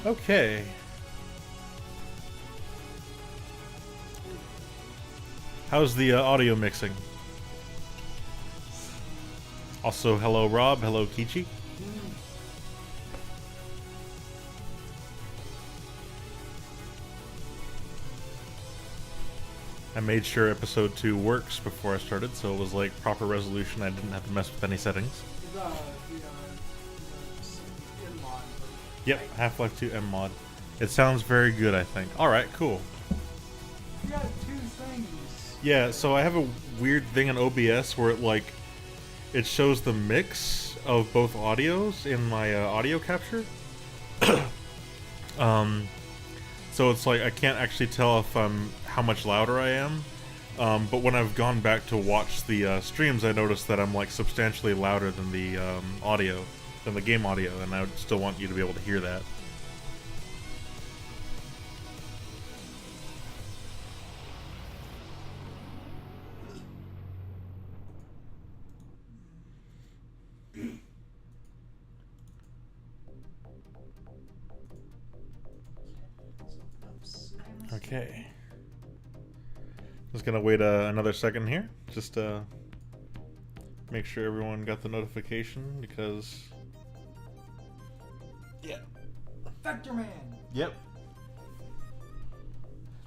Okay. How's the audio mixing? Also, hello Rob, hello Kichi. I made sure episode 2 works before I started, so it was like proper resolution. I didn't have to mess with any settings. Yep, Half-Life 2 MMOD. It sounds very good, I think. Alright, cool. You got two things. Yeah, so I have a weird thing in OBS where it shows the mix of both audios in my audio capture. So it's like I can't actually tell if how much louder I am. But when I've gone back to watch the streams, I noticed that I'm like substantially louder than the audio, than the game audio, and I would still want you to be able to hear that. Okay. Just gonna wait another second here, just make sure everyone got the notification because. Yeah. Vector Man. Yep.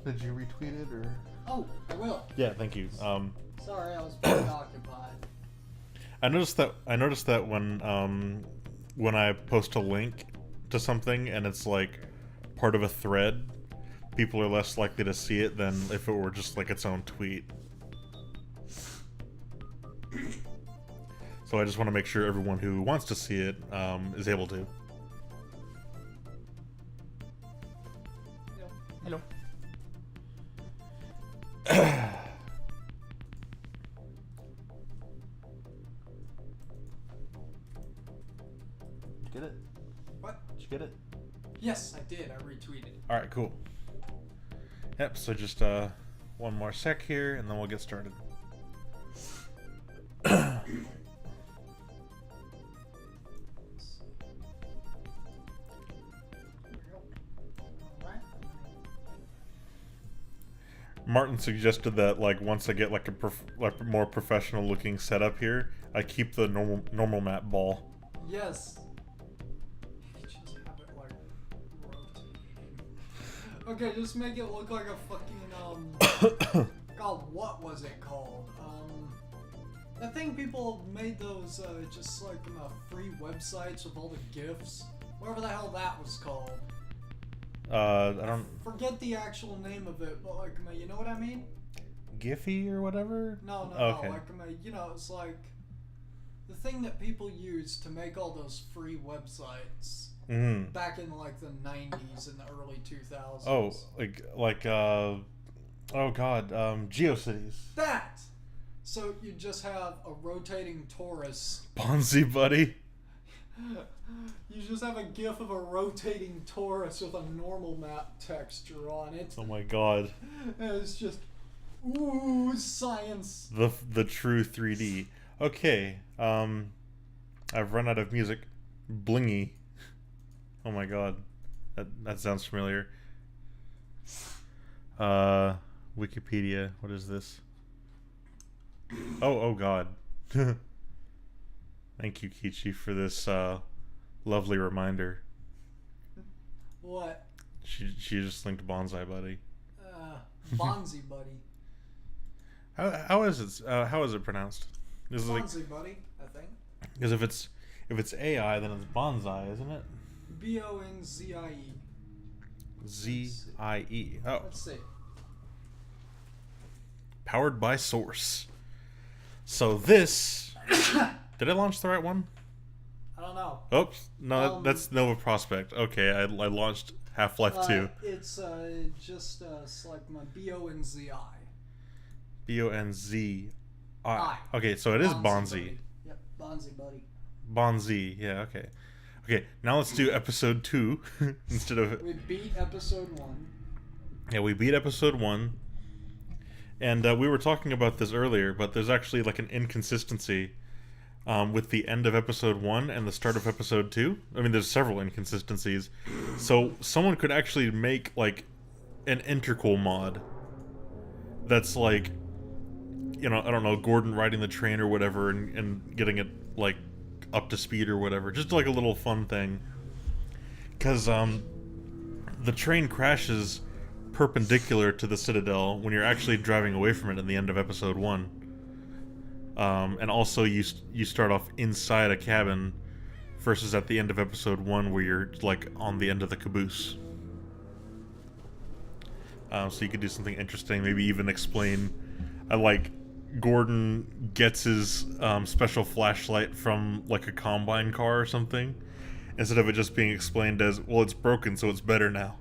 Did you retweet it or? Oh, I will. Yeah, thank you. Sorry, I was pretty occupied. I noticed that when I post a link to something and it's like part of a thread, people are less likely to see it than if it were just like its own tweet. So I just want to make sure everyone who wants to see it is able to. Hello. Did you get it? What? Did you get it? Yes, I did. I retweeted. Alright, cool. Yep, so just one more sec here and then we'll get started. Martin suggested that like once I get like a more professional looking setup here, I keep the normal map ball. Yes. Just have it like rotating. Okay, just make it look like a fucking God, what was it called? I think people made those just like free websites with all the GIFs. Whatever the hell that was called. I don't Forget the actual name of it, but like, you know what I mean? Giphy or whatever? No, Okay. like, you know, it's like the thing that people use to make all those free websites back in like the 90s and the early 2000s. Oh, oh god, GeoCities. That! So you just have a rotating torus. Bonzi buddy. You just have a GIF of a rotating torus with a normal map texture on it. Oh my god. And it's just, ooh, science. The true 3D. Okay, I've run out of music. Blingy. Oh my god. That sounds familiar. Wikipedia, what is this? Oh god. Thank you, Kichi, for this lovely reminder. What? She just linked Bonsai Buddy. Bonzi Buddy. How is it pronounced? This is Bonzi Buddy, I think. Because if it's AI, then it's bonsai, isn't it? Bonzie. Z-I-E. Oh. Let's see. Powered by Source. So this... Did I launch the right one? I don't know. Oops. No, that's Nova Prospect. Okay, I launched Half-Life 2. It's just like my B-O-N-Z-I. B-O-N-Z-I. Okay, so it is Bonzi. Yep, Bonzi Buddy. Bonzi, yeah, okay. Okay, now let's do episode 2 instead of... We beat episode 1. Yeah, we beat episode 1. And we were talking about this earlier, but there's actually like an inconsistency with the end of episode 1 and the start of episode 2. I mean, there's several inconsistencies. So someone could actually make like an intercal mod that's like, you know, I don't know, Gordon riding the train or whatever, and getting it like up to speed or whatever, just like a little fun thing. Because the train crashes perpendicular to the Citadel when you're actually driving away from it in the end of episode 1. And also you start off inside a cabin versus at the end of episode 1 where you're like on the end of the caboose. So you could do something interesting, maybe even explain, like Gordon gets his special flashlight from like a combine car or something, instead of it just being explained as, well, it's broken, so it's better now.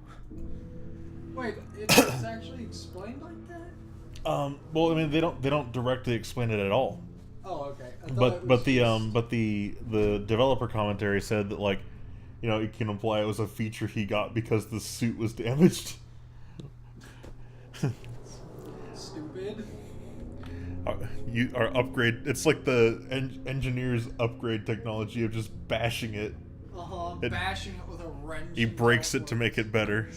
Wait, it's actually explained like that? Well, I mean, they don't directly explain it at all. Oh, okay. But the developer commentary said that, like, you know, it can imply it was a feature he got because the suit was damaged. Stupid. Our upgrade. It's like the engineer's upgrade technology of just bashing it. Bashing it with a wrench. He breaks it to make it better.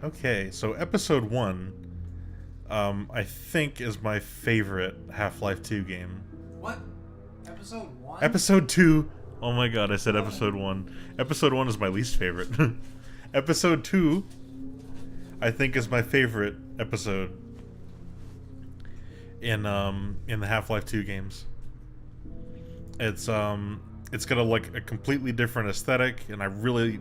Okay, so episode 1, I think is my favorite Half-Life 2 game. What? Episode 1? Episode 2. Oh my god, I said episode 1. Episode 1 is my least favorite. Episode 2, I think, is my favorite episode in the Half-Life 2 games. It's got a completely different aesthetic, and I really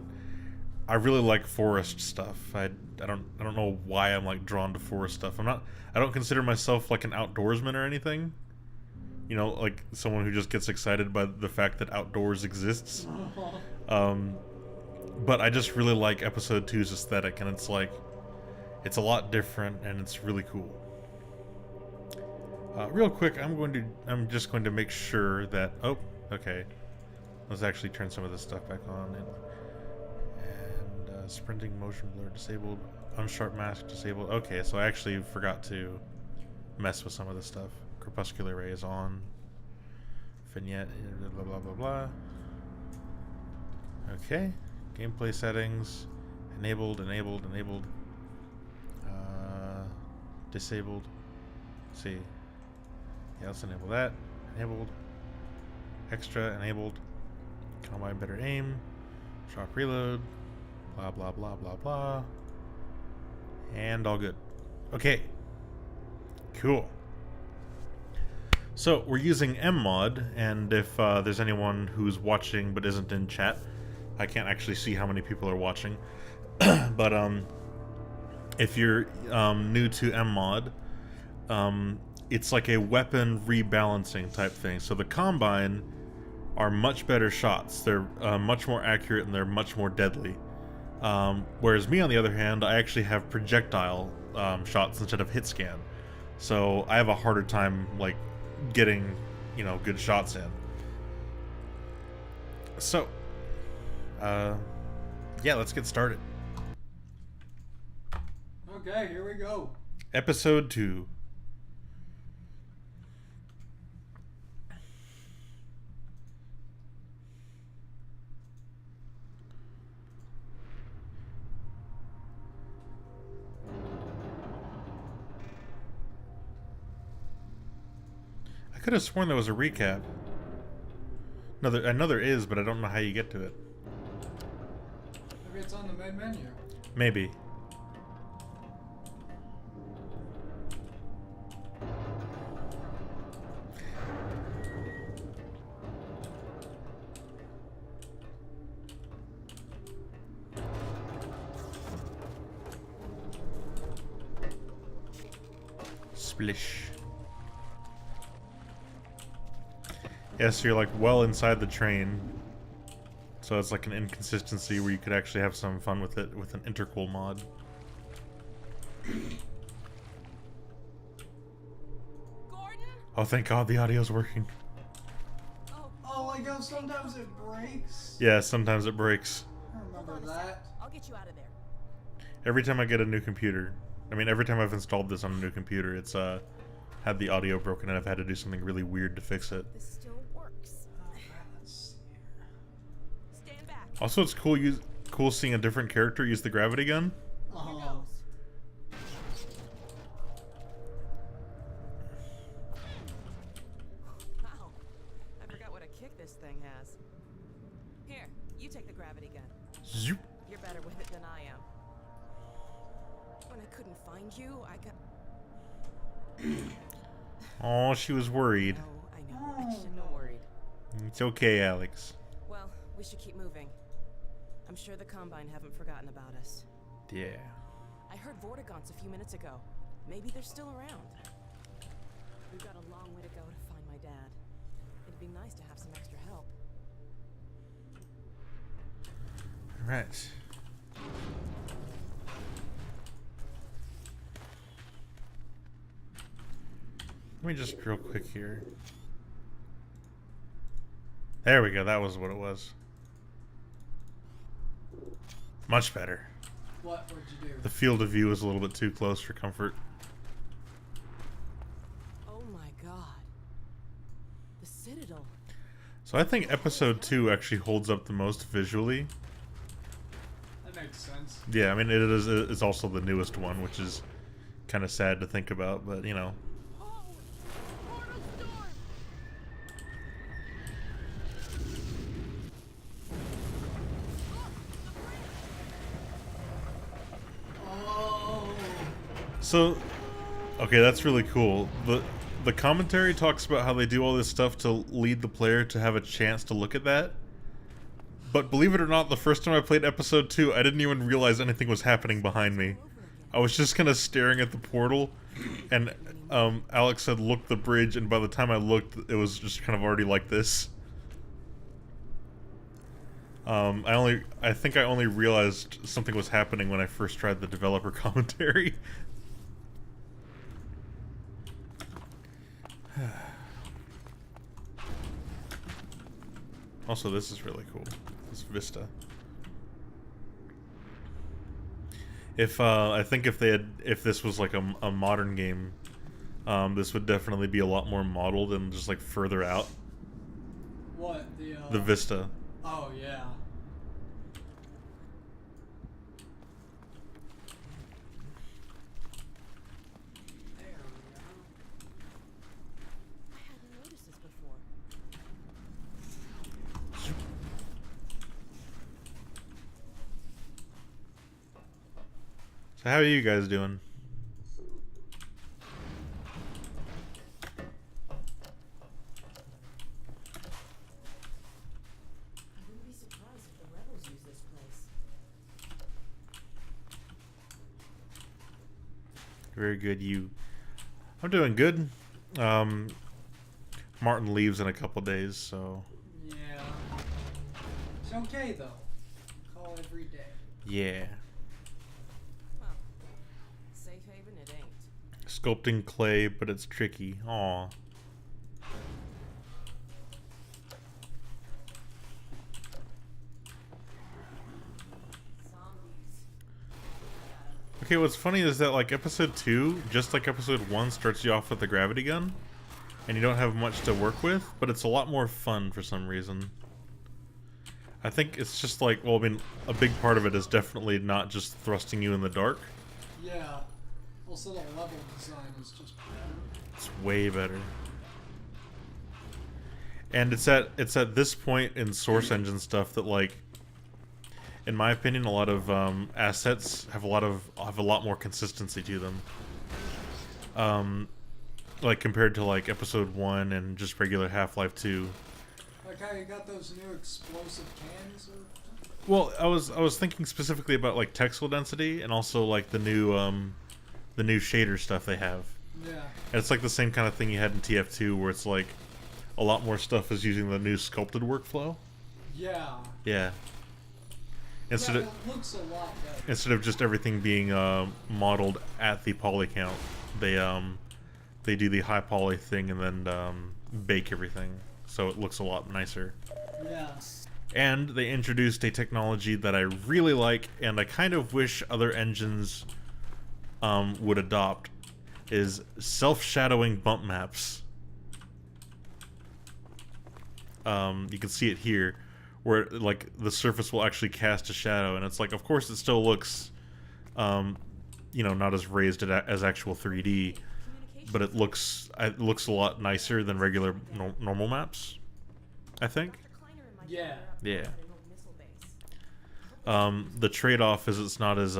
like forest stuff. I don't know why I'm like drawn to forest stuff. I don't consider myself like an outdoorsman or anything. You know, like someone who just gets excited by the fact that outdoors exists. But I just really like episode 2's aesthetic, and it's like, it's a lot different and it's really cool. Real quick, I'm just going to make sure that, oh, okay. Let's actually turn some of this stuff back on. And sprinting motion blur disabled, unsharp mask disabled. Okay, so I actually forgot to mess with some of this stuff. Crepuscular ray is on. Vignette, blah blah blah blah. Okay, gameplay settings, enabled. Disabled. Let's see. Yeah, let's enable that. Enabled. Extra, enabled. Combine better aim. Sharp reload. Blah blah blah blah blah. And all good. Okay. Cool. So we're using MMOD, and if there's anyone who's watching but isn't in chat, I can't actually see how many people are watching. But if you're new to MMOD, it's like a weapon rebalancing type thing. So the Combine are much better shots. They're much more accurate, and they're much more deadly. Whereas me, on the other hand, I actually have projectile shots instead of hit scan. So I have a harder time, like, getting, you know, good shots in. So, yeah, let's get started. Okay, here we go. Episode 2. I could have sworn there was a recap. No, I know there is, but I don't know how you get to it. Maybe it's on the main menu. Maybe. Splish. Yeah, so you're like well inside the train. So it's like an inconsistency where you could actually have some fun with it with an intercal mod. Gordon? Oh, thank God the audio's working. Oh, like how sometimes it breaks? Yeah, sometimes it breaks. I remember that. I'll get you out of there. Every time I get a new computer, I mean, every time I've installed this on a new computer, it's had the audio broken, and I've had to do something really weird to fix it. This still works. Let's see here. Stand back. Also, it's cool seeing a different character use the gravity gun. Here goes. Wow. I forgot what a kick this thing has. Here, you take the gravity gun. Zoop. You're better with it than I am. When I couldn't find you, I got... Oh, she was worried. No, I know. I shouldn't have worried. It's okay, Alex. Well, we should keep moving. I'm sure the Combine haven't forgotten about us. Yeah. I heard Vortigaunts a few minutes ago. Maybe they're still around. We've got a long way to go to find my dad. It'd be nice to have some extra help. All right. Let me just real quick here. There we go. That was what it was. Much better. What'd you do? The field of view is a little bit too close for comfort. Oh my god. The Citadel. So I think episode 2 actually holds up the most visually. That makes sense. Yeah, I mean it's also the newest one, which is kind of sad to think about, but you know. So, okay, that's really cool. The commentary talks about how they do all this stuff to lead the player to have a chance to look at that. But believe it or not, the first time I played episode 2, I didn't even realize anything was happening behind me. I was just kind of staring at the portal, and Alex said, "Look the bridge," and by the time I looked, it was just kind of already like this. I think I only realized something was happening when I first tried the developer commentary. Also, this is really cool. This vista. I think if this was like a modern game, this would definitely be a lot more modeled and just like further out. What the vista? Oh yeah. There we go. I hadn't noticed this before. So how are you guys doing? I wouldn't be surprised if the rebels use this place. Very good. I'm doing good. Martin leaves in a couple days, so Yeah. It's okay though. Call every day. yeah. Well, safe haven it ain't. Sculpting clay, but it's tricky. Aw. Zombies. Okay, what's funny is that like episode 2, just like episode 1, starts you off with the gravity gun, and you don't have much to work with, but it's a lot more fun for some reason. I think it's just like, well, I mean, a big part of it is definitely not just thrusting you in the dark. Yeah. Also, the level design is just better. It's way better. And it's at this point in Source Engine stuff that, like, in my opinion, a lot of assets have a lot more consistency to them. Like compared to like episode 1 and just regular Half-Life 2. Like how you got those new explosive cans or something? Well, I was thinking specifically about like texel density and also like the new shader stuff they have. Yeah. And it's like the same kind of thing you had in TF2 where it's like a lot more stuff is using the new sculpted workflow. Yeah. Yeah. Instead Yeah, of it looks a lot better. instead of just everything being modeled at the poly count, they do the high poly thing and then bake everything, so it looks a lot nicer. Yeah. And they introduced a technology that I really like, and I kind of wish other engines would adopt, is self-shadowing bump maps. You can see it here, where like the surface will actually cast a shadow, and it's like, of course, it still looks, you know, not as raised as actual 3D, but it looks a lot nicer than regular normal maps, I think. Yeah. Yeah. The trade-off is it's not as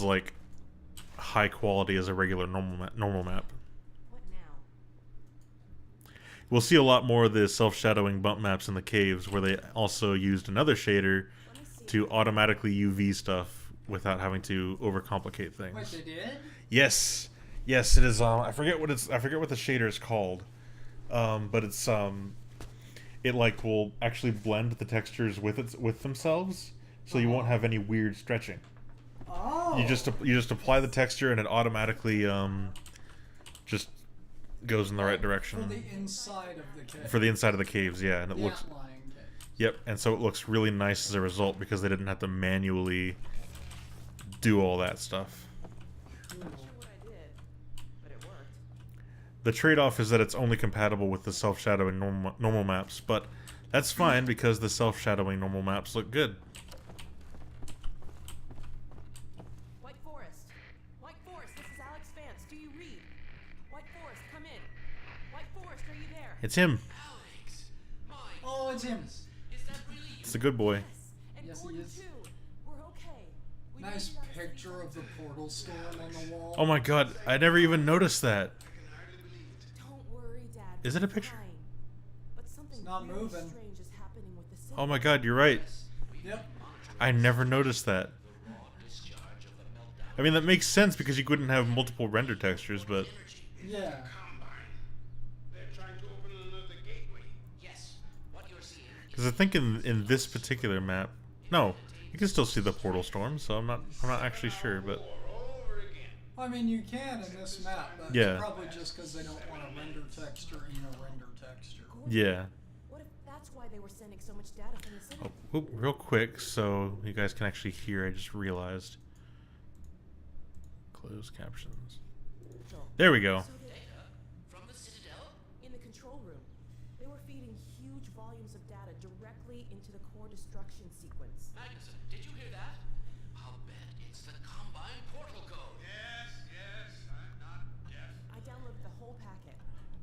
like high quality as a regular normal map. What now? We'll see a lot more of the self-shadowing bump maps in the caves, where they also used another shader to automatically UV stuff without having to overcomplicate things. Wait, they did? Yes, yes, it is. I forget what the shader is called, but it's it like will actually blend the textures with themselves, so you won't have any weird stretching. Oh. You just apply the texture and it automatically just goes in the right direction. For the inside of the cave. For the inside of the caves, yeah, and it The looks. outlying cave. Yep, and so it looks really nice as a result because they didn't have to manually do all that stuff. Not sure what I did, but it worked. The trade-off is that it's only compatible with the self-shadowing normal maps, but that's fine because the self-shadowing normal maps look good. White Forest, this is Alex Vance. Do you read? White Forest, come in. White Forest, are you there? It's him. Alex, my Oh, it's him. goodness. Is that really you? It's a good boy. Yes, and Yes, he Gordon is. too. We're okay. We Nice figured out a picture of the portal storm on the wall. Oh my god, I never even noticed that. I can hardly believe it. Don't worry, Dad. Is it a picture? Fine. But something It's not really moving. strange is happening with the city. Oh my god, you're right. Yep. I never noticed that. The raw discharge of the meltdown. I mean, that makes sense because you couldn't have multiple render textures, but Yeah. Combine. They're trying to open another gateway. Yes, what you're seeing because I think in this particular map, no, you can still see the portal storm. So I'm not actually sure, but Or over again. I mean, you can in this map, but Yeah. it's probably just because they don't want a render texture in a render texture. yeah. What if that's why they were sending so much data from the city? Oh, whoop, real quick, so you guys can actually hear. I just realized. Close captions. There we go. So they, data from the Citadel. in the control room, they were feeding huge volumes of data directly into the core destruction sequence. Magnuson, did you hear that? I'll bet it's the Combine portal code. Yes, I'm not deaf. I downloaded the whole packet.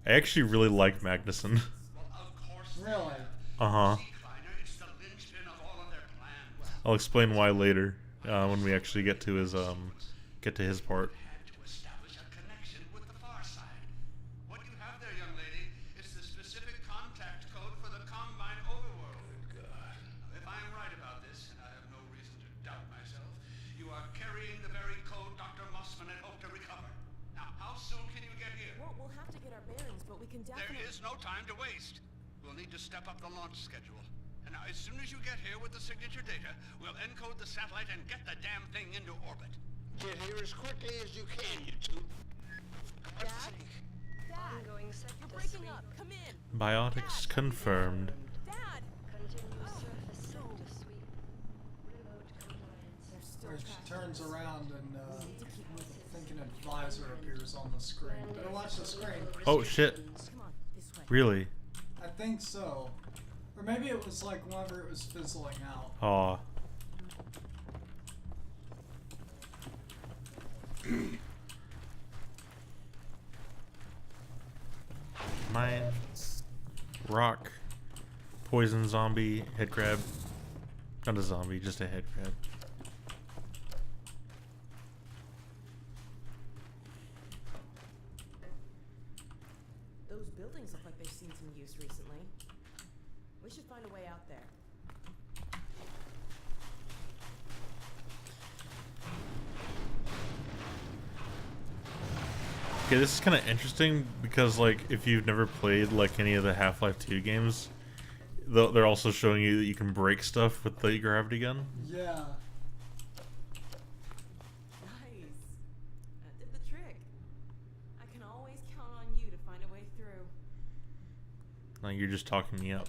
I actually really like Magnuson. Well, of course. Really? Uh-huh. Kleiner, it's the linchpin of all of their plans. I'll explain why later, when we actually get to his part. Had to establish a connection with the far side. What you have there, young lady, is the specific contact code for the Combine overworld. God. If I'm right about this, and I have no reason to doubt myself, you are carrying the very code Dr. Mossman had hoped to recover. Now, how soon can you get here? Well, we'll have to get our bearings, but we can There definitely. is no time to waste. We'll need to step up the launch schedule. And now, as soon as you get here with the signature data, we'll encode the satellite and get the damn thing into orbit. Get here as quickly as you can, you two. For God's Dad? sake. Dad, Ongoing sector you're breaking sweep. up. Come in. Biotics confirmed. Dad. Continuous Oh, surface no. sector sweep. Remote compliance. They're still Where she tracking turns us. around and We need to keep moving. I think an advisor appears on the screen. Better watch the screen. Oh shit! Come on, this way. Really? I think so. Or maybe it was like whenever it was fizzling out. Aw. Mine. Rock. Poison zombie. Head crab. Not a zombie, just a head crab. Those buildings look like they've seen some use recently. We should find a way out there. Okay, this is kind of interesting because, like, if you've never played, like, any of the Half-Life 2 games, they're also showing you that you can break stuff with the gravity gun. Yeah. Nice. That did the trick. I can always count on you to find a way through. Like, you're just talking me up.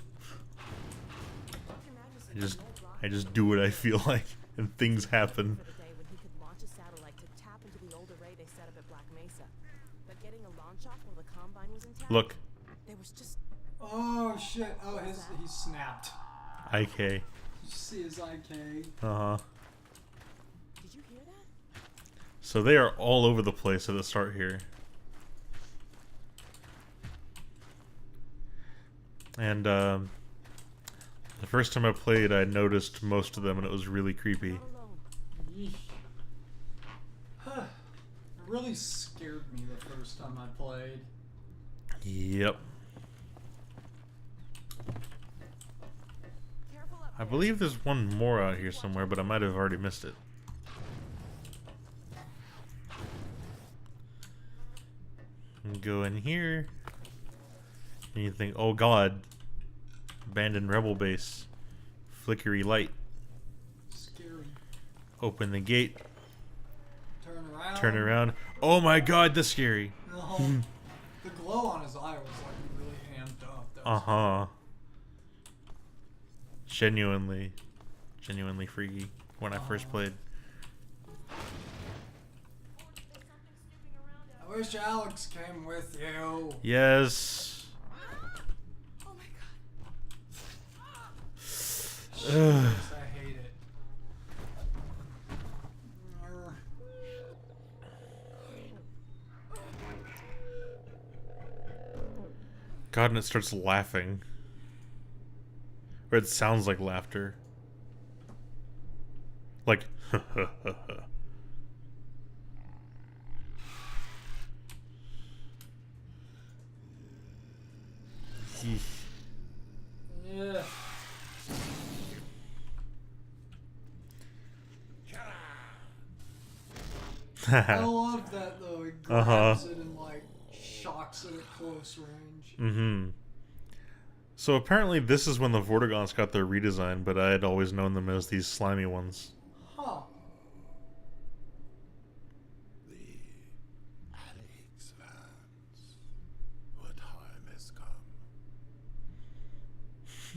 Dr. Magnuson I just do what I feel like, and things happen. for the day when he could launch a satellite to tap into the old array they set up at Black Mesa. But getting a launch off while the Combine was intact, Look, there was just Oh shit! Oh, he snapped. IK. You see his IK. Uh-huh. Did you hear that? So they are all over the place at the start here. And, the first time I played, I noticed most of them, and it was really creepy. Not alone. Yeesh. It really scared me the first time I played. Yep. Careful up I there. believe there's one more out here somewhere, but I might have already missed it. And go in here. And you think, oh god. Abandoned rebel base. Flickery light. Scary. Open the gate. Turn around. Turn around. Oh my god, that's scary. No. The glow on his eye was like really amped up. That was Uh-huh. Genuinely freaky when I first played. I wish Alex came with you. Yes. Oh my god. Yes, I hate it. God, and it starts laughing. Or it sounds like laughter. Like, Yeah. I love that though. It grabs it and like shocks it at close range. Mm-hmm. So apparently this is when the Vortigons got their redesign, but I had always known them as these slimy ones. Huh. The Alex Vance. What harm has come?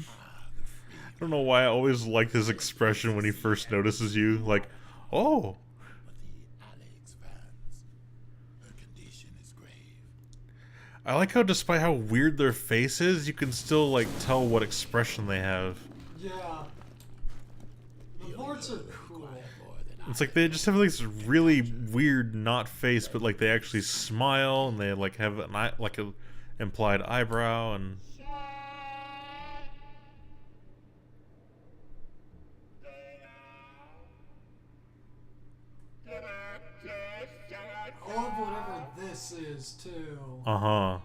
Ah, the free. I don't know why I always like his expression when he first notices you. Like, oh. But the Alex Vance. Her condition is grave. I like how despite how weird their face is, you can still, like, tell what expression they have. Yeah. The Vorts are cool. More than It's like they just have, like, this really weird not face, but, like, they actually smile, and they, like, have an eye, like, a implied eyebrow, and... I love whatever this is too. Uh-huh.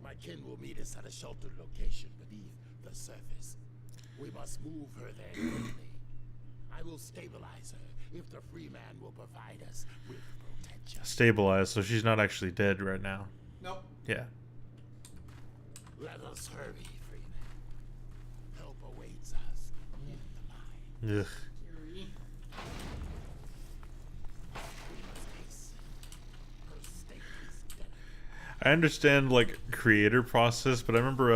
My kin will meet us at a sheltered location beneath the surface. We must move her there quickly. I will stabilize her if the free man will provide us with protection. Stabilized, so she's not actually dead right now. Nope. Yeah. Let us hurry, Freeman. Help awaits us in the mine. Ugh. Eerie. We must hasten. Her state is delicate. I understand, like, creator process, but I remember,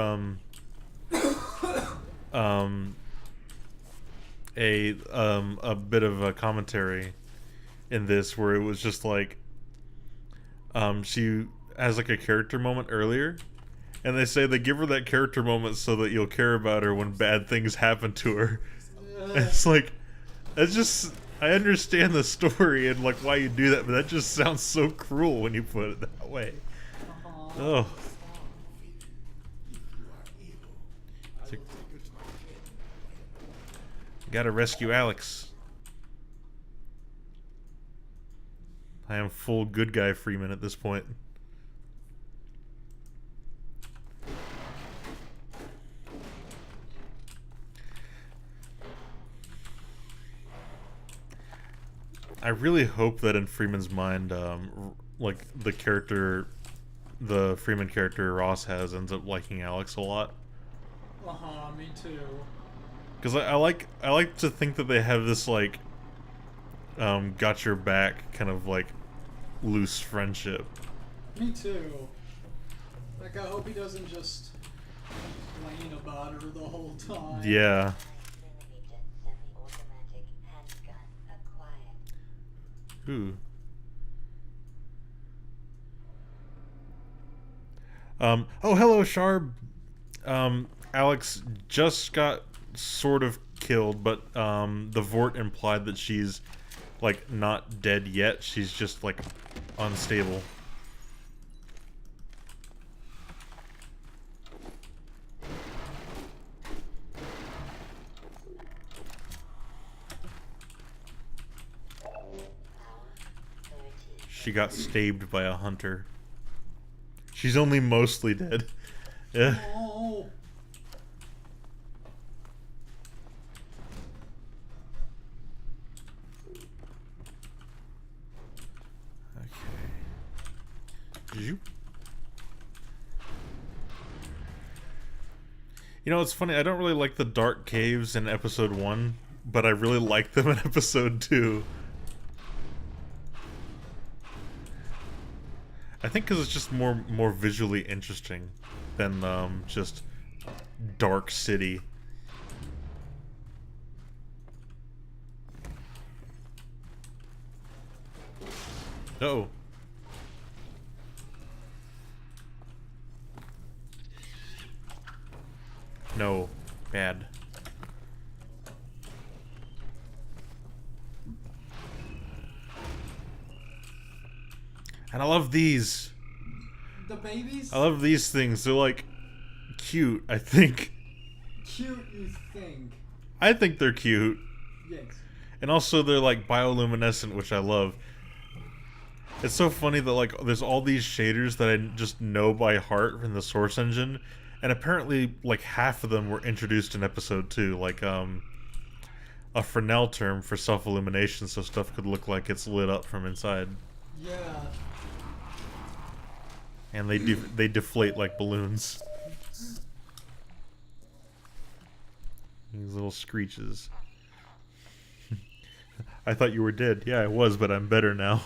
a bit of a commentary in this where it was just like, she has, like, a character moment earlier, and they say they give her that character moment so that you'll care about her when bad things happen to her. And it's like, that's just, I understand the story and, like, why you do that, but that just sounds so cruel when you put it that way. Oh. It's like, gotta rescue Alex. I am full good guy Freeman at this point. I really hope that in Freeman's mind, like the Freeman character Ross has ends up liking Alex a lot. Me too. Because I like to think that they have this, like, got your back kind of, like, loose friendship. Me too. Like, I hope he doesn't just complain about her the whole time. Yeah. Ooh. Oh, hello, Sharb. Alex just got sort of killed, but the Vort implied that she's like not dead yet. She's just like unstable. She got stabbed by a hunter. She's only mostly dead. Yeah. Oh. Did you? You know, it's funny. I don't really like the dark caves in episode 1, but I really like them in episode 2. I think because it's just more visually interesting than just dark city. Uh-oh. No. Bad. And I love these. The babies? I love these things. They're like cute, I think. Cute, you think? I think they're cute. Yes. And also they're like bioluminescent, which I love. It's so funny that like there's all these shaders that I just know by heart from the Source engine, and apparently like half of them were introduced in episode 2, like a Fresnel term for self-illumination, so stuff could look like it's lit up from inside. Yeah. And they deflate like balloons. These little screeches. I thought you were dead. Yeah, I was, but I'm better now.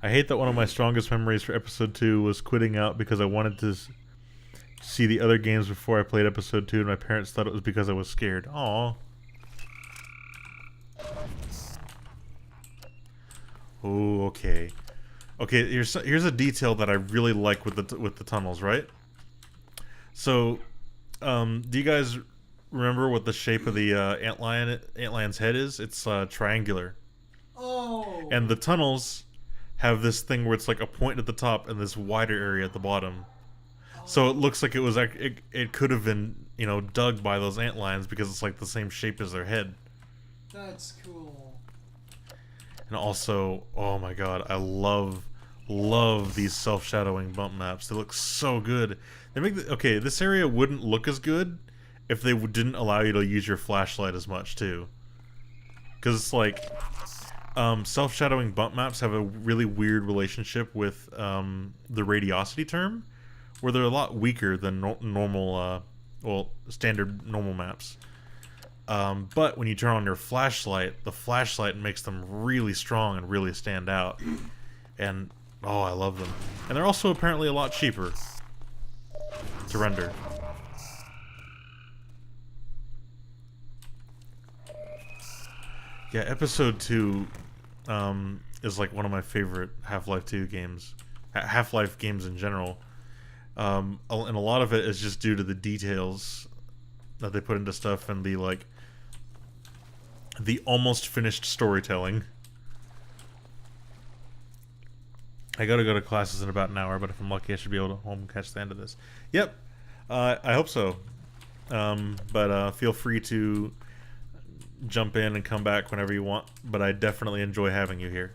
I hate that one of my strongest memories for episode 2 was quitting out because I wanted to see the other games before I played episode 2, and my parents thought it was because I was scared. Aww. Oh, okay. Okay, here's a detail that I really like with the tunnels, right? So, do you guys remember what the shape of the antlion's head is? It's triangular. Oh. And the tunnels have this thing where it's like a point at the top and this wider area at the bottom. So it looks like it could have been, you know, dug by those antlions because it's like the same shape as their head. That's cool. And also, oh my god, I love these self-shadowing bump maps. They look so good. They make okay, this area wouldn't look as good if they didn't allow you to use your flashlight as much too. Because it's like self-shadowing bump maps have a really weird relationship with the radiosity term, where they're a lot weaker than normal, standard normal maps. But when you turn on your flashlight, the flashlight makes them really strong and really stand out. And, oh, I love them. And they're also apparently a lot cheaper to render. Yeah, episode 2 is like one of my favorite Half-Life 2 games. Half-Life games in general. And a lot of it is just due to the details that they put into stuff and the like the almost finished storytelling. I gotta go to classes in about an hour, but if I'm lucky I should be able to home catch the end of this. Yep. I hope so. But feel free to jump in and come back whenever you want, but I definitely enjoy having you here.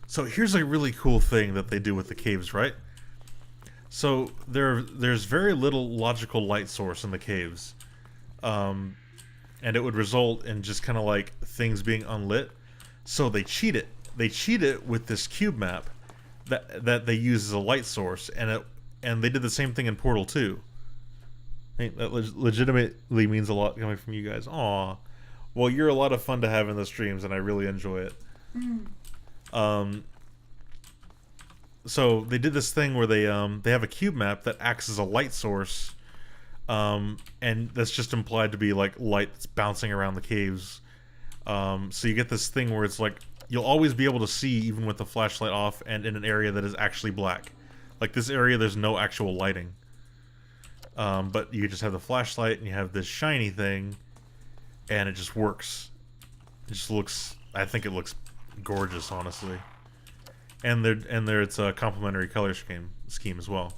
So here's a really cool thing that they do with the caves, right? So there's very little logical light source in the caves, and it would result in just kind of like things being unlit. So they cheat it. They cheat it with this cube map that they use as a light source, and they did the same thing in Portal 2. I think that legitimately means a lot coming from you guys. Aw, well, you're a lot of fun to have in the streams, and I really enjoy it. so they did this thing where they have a cube map that acts as a light source, and that's just implied to be like light that's bouncing around the caves. So you get this thing where it's like you'll always be able to see even with the flashlight off and in an area that is actually black. Like this area, there's no actual lighting. But you just have the flashlight and you have this shiny thing, and it just works. It just looks, I think it looks gorgeous, honestly. And it's a complementary color scheme as well.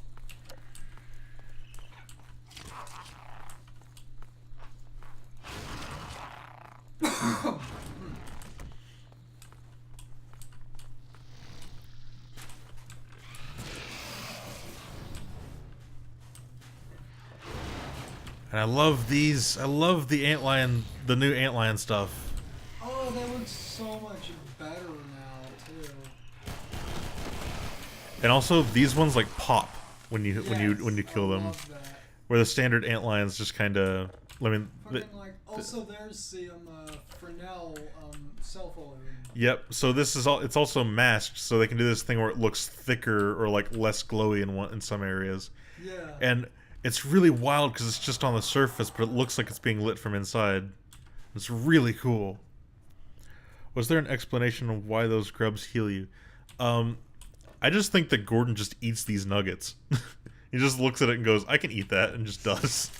And I love these. I love the antlion, the new antlion stuff. Oh, they look so much better now too. And also these ones like pop when you kill them. Love that. Where the standard antlions just kind of. I mean. Also, there's the Fresnel cell phone. Yep. So this is all. It's also masked, so they can do this thing where it looks thicker or like less glowy in some areas. Yeah. And it's really wild because it's just on the surface, but it looks like it's being lit from inside. It's really cool. Was there an explanation of why those grubs heal you? I just think that Gordon just eats these nuggets. He just looks at it and goes, I can eat that, and just does.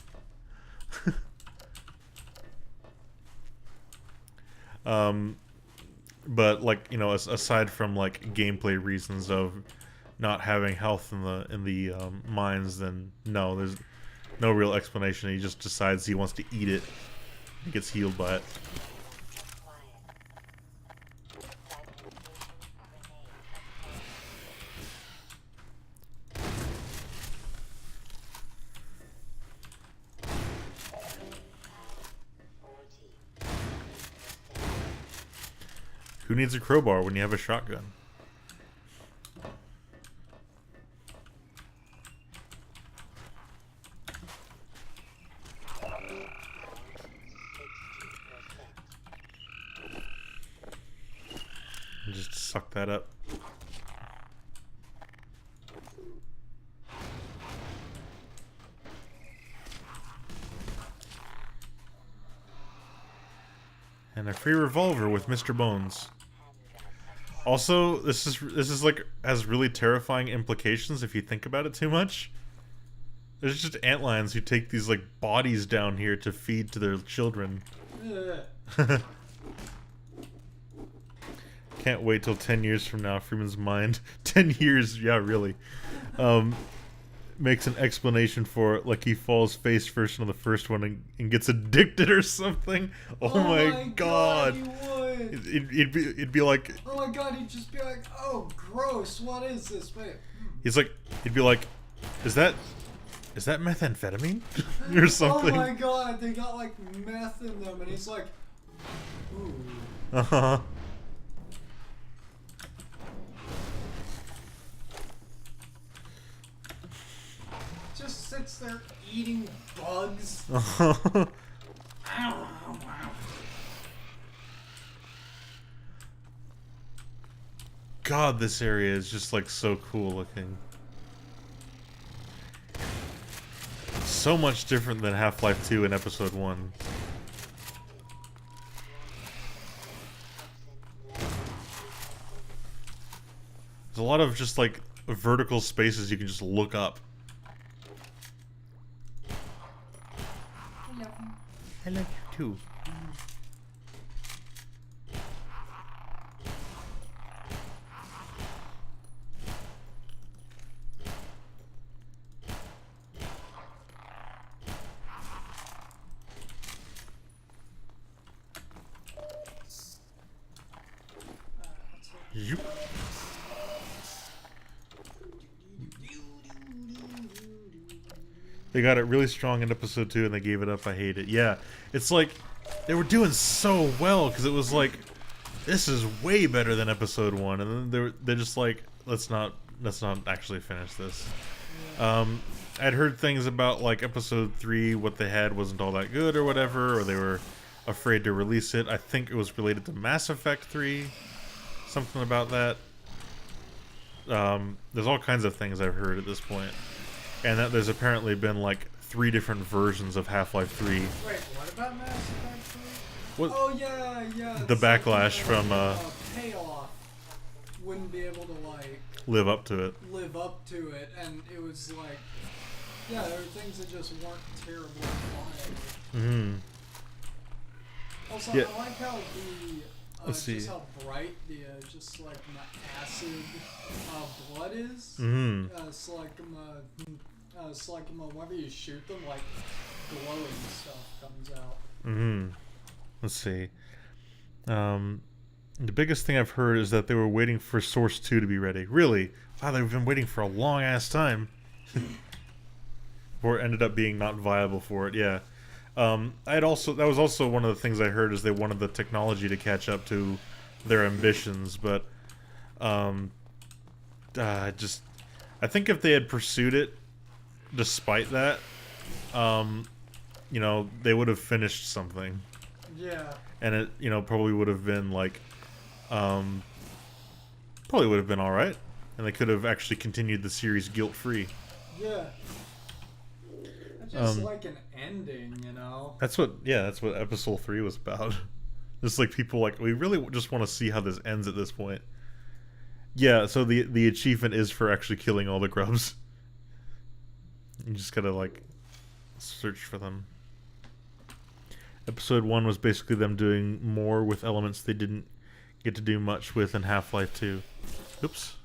But like, you know, aside from like gameplay reasons of not having health in the mines, then no, there's no real explanation. He just decides he wants to eat it. He gets healed by it. Who needs a crowbar when you have a shotgun? Just suck that up. And a free revolver with Mr. Bones. Also, this is like has really terrifying implications if you think about it too much. There's just antlions who take these like bodies down here to feed to their children. Yeah. Can't wait till 10 years from now, Freeman's mind. 10 years, yeah, really. Makes an explanation for it, like he falls face first on the first one and gets addicted or something. Oh my god. He would. It'd be like. Oh my god, he'd just be like, oh, gross, what is this? Wait. He'd be like, is that methamphetamine? Or something. Oh my god, they got like meth in them, and he's like, ooh. Uh-huh. Just sits there eating bugs. God, this area is just like so cool looking. So much different than Half-Life 2 in Episode 1. There's a lot of just like vertical spaces you can just look up. I love you too. Yep. They got it really strong in episode 2 and they gave it up. I hate it. Yeah, it's like they were doing so well because it was like, this is way better than episode 1, and then they're just like, let's not actually finish this. I'd heard things about like episode 3, what they had wasn't all that good or whatever, or they were afraid to release it. I think it was related to Mass Effect 3, something about that. There's all kinds of things I've heard at this point, and that there's apparently been like 3 different versions of Half-Life 3. Wait, what about Mass Effect 3? What? Oh yeah, yeah. The it's like backlash from payoff wouldn't be able to like live up to it. live up to it, and it was like, yeah, there were things that just weren't terribly flying. Also, Yeah. I like how the Let's see. just how bright the just like the acid blood is. It's like whenever you shoot them, like glowing stuff comes out. Let's see. The biggest thing I've heard is that they were waiting for Source 2 to be ready. Really? Wow, they've been waiting for a long ass time. Or it ended up being not viable for it, yeah. That was also one of the things I heard, is they wanted the technology to catch up to their ambitions, but I think if they had pursued it despite that, they would have finished something. Yeah. And it, probably would have been like, probably would have been alright. And they could have actually continued the series guilt-free. Yeah. I just like an ending, That's what episode 3 was about. Just like people like, we really just want to see how this ends at this point. Yeah, so the achievement is for actually killing all the grubs. You just gotta like search for them. Episode 1 was basically them doing more with elements they didn't get to do much with in Half-Life 2. Oops.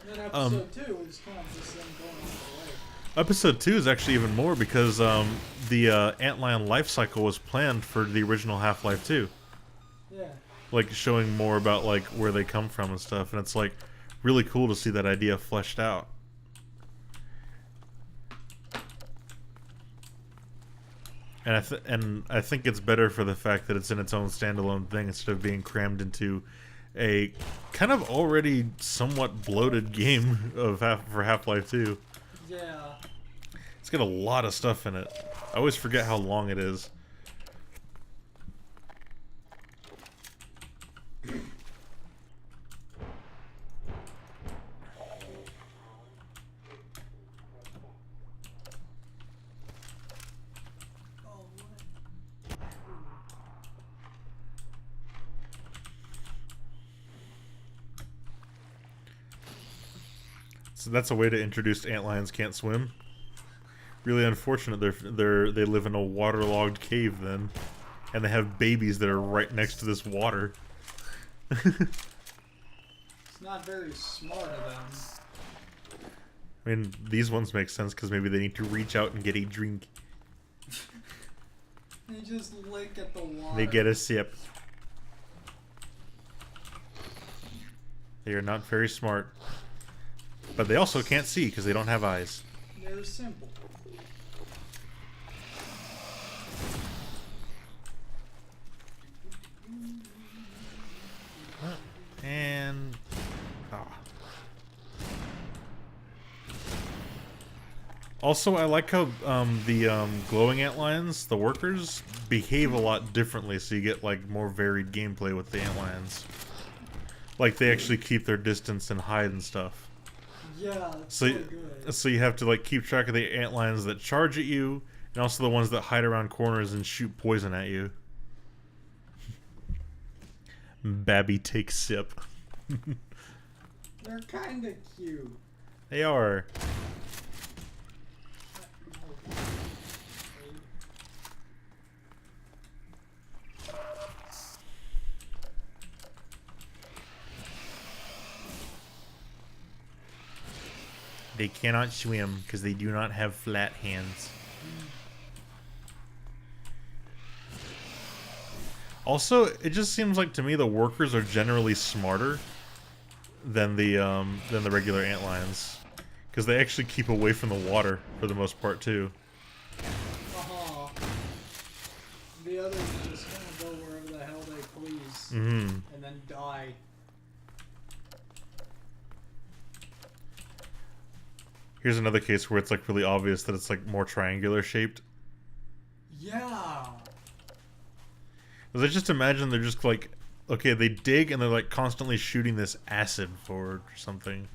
And then episode 2 is kind of just them going on the way. Episode 2 is actually even more because the antlion life cycle was planned for the original Half-Life 2. Yeah. Like showing more about like where they come from and stuff, and it's like really cool to see that idea fleshed out. And I think it's better for the fact that it's in its own standalone thing instead of being crammed into a kind of already somewhat bloated game for Half-Life 2. Yeah. It's got a lot of stuff in it. I always forget how long it is. So that's a way to introduce antlions can't swim. Really unfortunate. They live in a waterlogged cave then, and they have babies that are right next to this water. It's not very smart of them. I mean, these ones make sense because maybe they need to reach out and get a drink. They just lick at the water. They get a sip. They are not very smart. But they also can't see because they don't have eyes. They're simple. And... Also, I like how the glowing antlions, the workers, behave a lot differently, so you get like more varied gameplay with the antlions. Like they actually keep their distance and hide and stuff. Yeah, it's So, good. so you have to like keep track of the antlions that charge at you, and also the ones that hide around corners and shoot poison at you. Babby takes sip. They're kind of cute. They are. They cannot swim because they do not have flat hands. Also, it just seems like to me the workers are generally smarter than the regular antlions, because they actually keep away from the water for the most part too. The others just kind of go wherever the hell they please, Mm-hmm. and then die. Here's another case where it's like really obvious that it's like more triangular shaped. Yeah. Because I just imagine they're just like, okay, they dig and they're like constantly shooting this acid forward or something.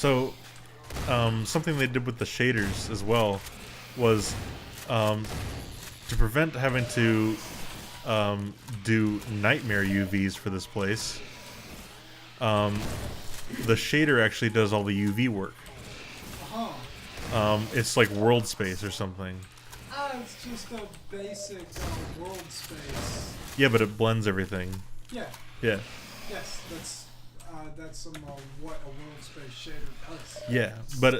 So, something they did with the shaders as well was to prevent having to do nightmare UVs for this place. The shader actually does all the UV work. It's like world space or something. It's just a basic world space. Yeah, but it blends everything. Yeah. Yeah. Yes, that's some what a world space shader does. Yeah, but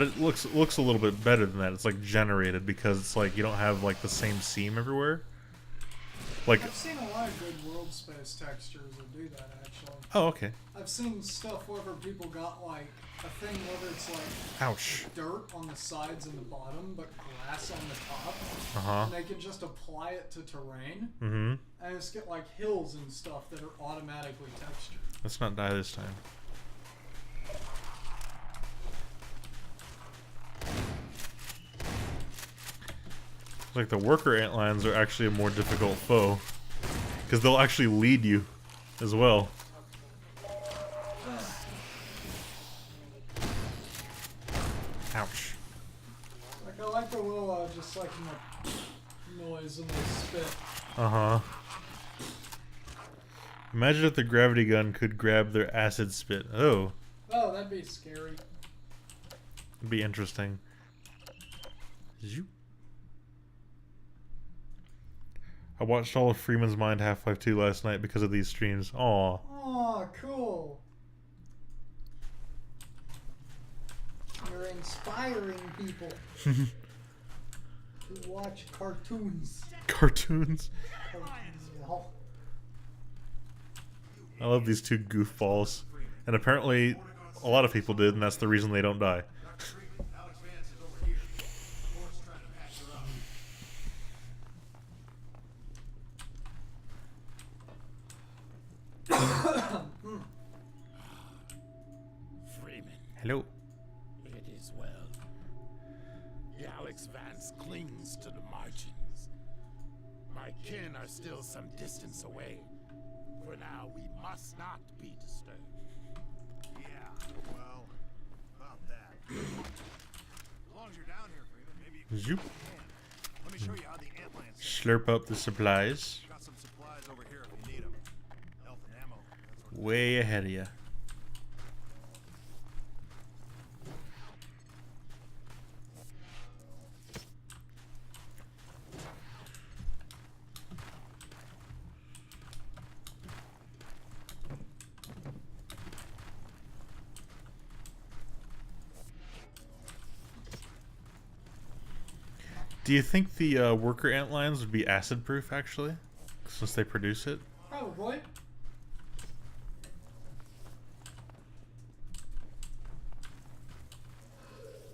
it looks a little bit better than that. It's like generated because it's like you don't have like the same seam everywhere. Like I've seen a lot of good world space textures that do that actually. oh, okay. I've seen stuff where people got like a thing where it's like Ouch. dirt on the sides and the bottom, but grass on the top. Uh-huh. And they can just apply it to terrain. Mm-hmm. And just get like hills and stuff that are automatically textured. Let's not die this time. Like the worker antlions are actually a more difficult foe because they'll actually lead you as well. Ouch. Like I like the little just like noise when they spit. Uh-huh. Imagine if the gravity gun could grab their acid spit. Oh, Oh, that'd be scary. it'd be interesting. Zoop. I watched all of Freeman's Mind Half-Life 2 last night because of these streams. Aw. Oh, cool. You're inspiring people to watch cartoons. Cartoons. Well, I love these two goofballs. And apparently a lot of people did, and that's the reason they don't die. Alex Vance is over here. Mort's trying to patch her up. Freeman, Hello. it is well. Alex Vance clings to the margins. My kin are still some distance away. For now, we must not be disturbed. Yeah, well, about that. As long as you're down here, Freeman, maybe you can Zoop. Let me show you how the antlions Slurp up the supplies. got some supplies over here if you need them. Health and ammo. That sort of Way ahead of you. Do you think the worker antlions would be acid proof actually? Since they produce it? probably.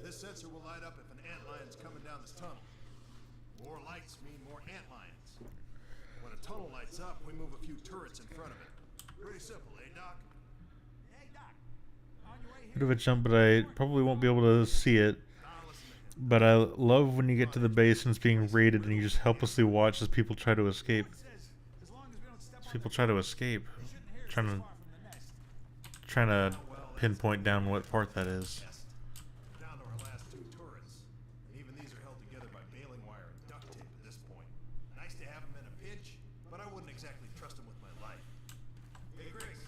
This sensor will light up if an antlion's coming down this tunnel. More lights mean more antlions. When a tunnel lights up, we move a few turrets in front of it. Pretty simple, eh, Doc? Hey, Doc. On your way Bit of a jump, but I probably won't be able to see it. But I love when you get to the base and it's being raided and you just helplessly watch as people try to escape. As people try to escape. Trying to pinpoint down what part that is. We're down to our last two turrets. And even these are held together by baling wire and duct tape at this point. Nice to have them in a pinch, but I wouldn't exactly trust them with my life. Hey, Griggs,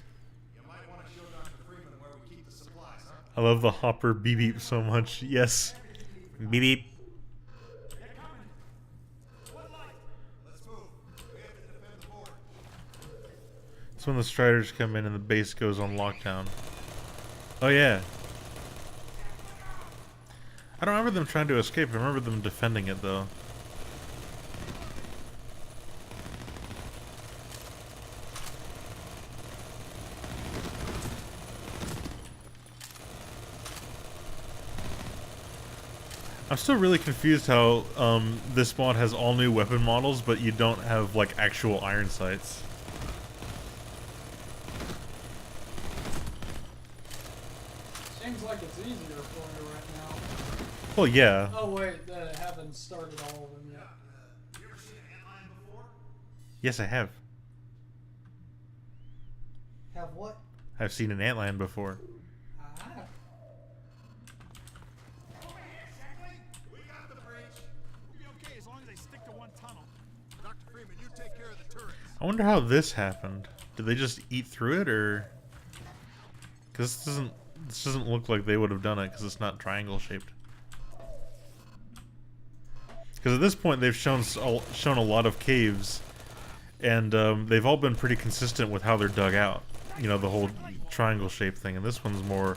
you might want to show Dr. Freeman where we keep the supplies, huh? I love the hopper beep beep so much. Yes. Beep beep. Let's move. We have to defend the border. It's when the Striders come in and the base goes on lockdown. Oh yeah. I don't remember them trying to escape. I remember them defending it though. I'm still really confused how this mod has all new weapon models, but you don't have like actual iron sights. Seems like it's easier for you right now. Well, yeah. Oh wait, they haven't started all of them yet. You ever seen an antlion before? Yes, I have. Have what? I've seen an antlion before. Ah. I wonder how this happened. Did they just eat through it, or? Because this doesn't look like they would have done it because it's not triangle shaped. Because at this point they've shown a lot of caves, and they've all been pretty consistent with how they're dug out. You know, the whole triangle shaped thing, and this one's more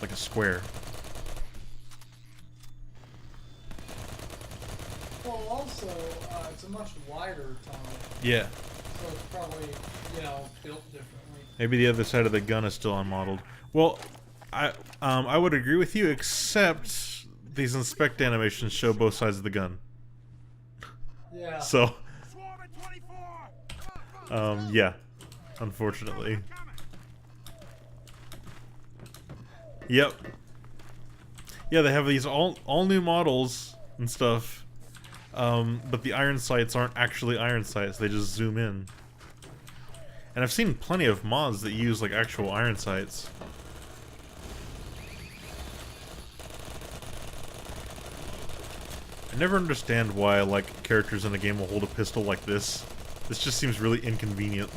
like a square. Well, also, it's a much wider tunnel. Yeah. So it's probably, you know, built differently. Maybe the other side of the gun is still unmodeled. Well, I would agree with you, except these inspect animations show both sides of the gun. Yeah. So, yeah, unfortunately. Yep. Yeah, they have these all new models and stuff, but the iron sights aren't actually iron sights. They just zoom in. And I've seen plenty of mods that use like actual iron sights. I never understand why like characters in a game will hold a pistol like this. This just seems really inconvenient.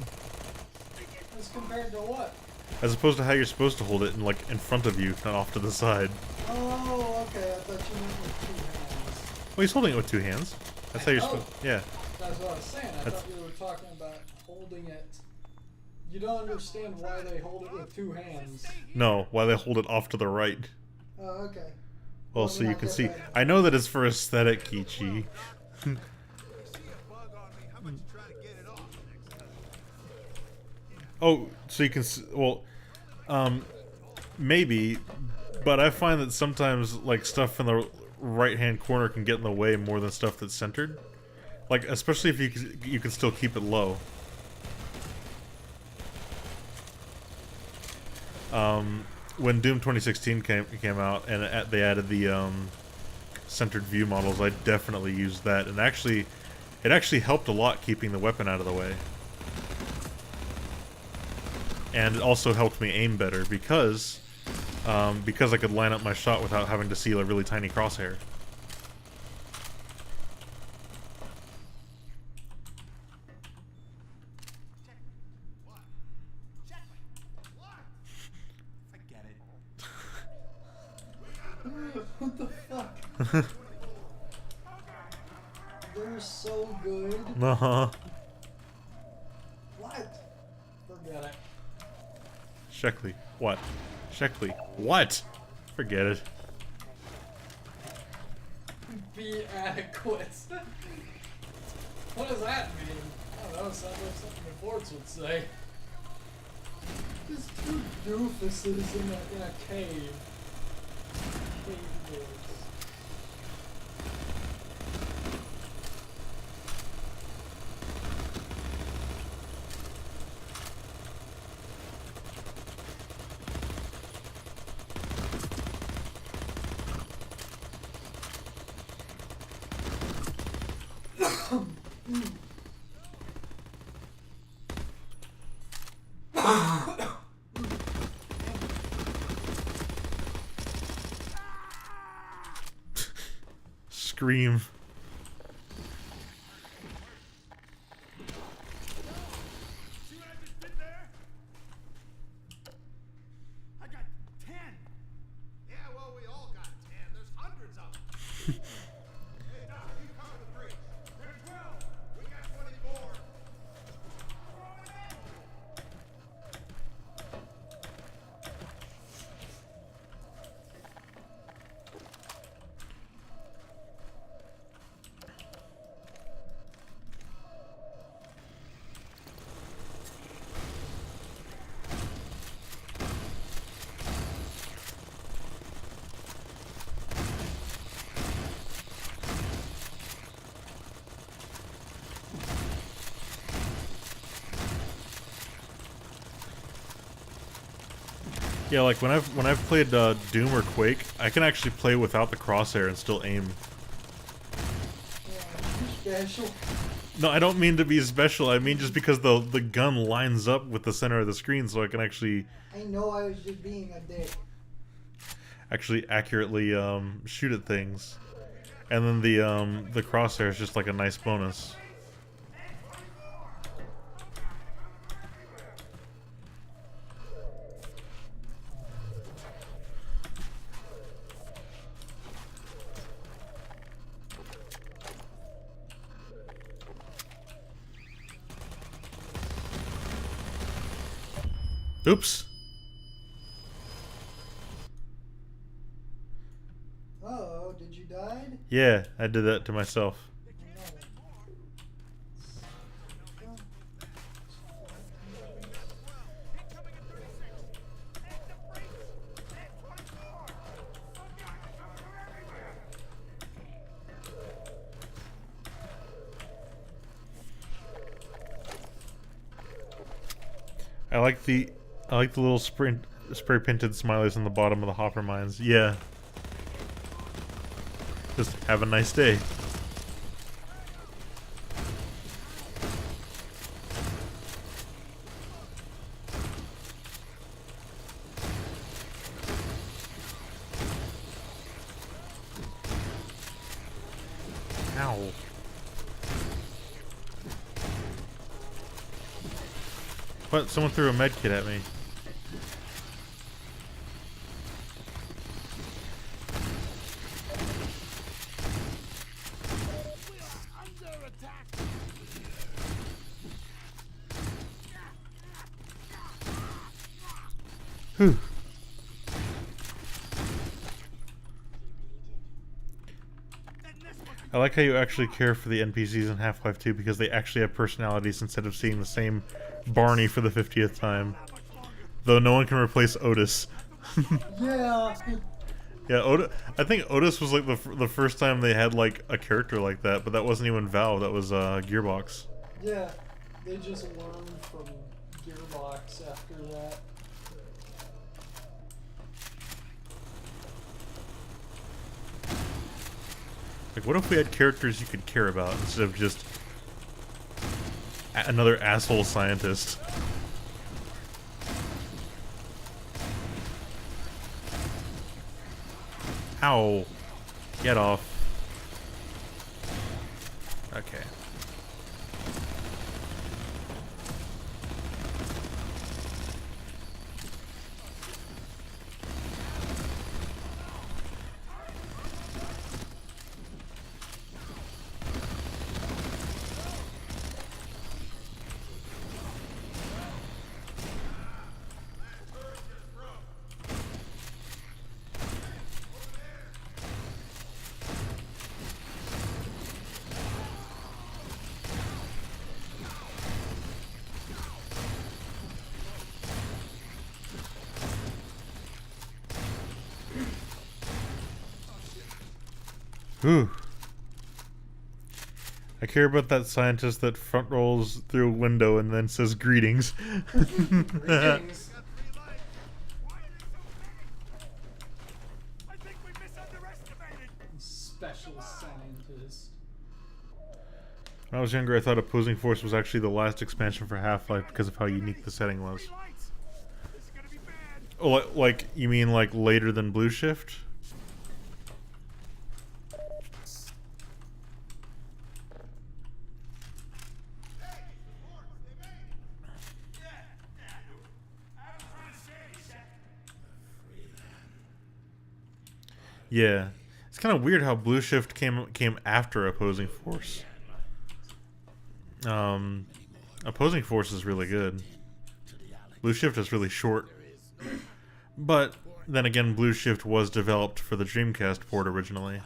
As compared to what? As opposed to how you're supposed to hold it in like in front of you, not off to the side. Oh, okay. I thought you meant with 2 hands. Well, he's holding it with 2 hands. That's how you're supposed. Yeah. That's what I was saying. I thought you were talking about holding it. You don't understand why they hold it with 2 hands. No, why they hold it off to the right. Oh, okay. Well, so you can see. I know that it's for aesthetic, Kichi. Oh, so you can. Well, maybe, but I find that sometimes like stuff in the right-hand corner can get in the way more than stuff that's centered. Like, especially if you can still keep it low. When Doom 2016 came out and they added the centered view models, I definitely used that, and it actually helped a lot keeping the weapon out of the way. And it also helped me aim better because I could line up my shot without having to see a really tiny crosshair. What the fuck? They're so good. Uh-huh. What? Forget it. Sheckley. What? Sheckley. What? Forget it. Be adequate. What does that mean? I don't know, it sounds like something the courts would say. Just 2 doofuses in a cave. Cave doors. Scream. See what I just did there? I got 10. Yeah, well, we all got 10. There's hundreds of them. Hey, Doc, you cover the bridge. There's 12. We got 24. Yeah, like when I've played Doom or Quake, I can actually play without the crosshair and still aim. Yeah, you special. No, I don't mean to be special. I mean just because the gun lines up with the center of the screen, so I can actually I know I was just being a dick. accurately shoot at things. and then the crosshair is just like a nice bonus. Oops. Uh-oh, did you die? Yeah, I did that to myself. I like the little spray painted smileys on the bottom of the hopper mines. Yeah. Just have a nice day. Ow. What? Someone threw a med kit at me. Whew. I like how you actually care for the NPCs in Half-Life 2 because they actually have personalities instead of seeing the same Barney for the 50th time. Though no one can replace Otis. Yeah. Yeah, I think Otis was like the first time they had like a character like that, but that wasn't even Valve, that was Gearbox. Yeah, they just learned from Gearbox after that. Like, what if we had characters you could care about instead of just another asshole scientist? Ow. Get off. Okay. Ooh. I care about that scientist that front rolls through a window and then says greetings. Greetings. Special scientist. When I was younger, I thought Opposing Force was actually the last expansion for Half-Life because of how unique the setting was. Oh, like, you mean like later than Blue Shift? Yeah, it's kind of weird how Blue Shift came after Opposing Force. Opposing Force is really good. Blue Shift is really short, but then again, Blue Shift was developed for the Dreamcast port originally.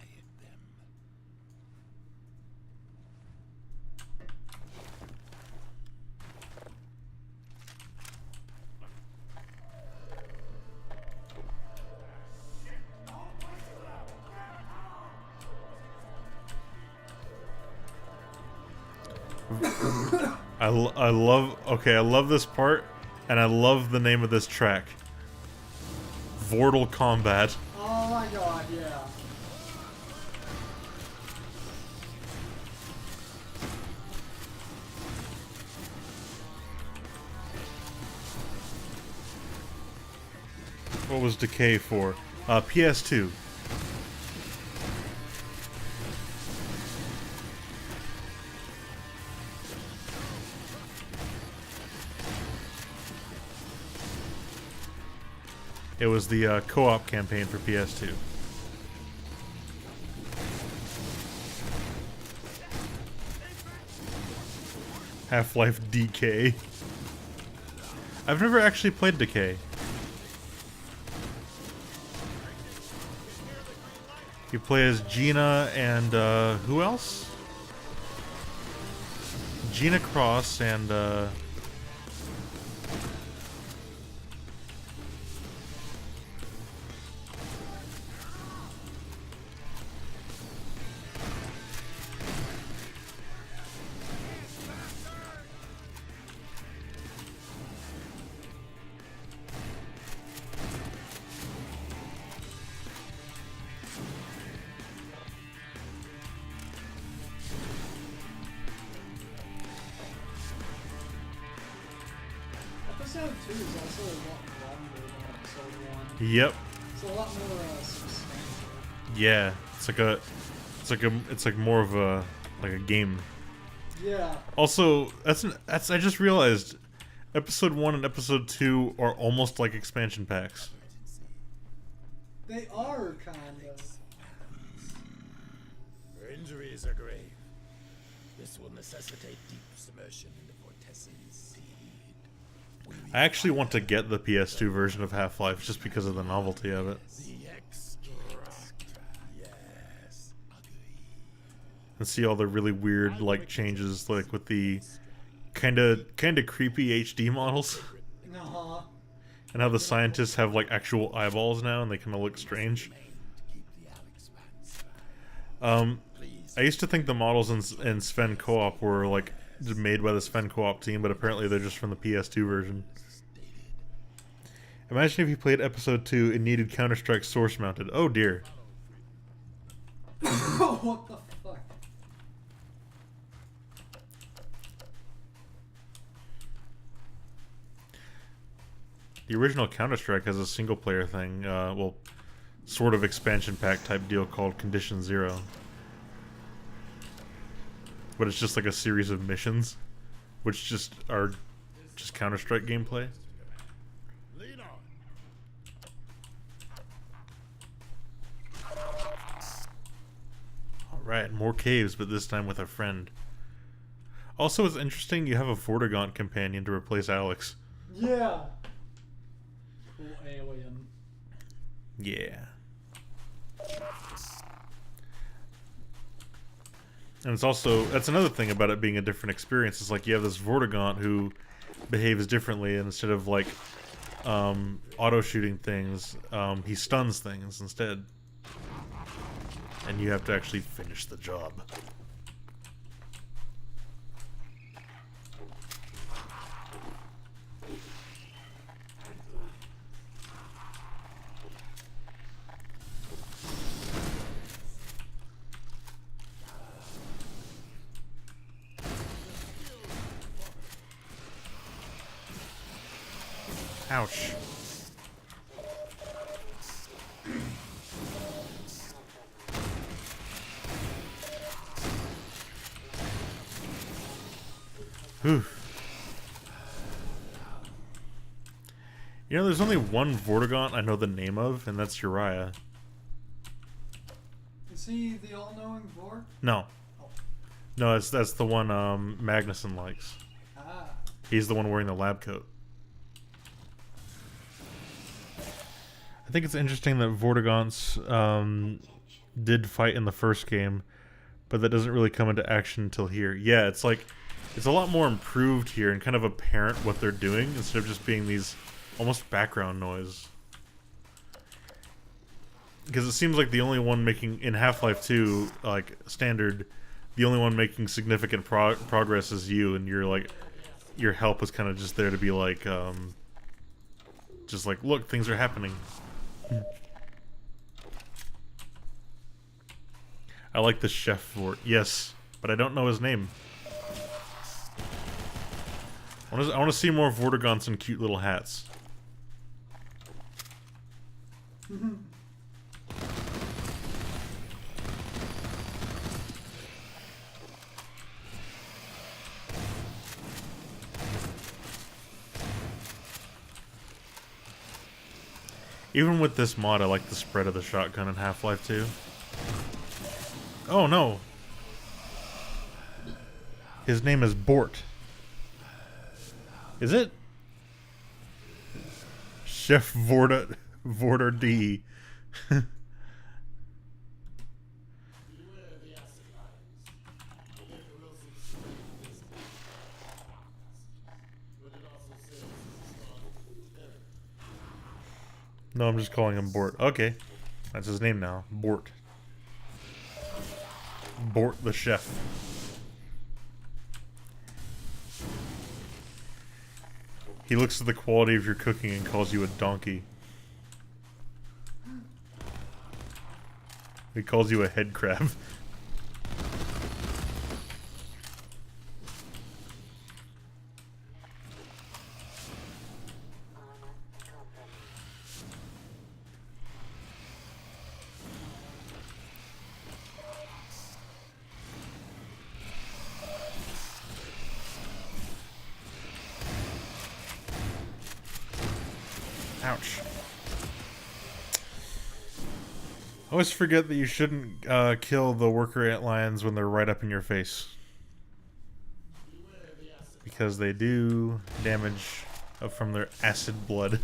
I love this part, and I love the name of this track. Vortal Combat. Oh my god, yeah. What was Decay for? PS2. It was the co-op campaign for PS2. Half-Life DK. I've never actually played Decay. You play as Gina and who else? Gina Cross and Episode 2 is also a lot longer than episode 1. yep. It's a lot more substantial. Yeah, it's like more of a game. Yeah. Also, that's I just realized episode 1 and episode 2 are almost like expansion packs. They are kind of. Her injuries are grave. This will necessitate deep submersion into vortices. I actually want to get the PS2 version of Half-Life just because of the novelty of it. The extract. Yes. And see all the really weird like changes, like with the kind of creepy HD models, Uh-huh. and how the scientists have like actual eyeballs now and they kind of look strange. I used to think the models in Sven Co-op were like made by the Sven Co-op team, but apparently they're just from the PS2 version. Imagine if you played episode 2 and needed Counter-Strike source mounted. Oh dear. What the fuck? The original Counter-Strike has a single-player thing, well, sort of expansion pack type deal called Condition Zero. But it's just like a series of missions, which just are just Counter-Strike gameplay. Lead on. Alright, more caves, but this time with a friend. Also, it's interesting you have a Vortigaunt companion to replace Alex. Yeah. Cool alien. Yeah. And it's also, that's another thing about it being a different experience. It's like you have this Vortigaunt who behaves differently, and instead of like auto shooting things, he stuns things instead. And you have to actually finish the job. Ouch. Whew. You know, there's only one Vortigaunt I know the name of, and that's Uriah. Is he the all-knowing Vor? No. No, that's the one Magnuson likes. Ah. He's the one wearing the lab coat. I think it's interesting that Vortigaunts did fight in the first game, but that doesn't really come into action until here. Yeah, it's like, it's a lot more improved here and kind of apparent what they're doing instead of just being these almost background noise. Because it seems like the only one making, in Half-Life 2, like, standard, the only one making significant progress is you, and you're like, your help is kind of just there to be like, just like, look, things are happening. I like the chef Vort. Yes, but I don't know his name. I want to see more Vortigaunts in cute little hats. Even with this mod, I like the spread of the shotgun in Half-Life 2. Oh no! His name is Bort. Is it? Chef Vorder D. No, I'm just calling him Bort. Okay. That's his name now. Bort. Bort the chef. He looks at the quality of your cooking and calls you a donkey. He calls you a head crab. Ouch. I always forget that you shouldn't kill the worker ant lions when they're right up in your face. Because they do damage from their acid blood.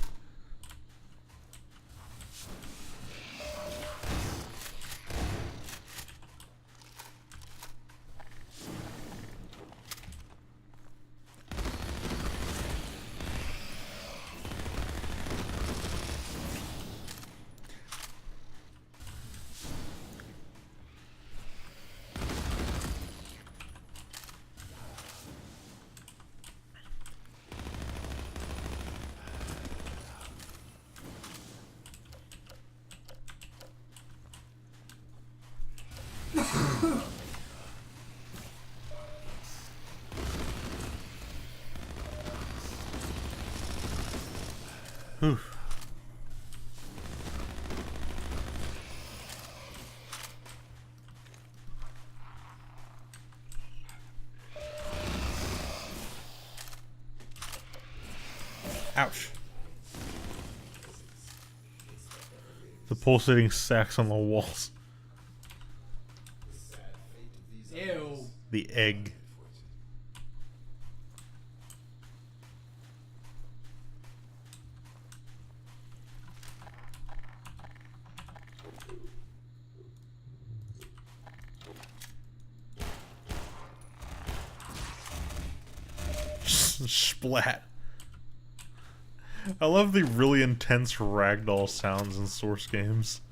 Whew. Ouch. The pulsating sacks on the walls. Ew. The egg. Splat. I love the really intense ragdoll sounds in Source games.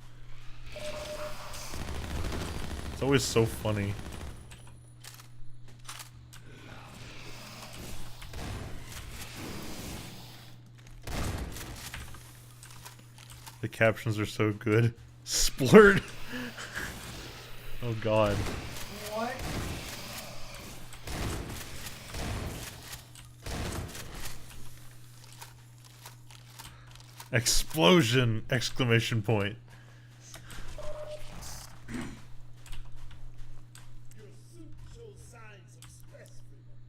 It's always so funny. The captions are so good. Splurt! Oh god. What? Explosion! Exclamation point.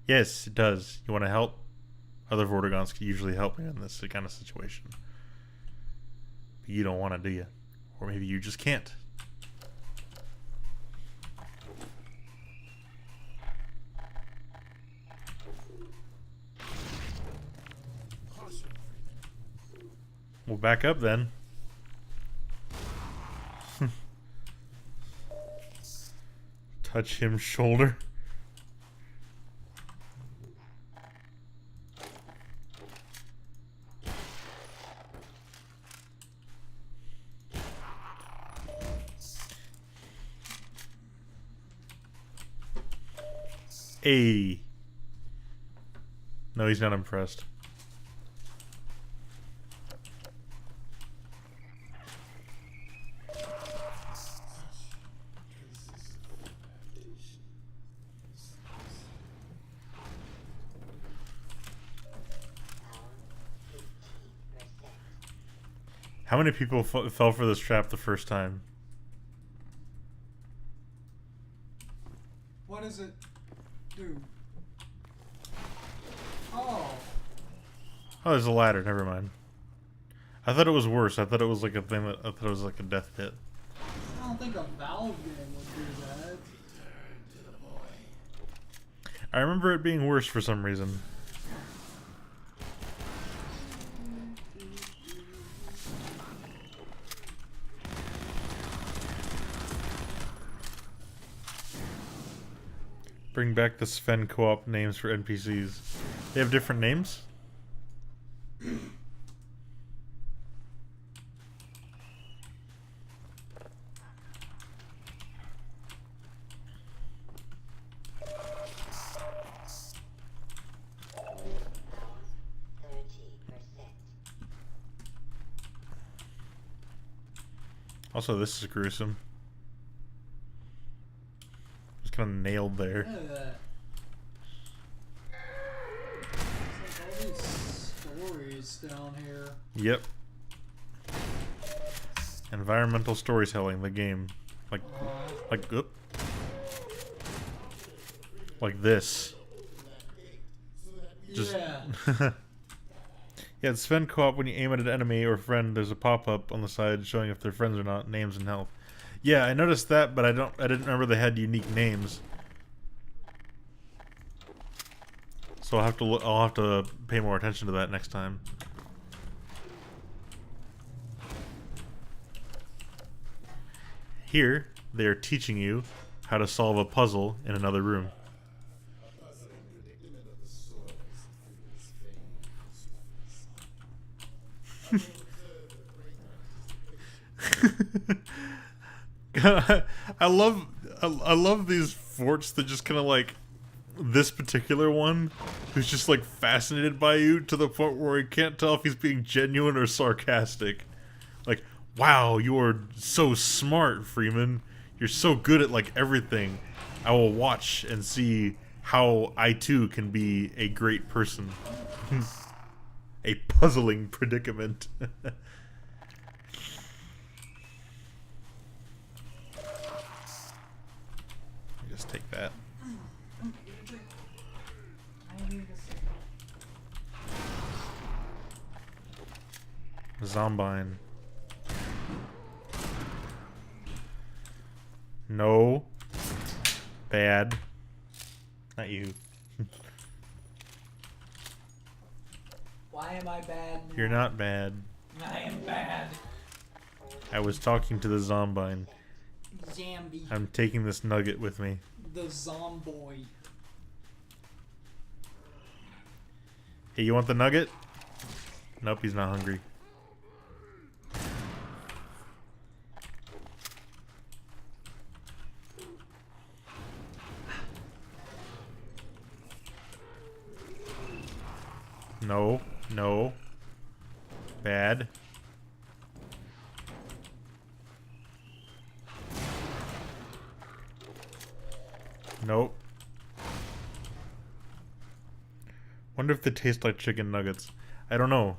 Yes, it does. You want to help? Other Vortigons can usually help me in this kind of situation. But you don't want to, do you? Or maybe you just can't. We'll back up then. Touch him shoulder. Hey. No, he's not impressed. How many people fell for this trap the first time? What does it do? Oh. Oh, there's a ladder. Never mind. I thought it was worse. I thought it was like a thing that I thought it was like a death pit. I don't think a Valve game would do that. I remember it being worse for some reason. Bring back the Sven co-op names for NPCs. They have different names? Also, this is gruesome. Just kind of nailed there. Look at that. It's like all these stories down here. Yep. Environmental storytelling, the game. Oop. Like this. Just Yeah. Yeah, it's Sven co-op. When you aim at an enemy or friend, there's a pop-up on the side showing if they're friends or not, names and health. Yeah, I noticed that, but I didn't remember they had unique names. So I'll have to pay more attention to that next time. Here, they are teaching you how to solve a puzzle in another room. I love these forts that just kind of like this particular one who's just like fascinated by you to the point where you can't tell if he's being genuine or sarcastic. Like, wow, you are so smart, Freeman. You're so good at like everything. I will watch and see how I too can be a great person. A puzzling predicament. Just take that. Zombine. No. Bad. Not you. Why am I bad? You're not bad. I am bad. I was talking to the Zombine. Zambi. I'm taking this nugget with me. The Zomboy. Hey, you want the nugget? Nope, he's not hungry. No, no. Bad. Nope. Wonder if they taste like chicken nuggets. I don't know.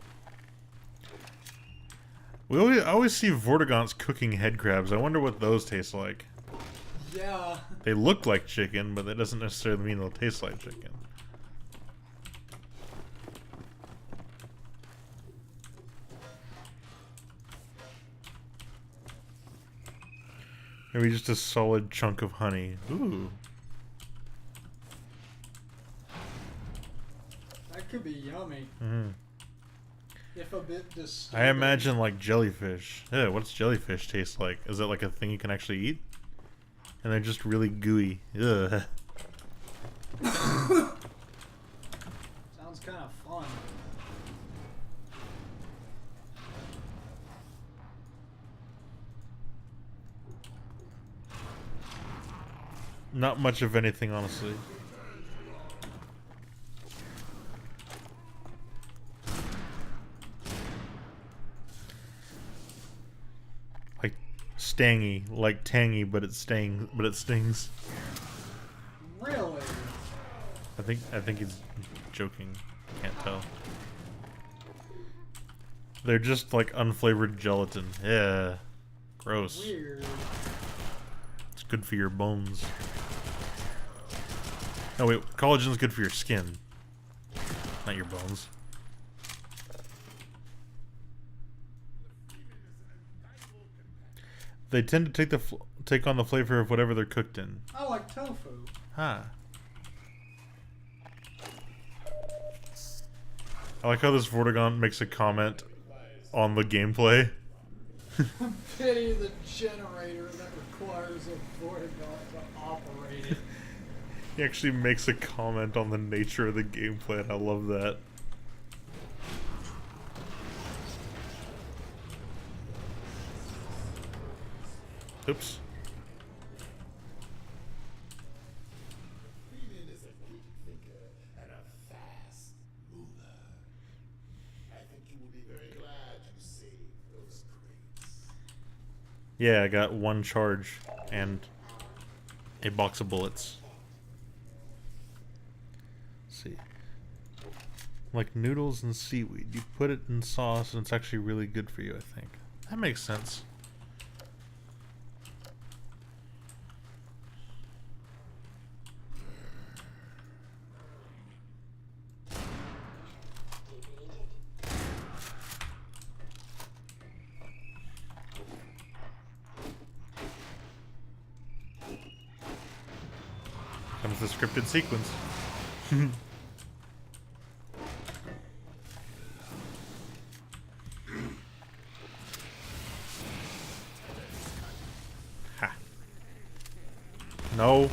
I always see Vortigaunt's cooking head crabs. I wonder what those taste like. Yeah. They look like chicken, but that doesn't necessarily mean they'll taste like chicken. Maybe just a solid chunk of honey. Ooh. That could be yummy. Mm-hmm. If a bit disturbing. I imagine like jellyfish. Yeah, what's jellyfish taste like? Is it like a thing you can actually eat? And they're just really gooey. Ugh. Sounds kind of fun. Not much of anything, honestly. Like stangy, like tangy, but it stings. Really? I think he's joking. Can't tell. They're just like unflavored gelatin. Yeah. Gross. Weird. It's good for your bones. No, wait. Collagen's good for your skin. Not your bones. They tend to take on the flavor of whatever they're cooked in. I like tofu. Huh. I like how this Vortigaunt makes a comment on the gameplay. Pity the generator that requires a Vortigaunt to operate it. He actually makes a comment on the nature of the gameplay, and I love that. Oops. Freeman is a quick thinker and a fast mover. I think you will be very glad you saved those crates. Yeah, I got one charge and a box of bullets. Let's see. Like noodles and seaweed. You put it in sauce and it's actually really good for you, I think. That makes sense. Comes the scripted sequence. Ha. No.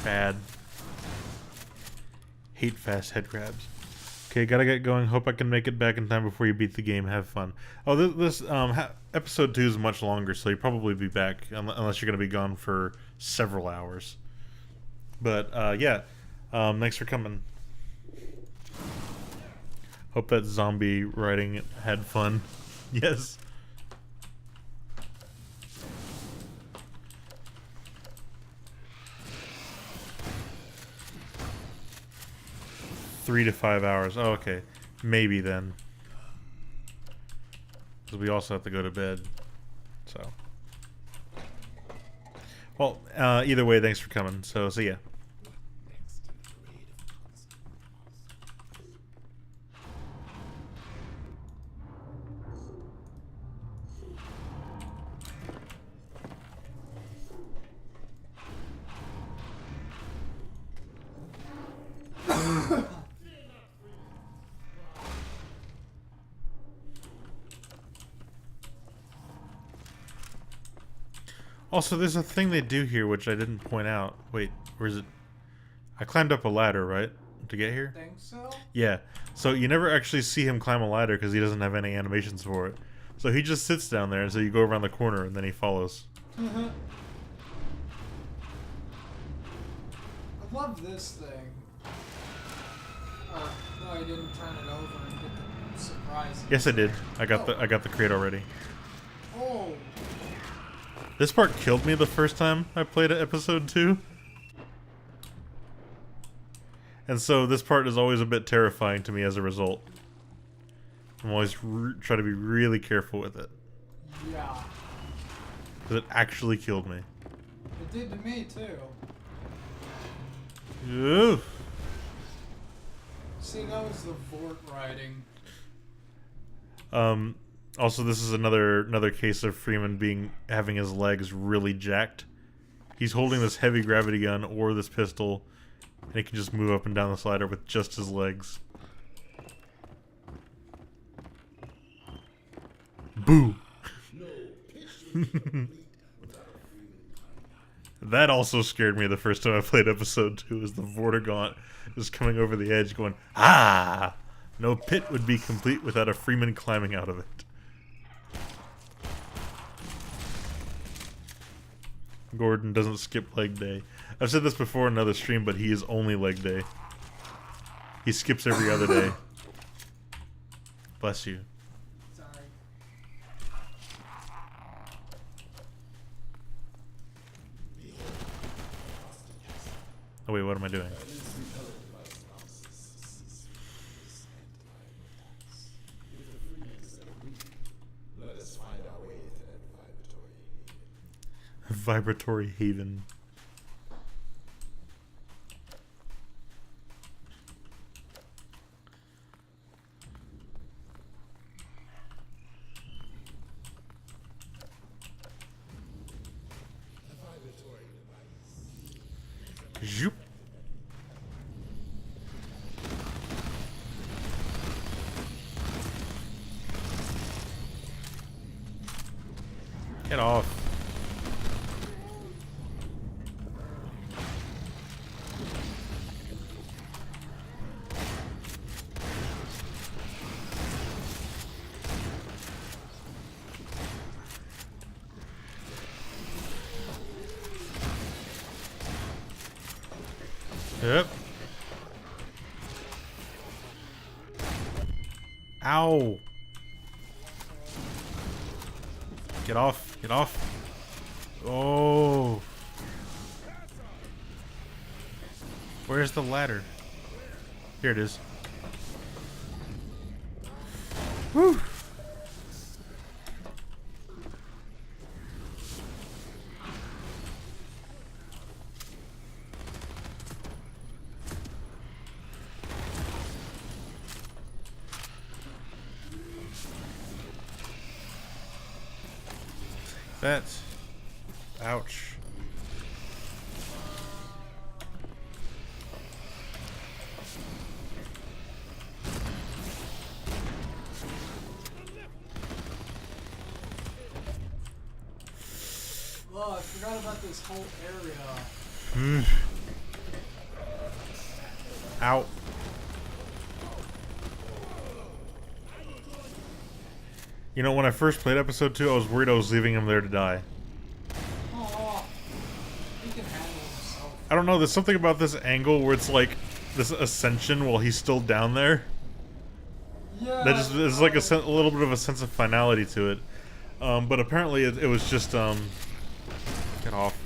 Bad. Hate fast head grabs. Okay, gotta get going. Hope I can make it back in time before you beat the game. Have fun. Oh, this episode 2 is much longer, so you'll probably be back unless you're gonna be gone for several hours. But yeah, thanks for coming. Hope that zombie riding had fun. Yes. Three to 5 hours. Oh, okay. Maybe then. Because we also have to go to bed. So. Well, either way, thanks for coming. So, see ya. Also, there's a thing they do here which I didn't point out. Wait, where is it? I climbed up a ladder, right? To get here? Think so? Yeah. So you never actually see him climb a ladder because he doesn't have any animations for it. So he just sits down there, and so you go around the corner, and then he follows. I love this thing. Oh, no, I didn't turn it over and get the surprise. Yes, I did. I got the crate already. Oh. This part killed me the first time I played episode 2. And so this part is always a bit terrifying to me as a result. I'm always trying to be really careful with it. Yeah. Because it actually killed me. It did to me, too. Oof. See, that was the Vort riding. Also, this is another case of Freeman having his legs really jacked. He's holding this heavy gravity gun or this pistol, and he can just move up and down the slider with just his legs. Boo! That also scared me the first time I played episode 2, as the Vortigaunt is coming over the edge going, ah! No pit would be complete without a Freeman climbing out of it. Gordon doesn't skip leg day. I've said this before in another stream, but he is only leg day. He skips every other day. Bless you. Sorry. Oh wait, what am I doing? Let us find our way to that Vibratory haven. Zoop. Get off. Yep. Ow. Get off. Get off. Oh. Where's the ladder? Here it is. Whew. That. Ouch. Oh, I forgot about this whole area. Ow. You know, when I first played episode 2, I was worried I was leaving him there to die. Oh, he can handle himself. I don't know, there's something about this angle where it's like this ascension while he's still down there. Yeah. That just is like a little bit of a sense of finality to it. But apparently it was just, get off.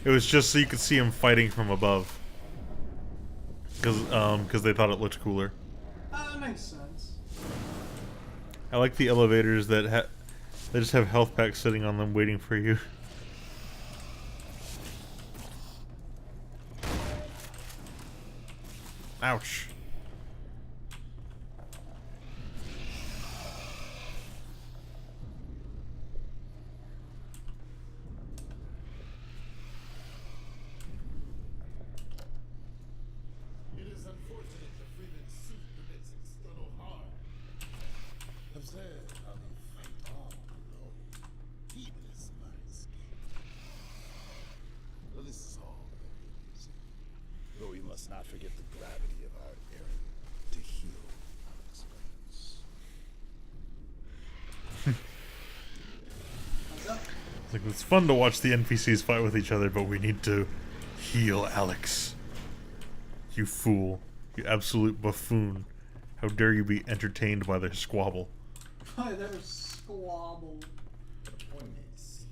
It was just so you could see him fighting from above. Because they thought it looked cooler. That makes sense. I like the elevators that they just have health packs sitting on them waiting for you. Ouch. It is unfortunate the Freeman's suit commits external harm. Observe how they fight all alone, heedless of our escape. Well, this is all very amusing. Though we must not forget the gravity of our errand to heal Alex Burns. It's like, it's fun to watch the NPCs fight with each other, but we need to heal Alex. You fool. You absolute buffoon. How dare you be entertained by their squabble. By their squabble. Poignancy.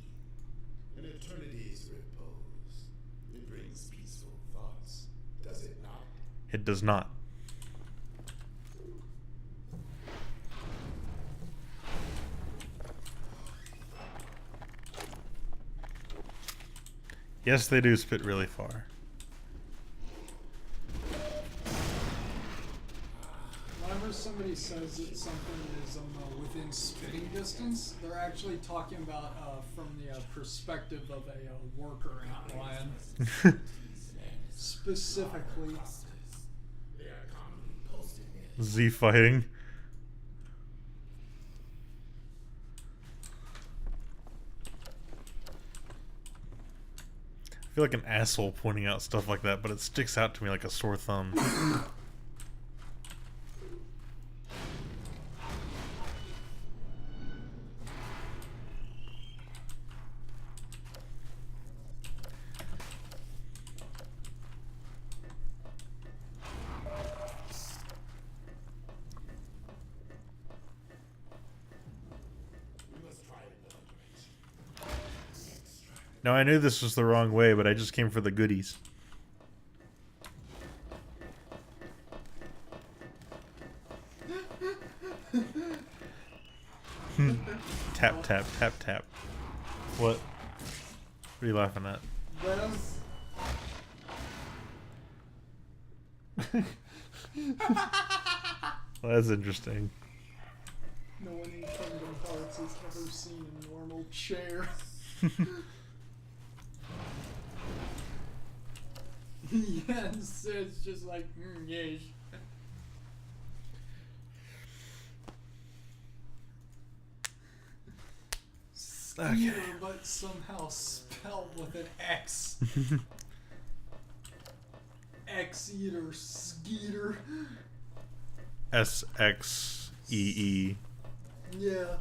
An eternity's repose. It brings peaceful thoughts, does it not? It does not. Yes, they do spit really far. Whenever somebody says that something is within spitting distance, they're actually talking about from the perspective of a worker ant lion. Specifically. They are commonly posted in Z fighting. I feel like an asshole pointing out stuff like that, but it sticks out to me like a sore thumb. Now, I knew this was the wrong way, but I just came for the goodies. Tap, tap, tap, tap. What? What are you laughing at? Well, that's interesting. No one in Kingdom Hearts has ever seen a normal chair. Yes, it's just like, yes. Skeeter, but somehow spelled with an X. X-eater, Skeeter. SXEE. Yeah.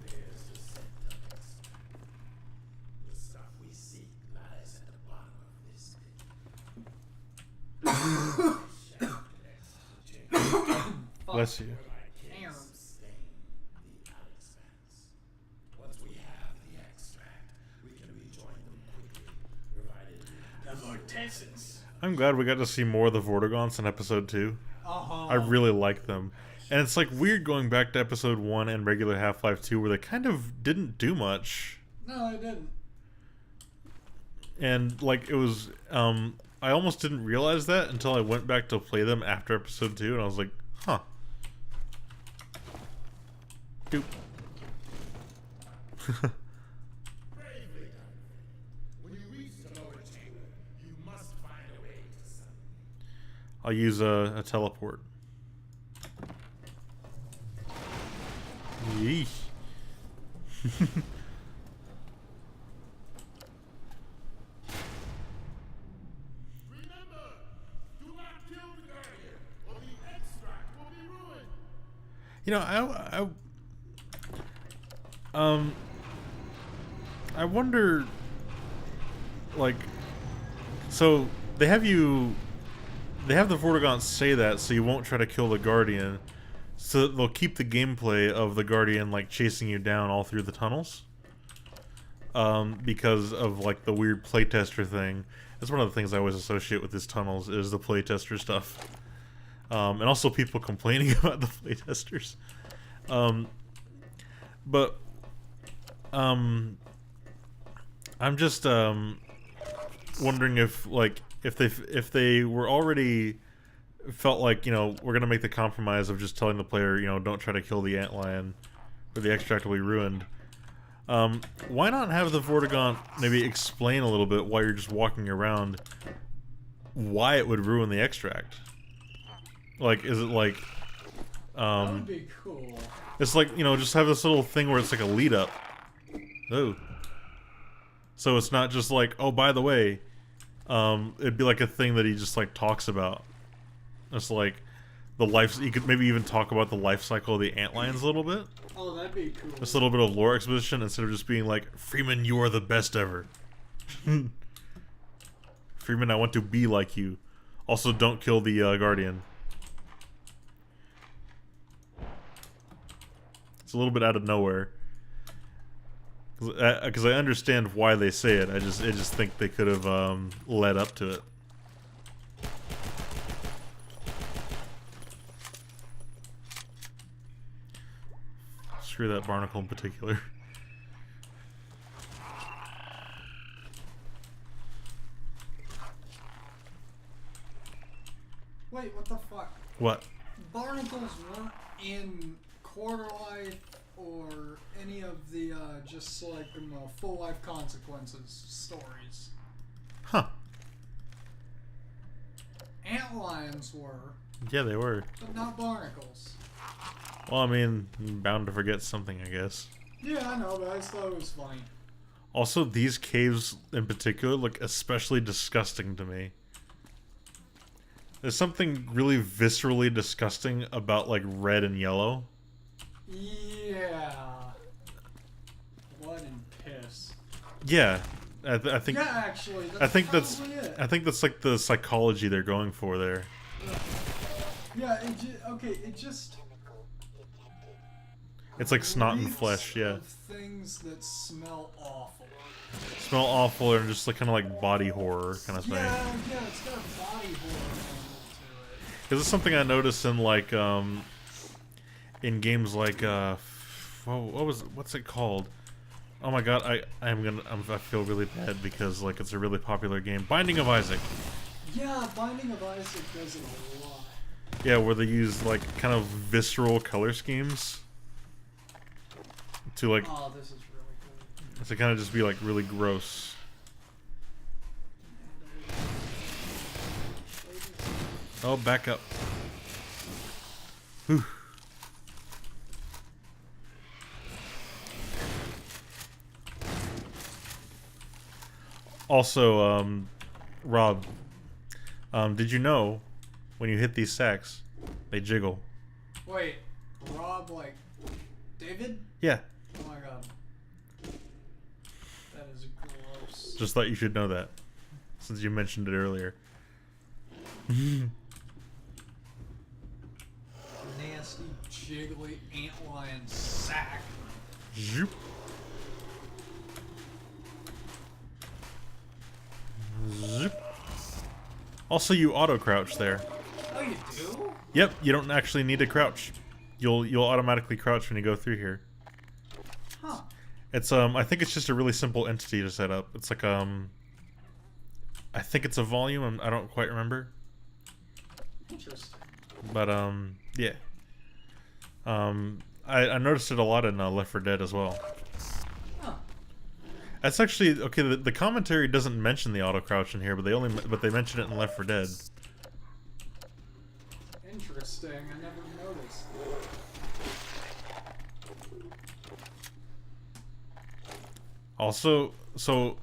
There's the symptoms. The stuff we seek lies at the bottom of this pit. Bless you. Sustain the expanse. Once we have the extract, we can rejoin them quickly, provided we have the Mortesans. I'm glad we got to see more of the Vortigons in episode 2. I really like them. And it's like weird going back to episode 1 and regular Half-Life 2 where they kind of didn't do much. No, I didn't. And like it was I almost didn't realize that until I went back to play them after episode 2 and I was like, huh. Doop. Bravely done. When you reach the lower chamber, you must find a way to summon. I'll use a teleport. Yeesh. Remember, do not kill the Guardian, or the extract will be ruined. You know, I wonder, like, so they have the Vortigons say that so you won't try to kill the Guardian, so they'll keep the gameplay of the Guardian like chasing you down all through the tunnels, because of like the weird playtester thing. That's one of the things I always associate with these tunnels is the playtester stuff, and also people complaining about the playtesters. But I'm just wondering if they were already felt like, you know, we're gonna make the compromise of just telling the player, you know, don't try to kill the antlion or the extract will be ruined. Why not have the Vortigon maybe explain a little bit while you're just walking around why it would ruin the extract? Like, is it like That would be cool. it's like, you know, just have this little thing where it's like a lead up. Oh. So it's not just like, oh, by the way, it'd be like a thing that he just like talks about. It's like the life. You could maybe even talk about the life cycle of the antlions a little bit. Oh, that'd be cool. Just a little bit of lore exposition instead of just being like, Freeman, you are the best ever. Freeman, I want to be like you. Also, don't kill the Guardian. It's a little bit out of nowhere. Because I understand why they say it. I just think they could have led up to it. Screw that barnacle in particular. Wait, what the fuck? What? Barnacles weren't in Quarter Life or any of the just like Full Life Consequences stories. Huh. Antlions were, Yeah, they were. but not barnacles. Well, I mean, bound to forget something, I guess. Yeah, I know, but I just thought it was funny. Also, these caves in particular look especially disgusting to me. There's something really viscerally disgusting about, like, red and yellow. Yeah. Blood and piss. Yeah, I think. Yeah, actually, that's I think that's. probably it. I think that's like the psychology they're going for there. Yeah, it just. It's like snot and reeks flesh. Yeah, of things that smell awful. smell awful or just like kind of like body horror kind of thing. Yeah, it's got a body horror angle to it. Because it's something I noticed in like in games like what's it called? Oh my god, I feel really bad because like it's a really popular game, Binding of Isaac. Yeah, Binding of Isaac does it a lot. Yeah, where they use like kind of visceral color schemes to like Oh, this is really cool. to kind of just be like really gross. Oh, back up. Whew. Also, Rob, did you know when you hit these sacks, they jiggle? Wait, Rob, like, David? Yeah, Oh my god. That is gross. just thought you should know that, since you mentioned it earlier. Nasty, jiggly antlion sack. Zoop. Zoop. Also, you auto crouch there. Oh, you do? Yep, you don't actually need to crouch. You'll automatically crouch when you go through here. Huh. It's I think it's just a really simple entity to set up. It's like I think it's a volume. I don't quite remember. Interesting. But yeah. I noticed it a lot in Left 4 Dead as well. Huh. That's actually okay. The commentary doesn't mention the auto crouch in here, but they mention it in Left 4 Dead. Interesting. I never noticed. Also, so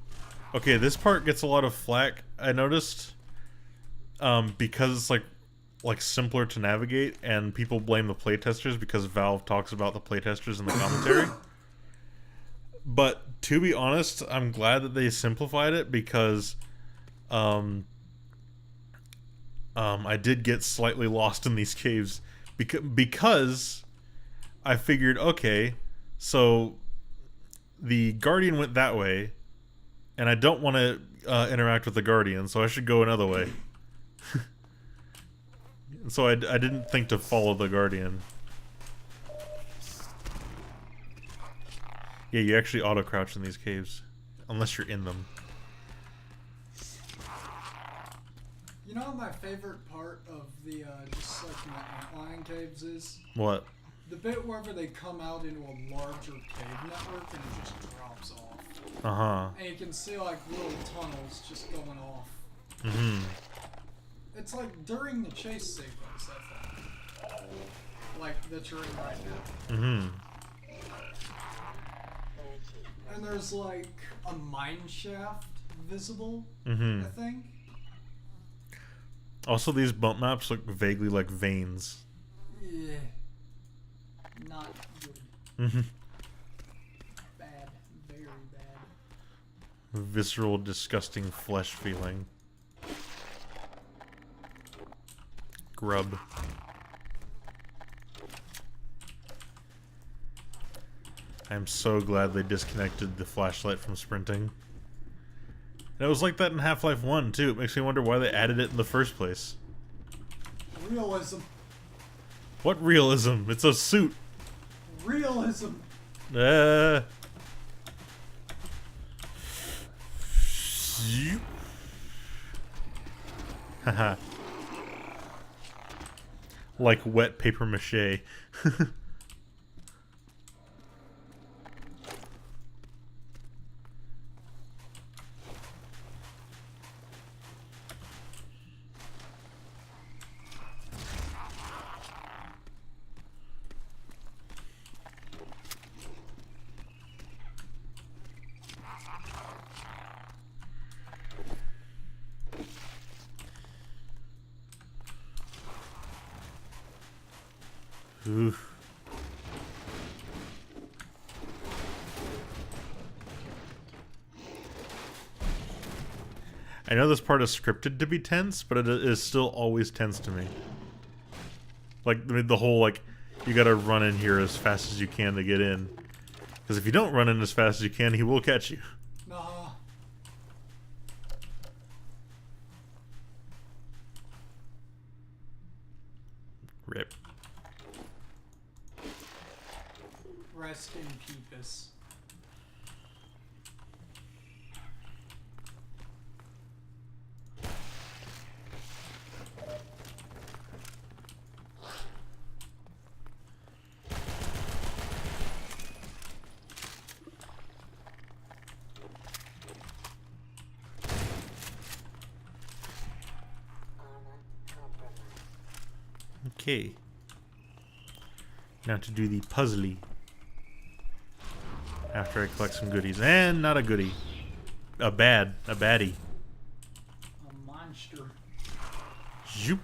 okay, this part gets a lot of flack. I noticed because it's like simpler to navigate, and people blame the playtesters because Valve talks about the playtesters in the commentary. But to be honest, I'm glad that they simplified it because I did get slightly lost in these caves because I figured, okay, so the Guardian went that way, and I don't want to interact with the Guardian, so I should go another way. So I didn't think to follow the Guardian. Yeah, you actually auto-crouch in these caves. Unless you're in them. You know what my favorite part of the, just like the antlion caves is? What? The bit wherever they come out into a larger cave network and it just drops off. Uh-huh. And you can see like little tunnels just going off. Mm-hmm. It's like during the chase sequence, I think. Like that you're in right now. Mm-hmm. And there's like a mine shaft visible, Mm-hmm. I think. Also, these bump maps look vaguely like veins. Yeah. Not good. Mm-hmm. Bad. Very bad. Visceral, disgusting flesh feeling. Grub. I'm so glad they disconnected the flashlight from sprinting. And it was like that in Half-Life 1 too. It makes me wonder why they added it in the first place. Realism. What realism? It's a suit. Realism. Haha. Like wet paper mache. Oof. I know this part is scripted to be tense, but it is still always tense to me. Like, the whole, like, you gotta run in here as fast as you can to get in. Because if you don't run in as fast as you can, he will catch you. Nah. Rip. Rest in peepus. Okay. Now to do the puzzly. After I collect some goodies. And not a goodie. A baddie. A monster. Zoop.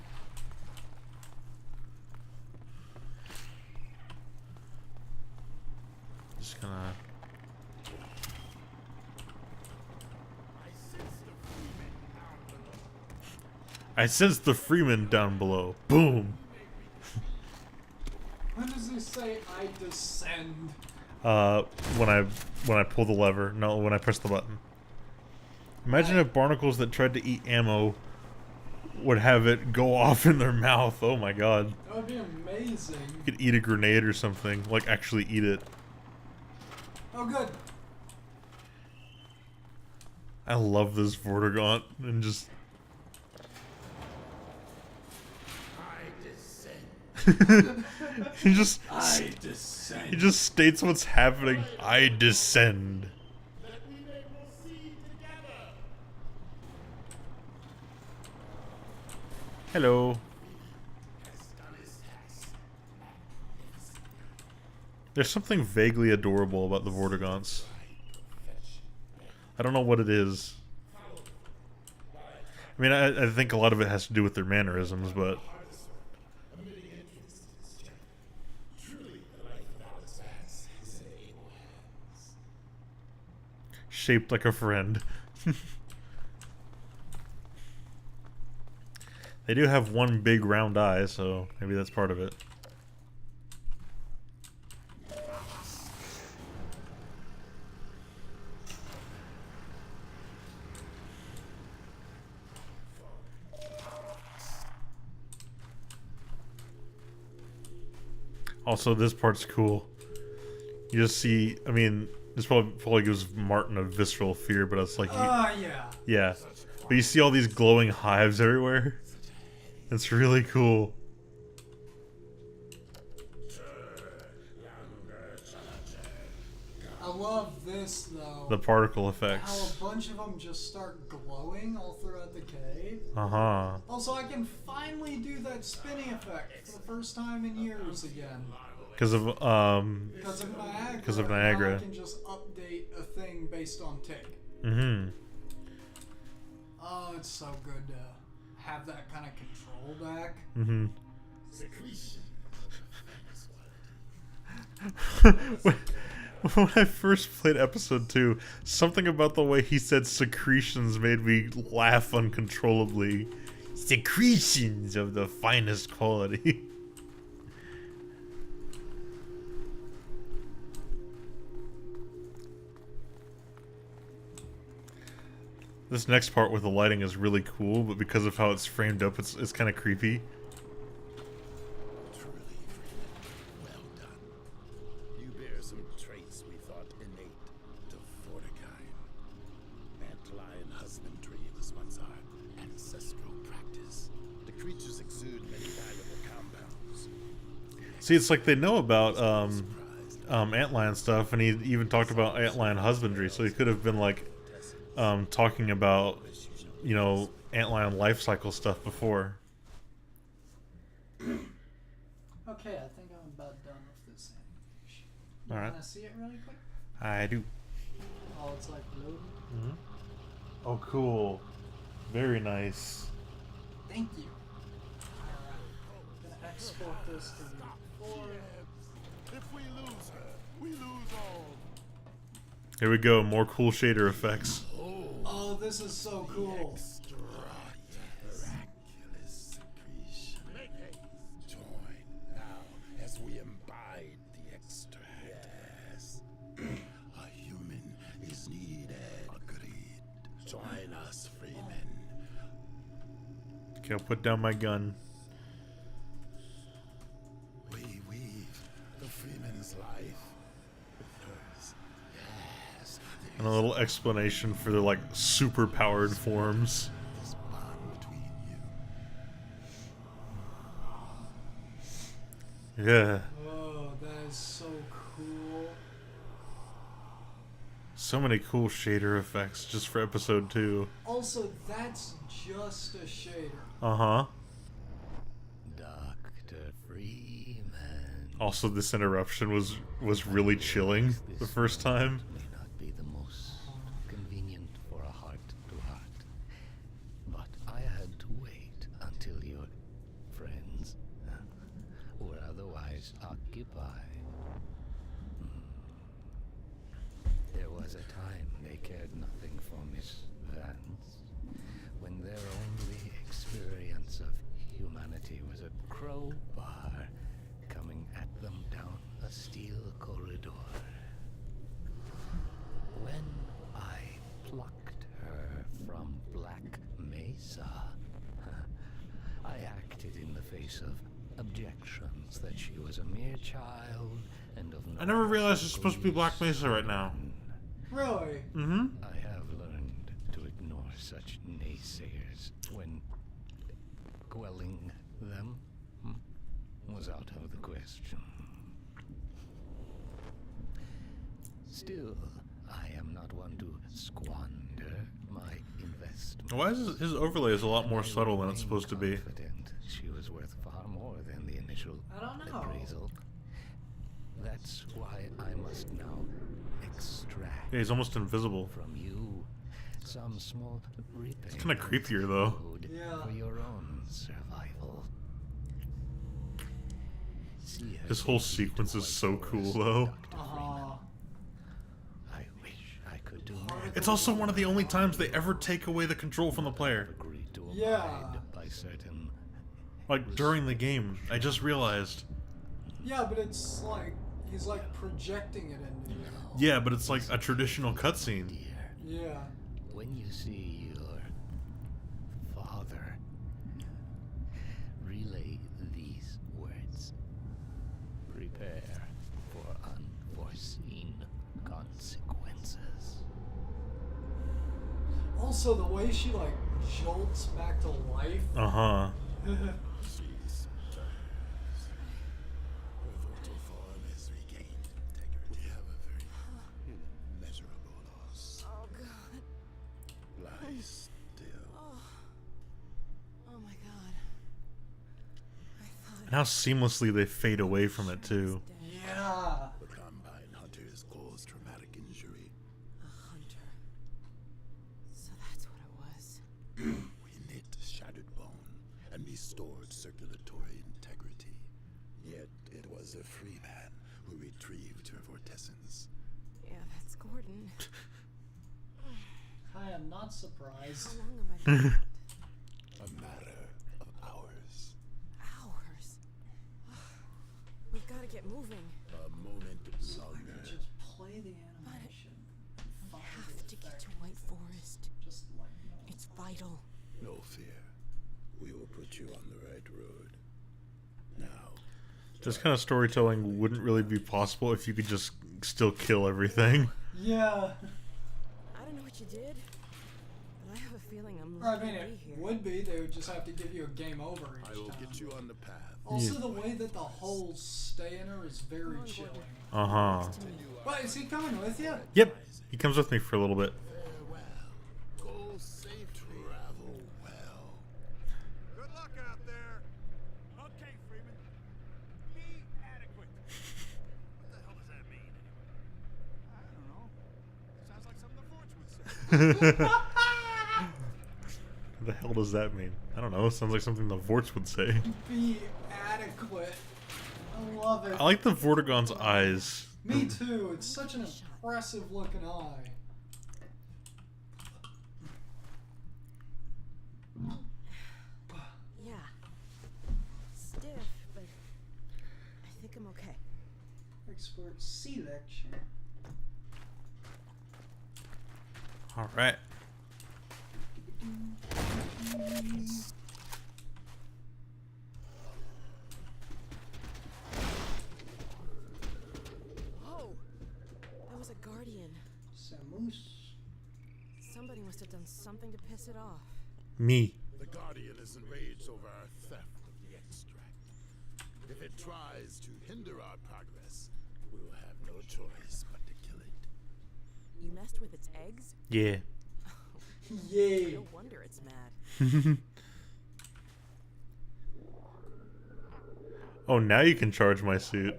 Just gonna... I sense the Freeman down below. Boom. When does he say I descend? When I pull the lever. No, when I press the button. Imagine if barnacles that tried to eat ammo would have it go off in their mouth. Oh my god. That would be amazing. You could eat a grenade or something. Like, actually eat it. Oh, good. I love this Vortigaunt. And just... he just... I descend. He just states what's happening. I descend. Hello. There's something vaguely adorable about the Vortigaunts. I don't know what it is. I mean, I think a lot of it has to do with their mannerisms, but... Shaped like a friend. They do have one big round eye, so maybe that's part of it. Also, this part's cool. You just see, I mean, this probably gives Martin a visceral fear, but it's like... Yeah. Yeah. But you see all these glowing hives everywhere. It's really cool. I love this, though. The particle How effects. a bunch of them just start glowing all throughout the cave. Uh-huh. Also, I can finally do that spinning effect for the first time in years again. Because of Niagara. Because of Niagara. Now I can just update a thing based on tick. Mm-hmm. Oh, it's so good to have that kind of control back. Mm-hmm. When I first played episode 2, something about the way he said secretions made me laugh uncontrollably. Secretions of the finest quality. This next part with the lighting is really cool, but because of how it's framed up, it's kind of creepy. Truly, Freeman. Well done. You bear some traits we thought innate to Vortigine. Antlion husbandry was once our ancestral practice. The creatures exude many valuable compounds. See, it's like they know about antlion stuff, and he even talked about antlion husbandry, so he could have been like talking about, you know, antlion life cycle stuff before. Okay, I think I'm about done with this animation. You Alright. wanna see it really quick? I do. Oh, it's like loading. Mm-hmm. Oh, cool. Very nice. Thank you. Alright. Gonna export this to the board. If we lose her, we lose all. Here we go, more cool shader effects. Oh, this is so cool. Miraculous secretion. Join now as we imbibe the extract. Yes. A human is needed. Agreed. Join us, Freeman. Okay, I'll put down my gun. We weave the Freeman's life with hers. Yes. And a little explanation for their, like, super powered forms. This bond between you. Yeah. Oh, that is so cool. So many cool shader effects just for episode 2. Also, that's just a shader. Uh-huh. Dr. Also, this interruption was really chilling the first time. May not be the most convenient for a heart-to-heart, but I had to wait until your friends were otherwise occupied. There was a time they cared nothing for Miss Vance, when their only experience of humanity was a crowbar coming at them down a steel corridor. When I plucked her from Black Mesa, I acted in the face of objections that she was a mere child and of no I never realized it's practical supposed to be Black use. Mesa right now. Really? Mm-hmm. I have learned to ignore such naysayers when quelling them was out of the question. Still, I am not one to squander my investment. Why is his overlay is a lot more subtle than it's supposed to be? Confident she was worth far more than the initial I don't know. appraisal. That's why I must now extract Yeah, he's almost invisible. from you some small repayment. It's kind of creepier though. Yeah. For your own survival. See her This whole take you sequence to is White so Forest, cool though. Dr. Freeman. I wish I could do more. It's also one of the only times they ever take away the control from the player. Agreed to Yeah. abide by certain. Like during the game, I just realized. Yeah, but it's like he's like projecting it into you. Yeah, but it's like a traditional cutscene. Dear, Yeah. when you see your father, relay these words. Prepare for unforeseen consequences. Also, the way she like jolts back to life. Uh-huh. She's her vocal form has regained integrity. We have a very immeasurable loss. Oh god. Lie still. Oh my god. I thought And how seamlessly they fade away from it too. Yeah. The Combine Hunters caused traumatic injury. a hunter. So that's what it was. We knit shattered bone and restored circulatory integrity. Yet it was a free man who retrieved her vortessence. Yeah, that's Gordon. I am not How surprised. long have I been out? A matter of hours. Hours. We've got to get moving. A moment So I longer. could just play the animation. We have to get to White Forest. Just like It's vital. No fear. We will put you on the right road. Now, This kind of storytelling wouldn't really be possible if you could just still kill everything. Yeah. I don't know what you did, but I have a feeling I'm Or, I lucky mean, to it be here. would be. They would just have to give you a game over I each will time. get you on the path. Also, the way that the holes stay in her is very Come on, chilling. Gordon. Uh-huh. To me. But is he coming with you? Yep. He comes with me for a little bit. Farewell. Go safe. Travel well. Good luck out there. Okay, Freeman. Be adequate. What the hell does that mean, anyway? I don't know. Sounds like something the Forge would say. What the hell does that mean? I don't know. Sounds like something the Vorts would say. Be adequate. I love it. I like the Vortigaunt's eyes. Me too. It's such an impressive looking eye. Yeah. Stiff, but I think I'm okay. Expert selection. All right. Oh! That was a guardian. Samus. Somebody must have done something to piss it off. Me. The Guardian is enraged over our theft of the extract. If it tries to hinder our progress, we will have no choice but to kill it. You messed with its eggs? Yeah. Yay. No wonder it's mad. Oh, now you can charge my suit.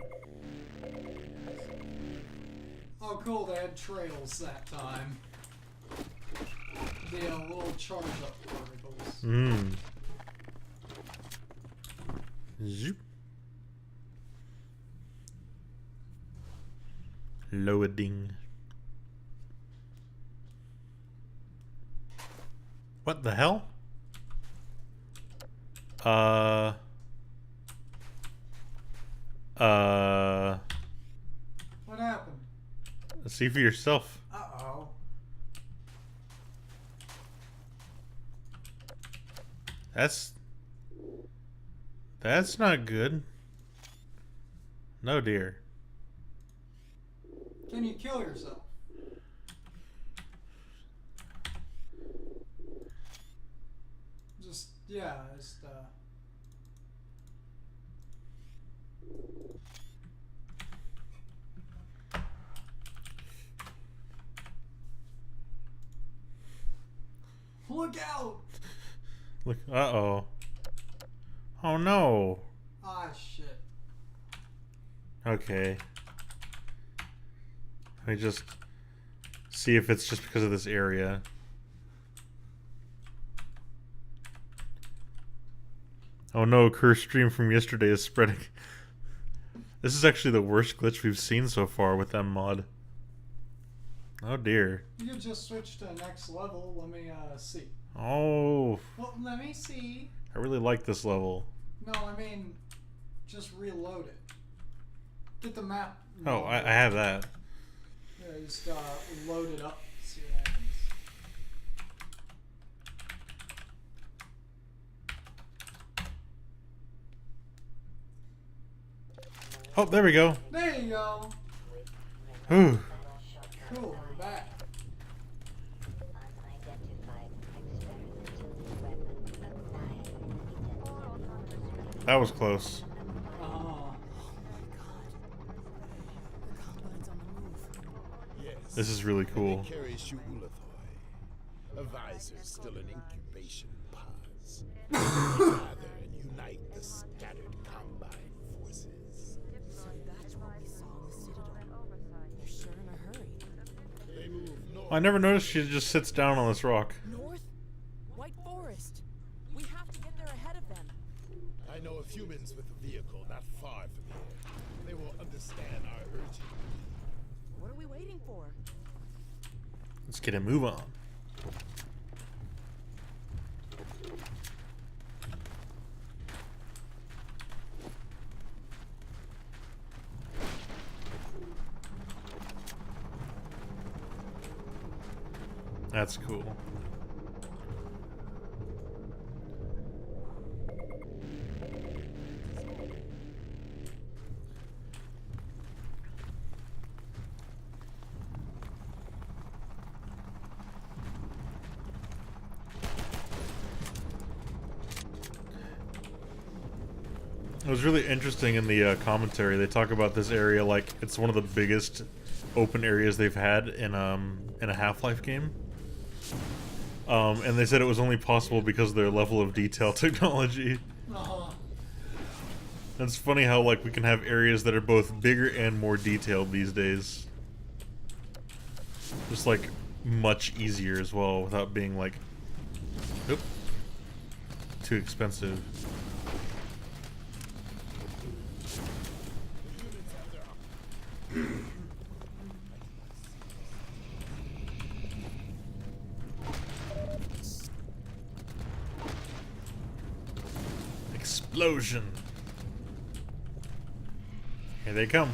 cool they had trails that time. The little charge up particles. Mmm. Zoop. Loading. What the hell? What happened? See for yourself. Uh-oh. That's not good. No, dear. Can you kill yourself? Just, yeah, just, Look out! Look, uh-oh. Oh no. Ah, shit. Okay. Let me just see if it's just because of this area. Oh no, cursed stream from yesterday is spreading. This is actually the worst glitch we've seen so far with MMOD. Oh dear. You could just switch to next level. Let me, see. Oh. Well, let me see. I really like this level. No, I mean, just reload it. Get the map. Oh, I have that. Yeah, just, load it up. See what happens. Oh, there we go. There you go. Whew. Cool, we're back. That was close. Yes. This is really cool. And it carries you Ulathoi. A visor's still in incubation pods. They gather and unite the scattered Combine forces. So that's what we saw in the Citadel. They're sure in a hurry. They move north. I never noticed she just sits down on this rock. North? White Forest. We have to get there ahead of them. I know of humans with a vehicle not far from here. They will understand our urgent. What are we waiting for? Let's get a move on. That's cool. It was really interesting in the commentary. They talk about this area like it's one of the biggest open areas they've had in a Half-Life game. And they said it was only possible because of their level of detail technology. It's funny how like we can have areas that are both bigger and more detailed these days. Just like much easier as well without being like too expensive. Explosion. Here they come.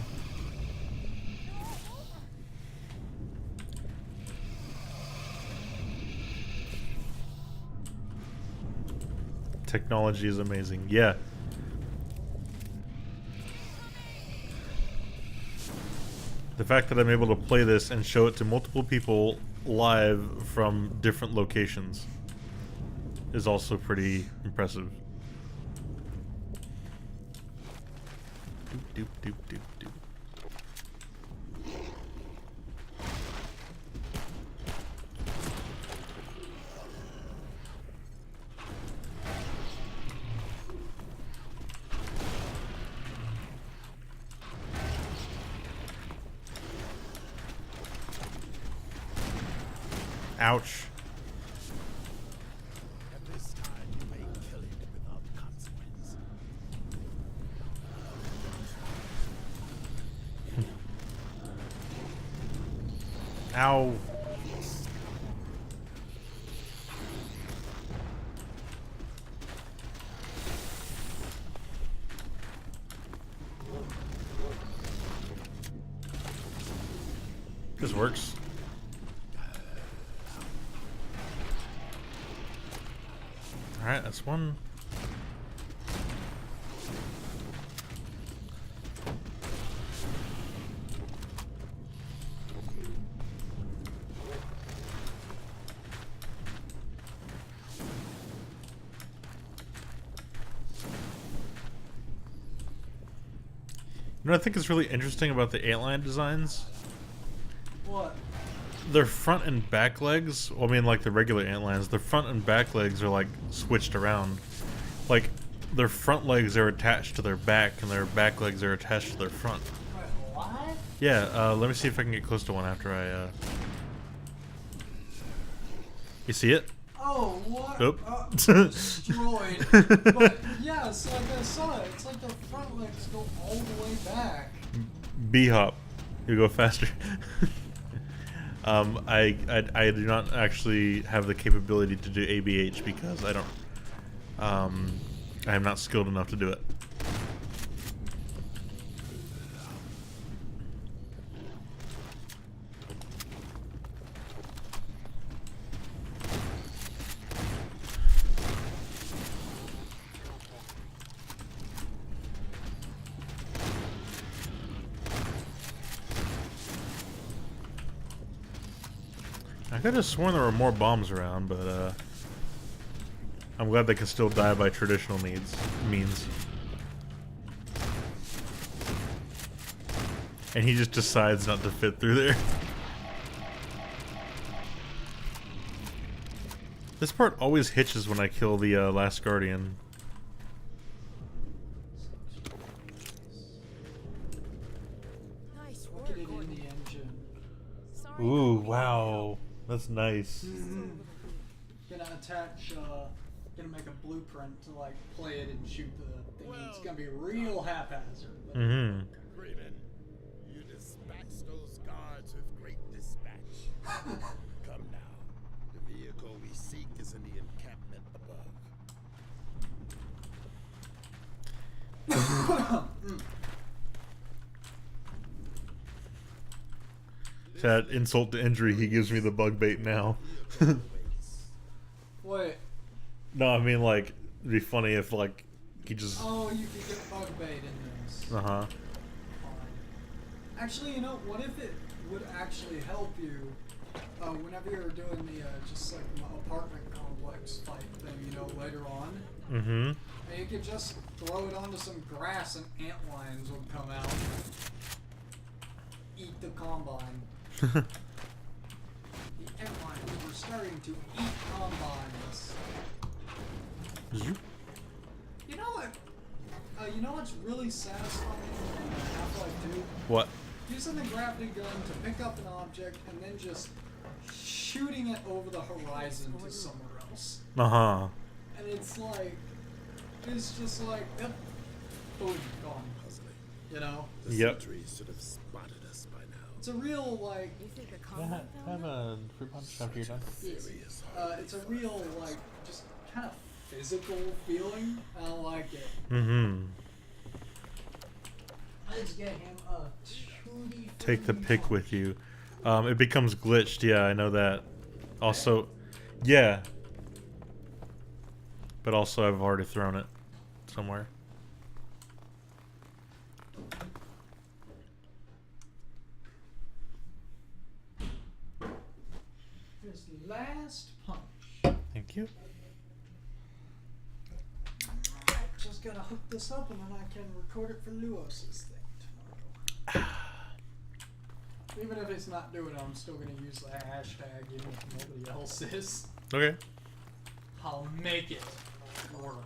Technology is amazing. Yeah. The fact that I'm able to play this and show it to multiple people live from different locations is also pretty impressive. Doop, doop, doop, doop. Ouch. And this time you may kill it without consequence. Ow. This works. Alright, that's one. You know what I think is really interesting about the antlion designs? What? Their front and back legs, well, I mean like the regular antlions, their front and back legs are like switched around. Like their front legs are attached to their back and their back legs are attached to their front. Wait, what? Yeah, let me see if I can get close to one after I, You see it? Oh, what? Oop. Destroyed. But yeah, it's like I saw it. It's like the front legs go all the way back. B-hop. You go faster. I do not actually have the capability to do ABH because I don't, I am not skilled enough to do it. I could have sworn there were more bombs around, but I'm glad they can still die by traditional means. And he just decides not to fit through there. This part always hitches when I kill the last guardian. Nice Look work, at it in Gordon. the engine. Sorry Ooh, about me. wow. That's nice. Gonna attach, gonna make a blueprint to like play it and shoot the thing. It's gonna be real haphazard. But Mm-hmm. Freeman, you dispatched those guards with great dispatch. Come now. The vehicle we seek is in the encampment above. That insult to injury, he gives me the bug bait now. Wait. No, I mean, like, it'd be funny if, like, he just... Oh, you could get bug bait in this. Uh-huh. Actually, you know, what if it would actually help you whenever you're doing the just like the apartment complex fight thing, you know, later on? Mm-hmm. And you could just throw it onto some grass and antlions would come out. Eat the combine. The antlions were starting to eat combines. You know what? You know what's really satisfying in Half-Life 2? What? Using the gravity gun to pick up an object and then just shooting it over the horizon to somewhere else. Uh-huh. And it's just like, yep, boom, gone. You know? The Yep. sentries should have spotted us by now. It's a real, like, You think a combine found them? a fruit punch after you're done. Serious it's a real, like, just kind of physical feeling. I like it. Mm-hmm. Let's get him a tutti Take the frutti pick punch. with you. It becomes glitched, yeah, I know that. Also, yeah. But also I've already thrown it somewhere. His last punch. Thank you. Just gotta hook this up and then I can record it for Lewis's thing tomorrow. Even if it's not doing it, I'm still gonna use the hashtag even if nobody else is. Okay. I'll make it work.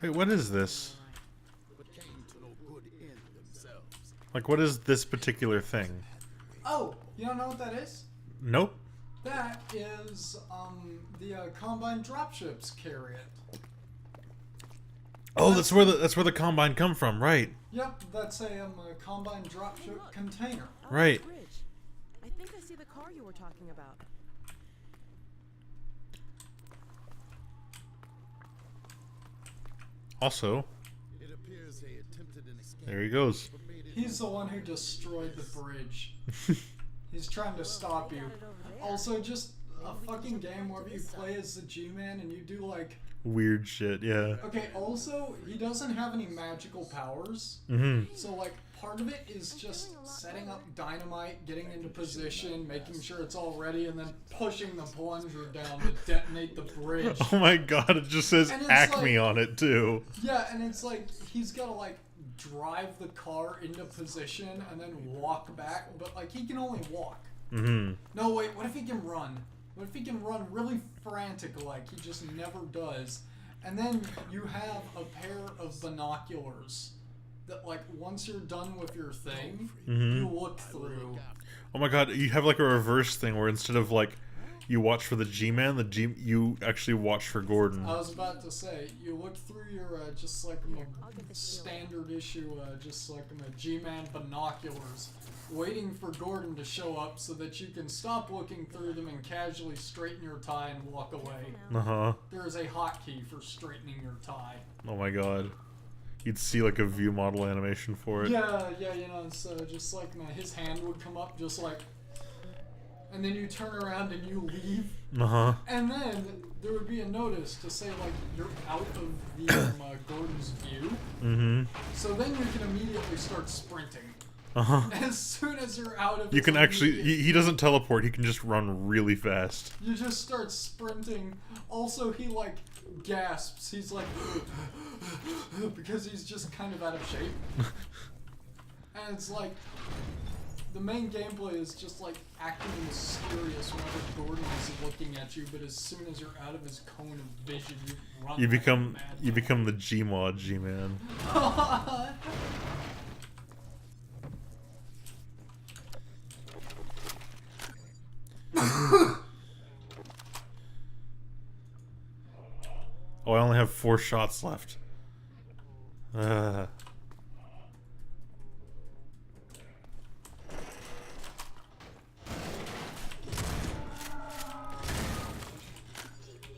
Wait, what is this? but came to no good end themselves. Like, what is this particular thing? Oh, you don't know what that is? Nope. That is the Combine dropships carry it. Oh, that's where the Combine come from, right? Yep, that's a Combine dropship container. Oh, Right. the bridge. I think I see the car you were talking about. Also, It appears they attempted an escape. there he goes. but made it He's the one who destroyed the bridge. He's trying to stop you. Also, just a fucking game where you play as the G-Man and you do like... Weird shit, yeah. Okay, also, he doesn't have any magical powers. Mm-hmm. So, like, part of it is just setting up dynamite, getting into position, making sure it's all ready, and then pushing the plunger down to detonate the bridge. Oh my god, it just says And it's Acme like- on it, too. Yeah, and it's like, he's gotta, like, drive the car into position and then walk back, but, like, he can only walk. Mm-hmm. No, wait, what if he can run? What if he can run really frantic-like? He just never does. And then you have a pair of binoculars that, like, once you're done with your thing, you look through. Oh my god, you have like a reverse thing where instead of like you watch for the G-Man, you actually watch for Gordon. I was about to say, you look through your, just like standard issue, just like G-Man binoculars, waiting for Gordon to show up so that you can stop looking through them and casually straighten your tie and walk away. Uh-huh. There is a hotkey for straightening your tie. Oh my god. You'd see like a view model animation for it. Yeah, you know, so just like his hand would come up just like, and then you turn around and you leave. Uh-huh. And then there would be a notice to say like you're out of the Gordon's view. Mm-hmm. So then you can immediately start sprinting. Uh-huh. As soon as you're out of You his can actually, immediate- he doesn't teleport, he can just run really fast. You just start sprinting. Also, he like gasps. He's like because he's just kind of out of shape. And it's like the main gameplay is just like acting mysterious whenever Gordon is looking at you, but as soon as you're out of his cone of vision, you run. You like a become madman. the Gmod G-Man. Oh, I only have 4 shots left.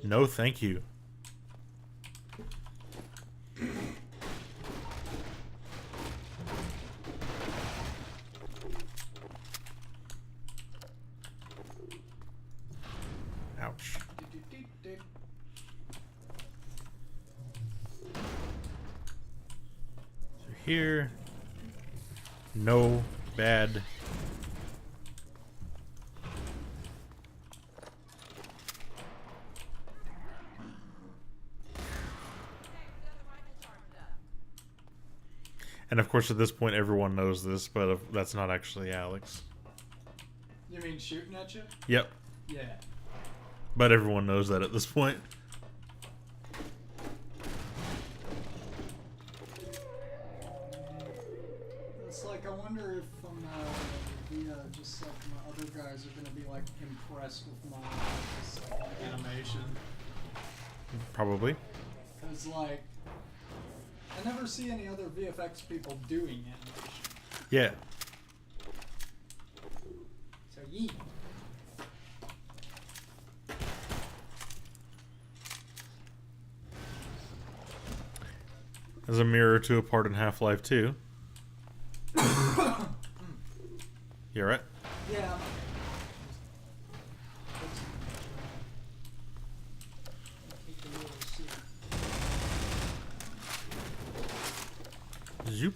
No, thank you. Ouch. So here, no bad. And of course, at this point, everyone knows this, but that's not actually Alex. You mean shooting at you? Yep. Yeah. But everyone knows that at this point. It's like I wonder if just like my other guys are gonna be like impressed with my just, animation. Probably. Cause like I never see any other VFX people doing animation. Yeah. So yeah. There's a mirror to a part in Half-Life 2. You alright? Yeah. Zoop.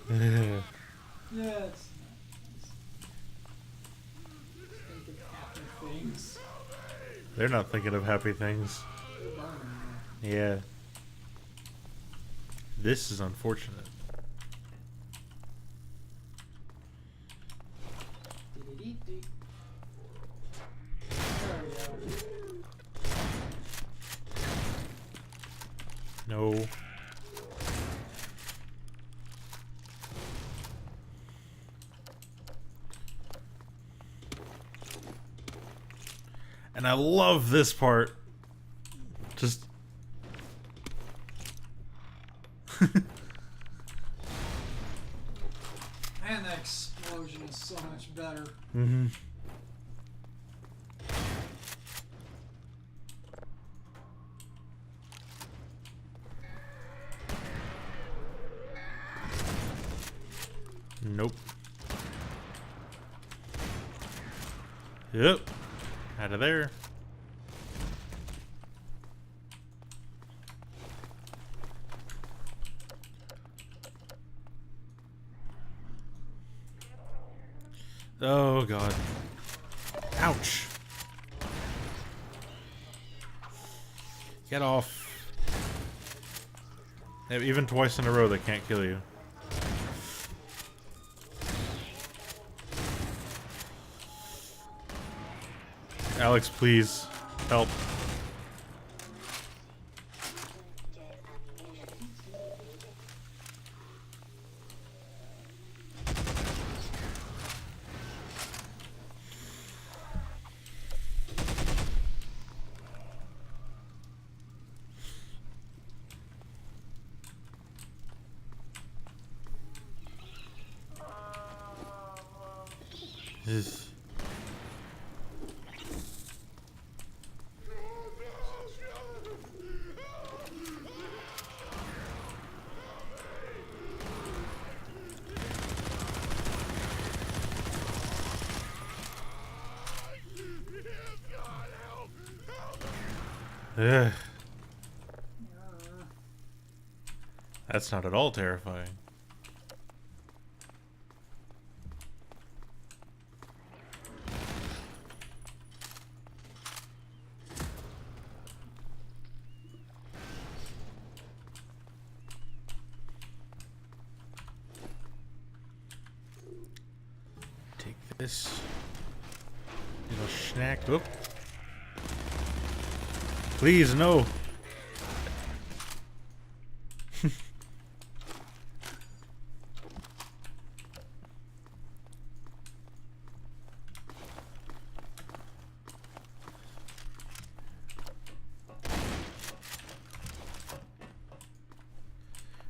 Yeah, it's thinking happy things. They're not thinking of happy things. Yeah. This is unfortunate. Deep. There we go. No. And I love this part. Just And the explosion is so much better. mm-hmm. Nope. Yep. Out of there. Oh god. Ouch. Get off. Yeah, even twice in a row they can't kill you. Alex, please help. Ugh. Ugh. That's not at all terrifying. Take this little snack. Oop. Please, no.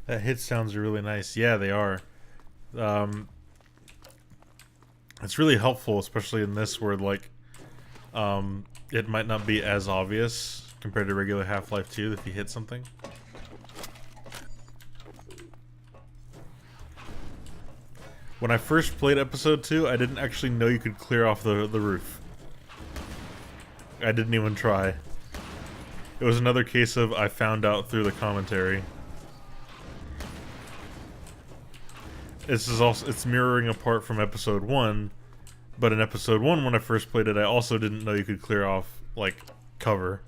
That hit sounds really nice. Yeah, they are. It's really helpful, especially in this where like it might not be as obvious compared to regular Half-Life 2 if you hit something. When I first played episode 2, I didn't actually know you could clear off the roof. I didn't even try. It was another case of I found out through the commentary. This is also, it's mirroring apart from episode 1, but in episode 1 when I first played it I also didn't know you could clear off like cover.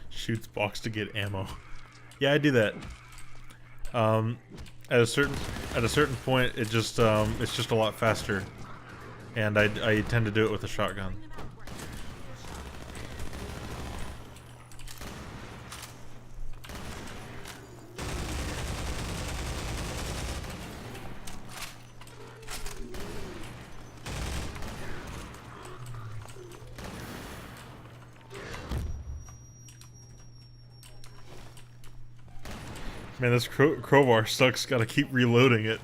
Shoots box to get ammo. Yeah, I do that. At a certain point, it just it's just a lot faster, and I tend to do it with a shotgun. Man, this crowbar sucks. Gotta keep reloading it.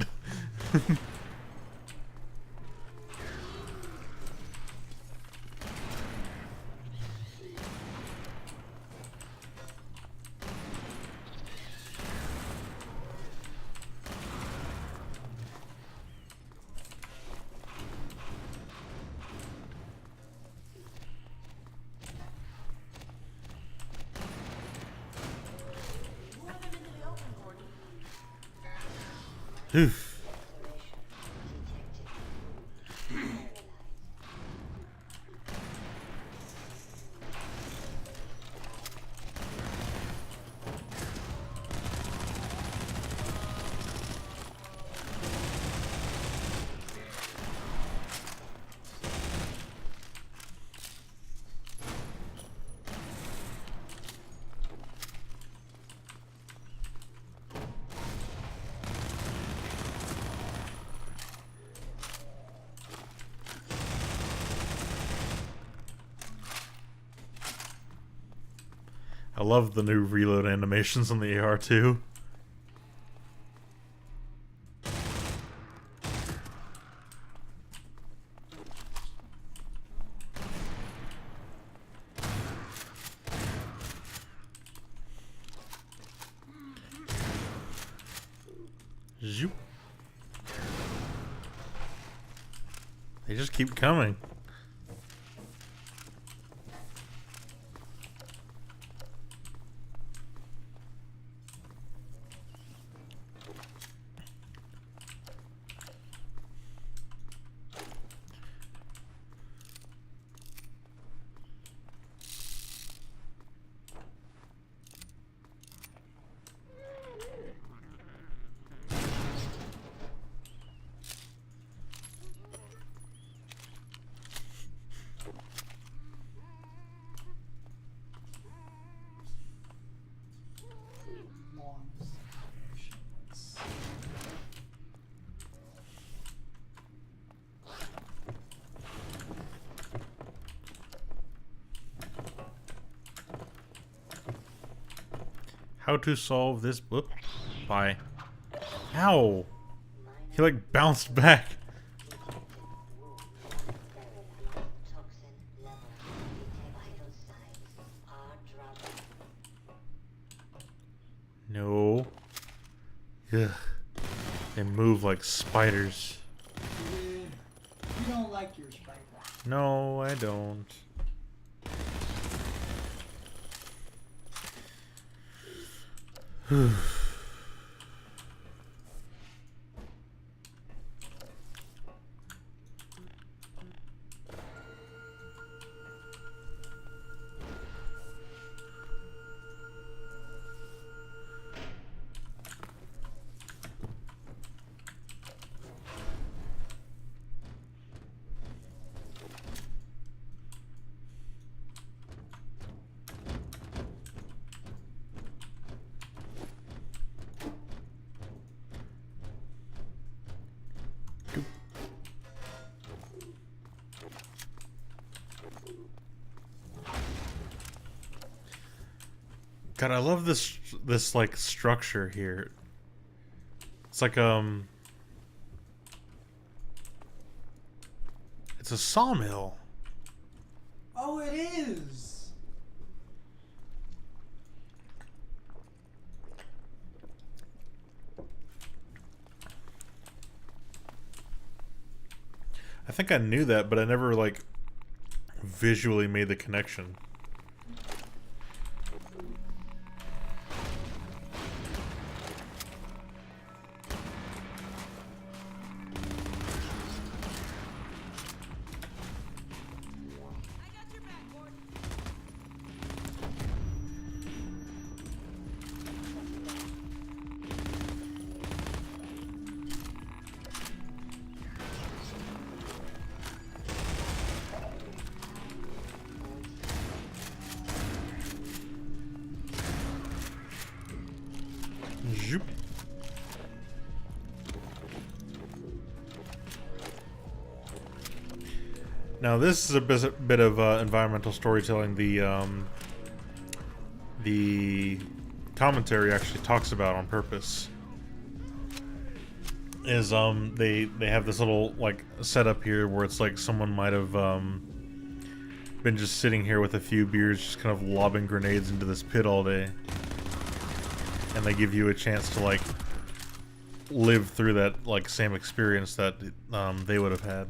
Oof. I love the new reload animations on the AR2. Zoop. They just keep coming. Long stations. How to solve this? Whoop. Bye. Ow! He like bounced back. Toxin level. Vital signs are dropping. No. Ugh. They move like spiders. You don't like your spider. No, I don't. God, I love this like structure here. It's like it's a sawmill. Oh, it is. I think I knew that, but I never like visually made the connection. Zoop. Now this is a bit of environmental storytelling. The commentary actually talks about on purpose. Is they have this little like setup here where it's like someone might have been just sitting here with a few beers, just kind of lobbing grenades into this pit all day. And they give you a chance to like live through that like same experience that they would have had.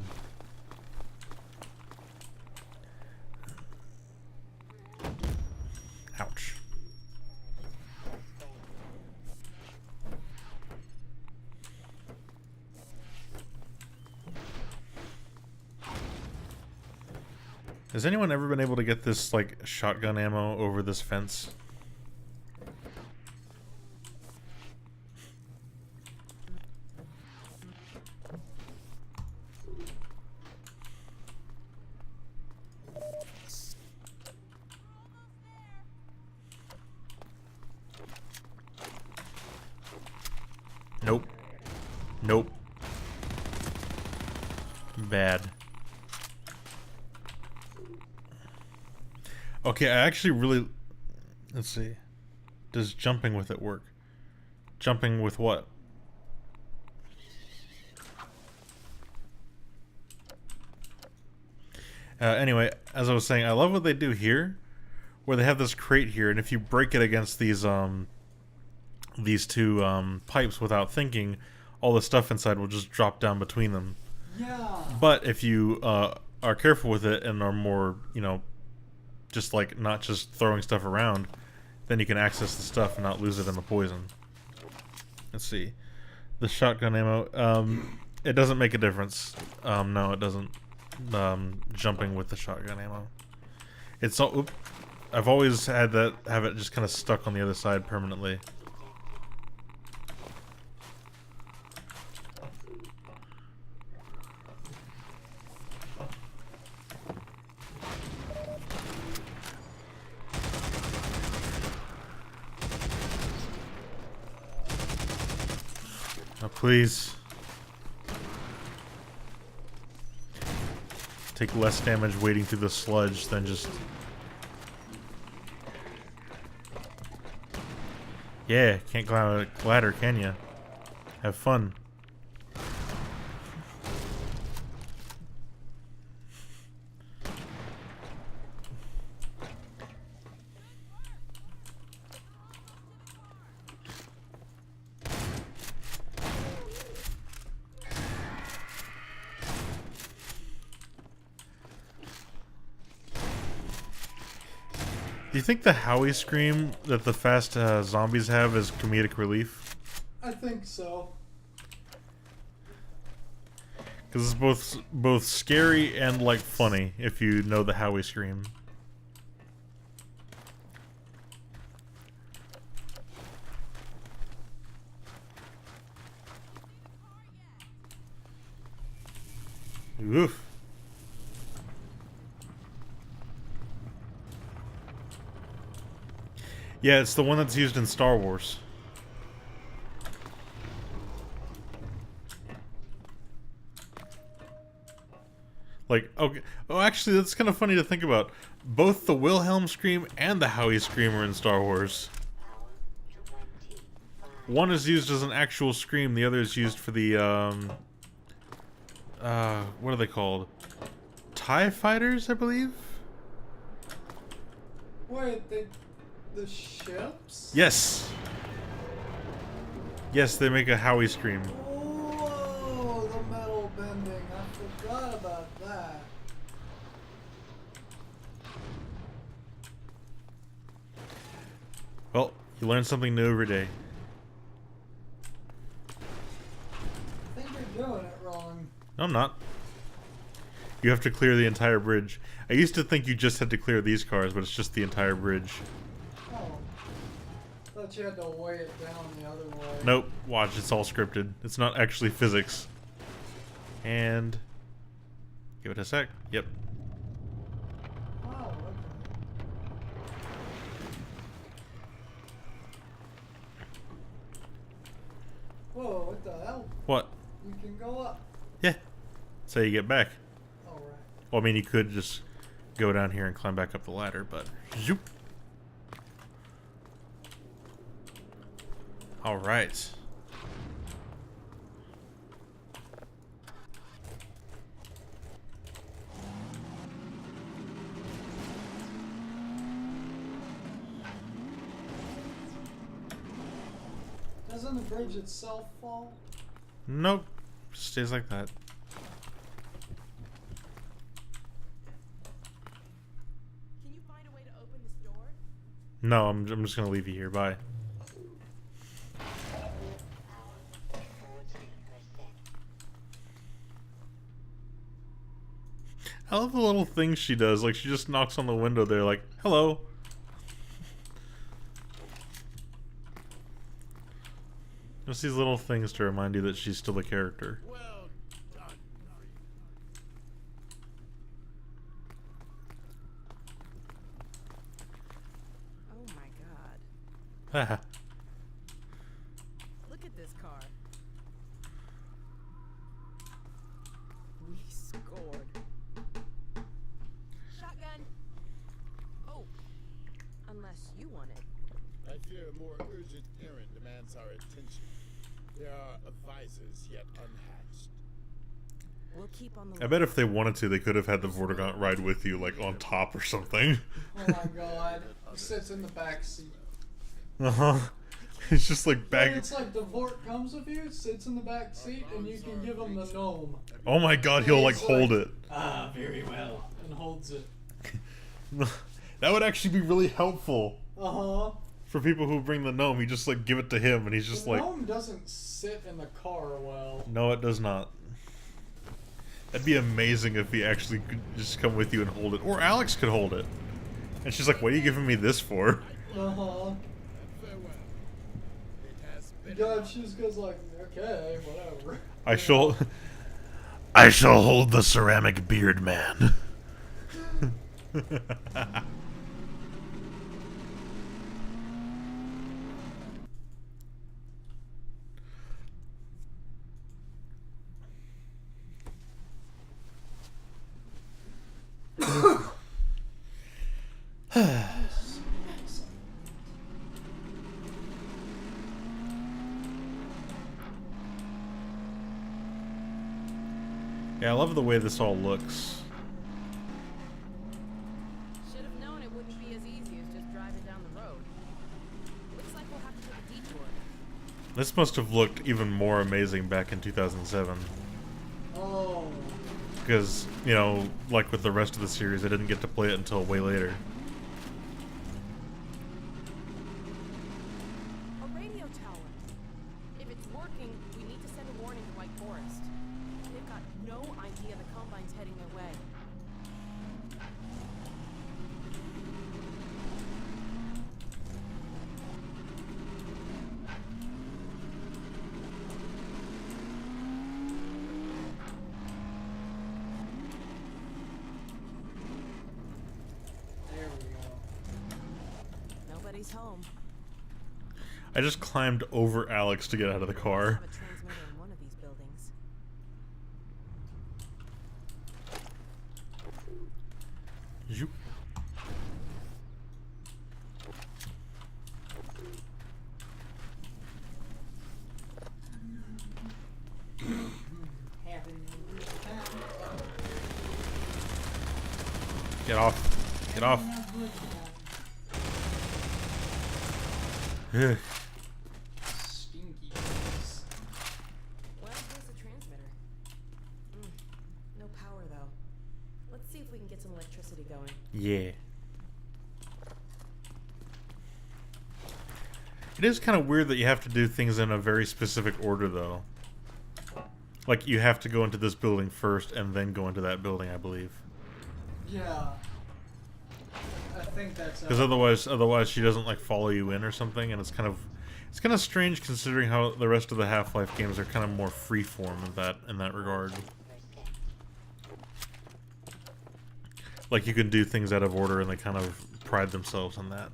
Ouch. Has anyone ever been able to get this like shotgun ammo over this fence? Nope. Nope. Bad. Okay, I actually really... Let's see. Does jumping with it work? Jumping with what? Anyway, as I was saying, I love what they do here, where they have this crate here, and if you break it against these two pipes without thinking, all the stuff inside will just drop down between them. Yeah. But if you are careful with it and are more, you know, just like not just throwing stuff around, then you can access the stuff and not lose it in the poison. Let's see. The shotgun ammo, it doesn't make a difference. No, it doesn't. Jumping with the shotgun ammo. It's all. I've always had that, have it just kind of stuck on the other side permanently. Oh, please. Take less damage wading through the sludge than just... Yeah, can't climb a ladder, can ya? Have fun. Do you think the Howie scream that the fast zombies have is comedic relief? I think so. Because it's both scary and like funny if you know the Howie scream. Oof. Yeah, it's the one that's used in Star Wars. Like, okay. Oh, actually, that's kind of funny to think about. Both the Wilhelm scream and the Howie scream are in Star Wars. One is used as an actual scream, the other is used for the, what are they called? TIE fighters, I believe? Wait, the ships? Yes! Yes, they make a Howie scream. Whoa, the metal bending. I forgot about that. Well, you learn something new every day. I think you're doing it wrong. No, I'm not. You have to clear the entire bridge. I used to think you just had to clear these cars, but it's just the entire bridge. Oh. Thought you had to weigh it down the other way. Nope. Watch, it's all scripted. It's not actually physics. And... give it a sec. Yep. Oh, okay. Whoa, what the hell? What? You can go up. Yeah. That's how you get back. Alright. Well, I mean, you could just go down here and climb back up the ladder, but... zoop. Alright. Doesn't the bridge itself fall? Nope. Stays like that. Can you find a way to open this door? No, I'm just gonna leave you here. Bye. 40%. I love the little things she does. Like, she just knocks on the window there like, hello. Just these little things to remind you that she's still a character. Well done. Oh my god. Haha. Look at this car. We scored. Shotgun. Oh. Unless you want it. a more urgent errand demands our attention. There are advisors yet unhatched. We'll keep on the I bet if they wanted to, they could have had the Vortigaunt ride with you, like, on top or something. Oh my god. He sits in the back seat. Uh-huh. It's just like And back... it's like the Vort comes with you, sits in the back seat, and you can give him the gnome. Oh my god, he'll, like, He's hold like, it. Ah, very well. And holds it. That would actually be really helpful. Uh-huh. For people who bring the gnome, you just, like, give it to him, and he's just The like... gnome doesn't sit in the car well. No, it does not. That'd be amazing if he actually could just come with you and hold it. Or Alex could hold it. And she's like, what are you giving me this for? Uh-huh. Farewell. It has been God, she just goes like, okay, whatever. I shall hold the ceramic beard man. Yeah, I love the way this all looks. Should have known it wouldn't be as easy as just driving down the road. Looks like we'll have to take a detour. This must have looked even more amazing back in 2007. Oh. Because, you know, like with the rest of the series, I didn't get to play it until way later. A radio tower. If it's working, we need to send a warning to White Forest. They've got no idea the Combine's heading their way. There we go. Nobody's home. I just climbed over Alex to get out of the car. Have a transmitter in one of these buildings. Zoop. Having a good time. Get off. Get off. Having a good time. Ugh. Stinky face. Well, here's the transmitter. No power, though. Let's see if we can get some electricity going. Yeah. It is kind of weird that you have to do things in a very specific order, though. Like, you have to go into this building first and then go into that building, I believe. Yeah. I think that's Because otherwise she doesn't, like, follow you in or something, and it's kind of strange considering how the rest of the Half-Life games are kind of more freeform in that regard. Like, you can do things out of order, and they kind of pride themselves on that.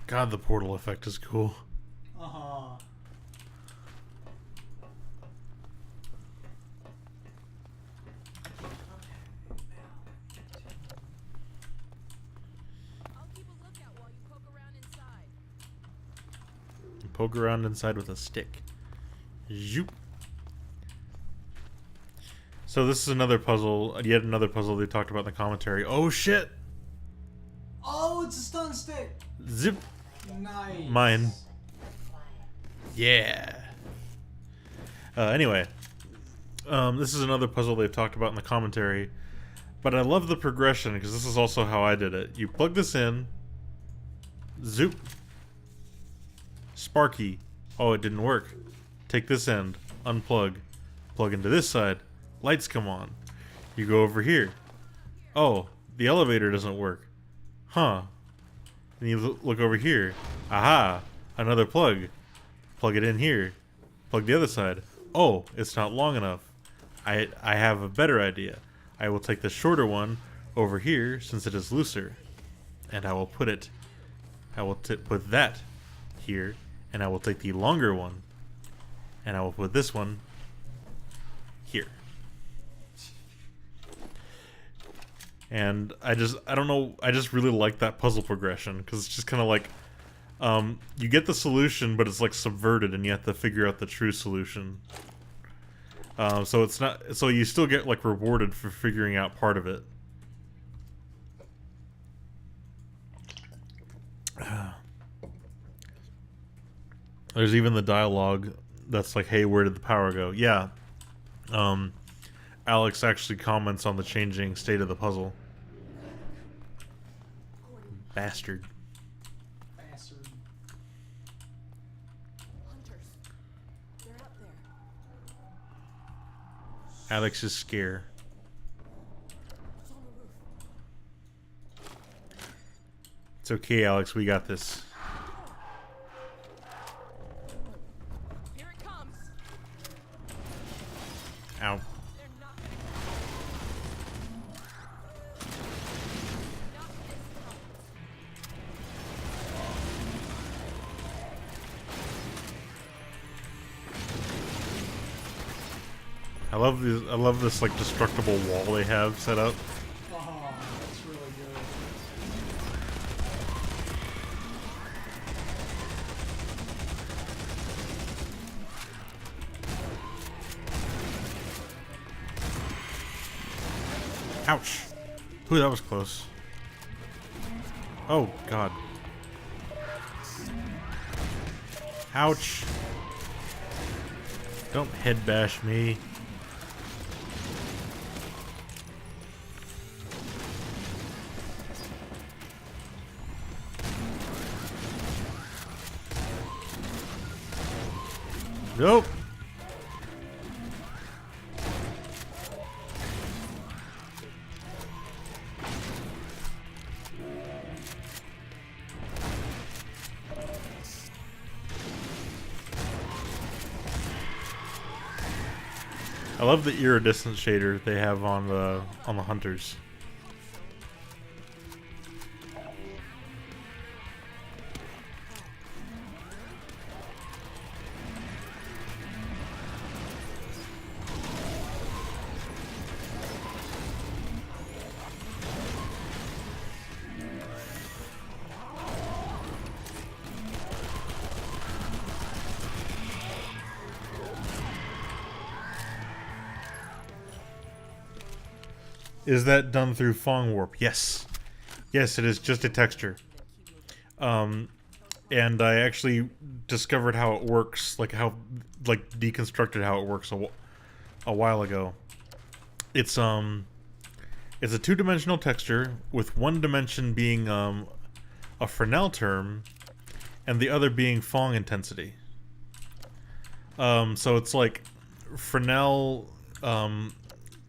God, the portal effect is cool. Uh-huh. I'll keep a lookout while you poke around inside. Poke around inside with a stick. Zoop. So this is another puzzle, yet another puzzle they talked about in the commentary. Oh shit! Oh, it's a stun stick. Zip. Nice. Mine. Yeah. Anyway, this is another puzzle they've talked about in the commentary, but I love the progression because this is also how I did it. You plug this in, zoop, Sparky. Oh, it didn't work. Take this end, unplug, plug into this side, lights come on. You go over here. Oh, the elevator doesn't work. Huh. And you look over here. Aha! Another plug. Plug it in here. Plug the other side. Oh, it's not long enough. I have a better idea. I will take the shorter one over here since it is looser. And I will put it... put that here, and I will take the longer one, and I will put this one here. And I don't know, I just really like that puzzle progression, because it's just kind of like, you get the solution, but it's like subverted, and you have to figure out the true solution. So it's not, so you still get like rewarded for figuring out part of it. There's even the dialogue that's like, hey, where did the power go? Yeah. Alex actually comments on the changing state of the puzzle. Bastard. Bastard. Hunters. They're up there. Alex is scared. It's on the roof. It's okay, Alex, we got this. Here it comes. Ow. They're not gonna not this time. I love this like destructible wall they have set up. Oh, that's really good. Ouch. Ooh, that was close. Oh, God. Ouch. Don't head bash me. Nope. I love the iridescent shader they have on the hunters. Is that done through Fong Warp? Yes. Yes, it is just a texture. And I actually discovered how it works, like deconstructed how it works a while ago. It's a two-dimensional texture with one dimension being a Fresnel term and the other being Fong intensity. So it's like Fresnel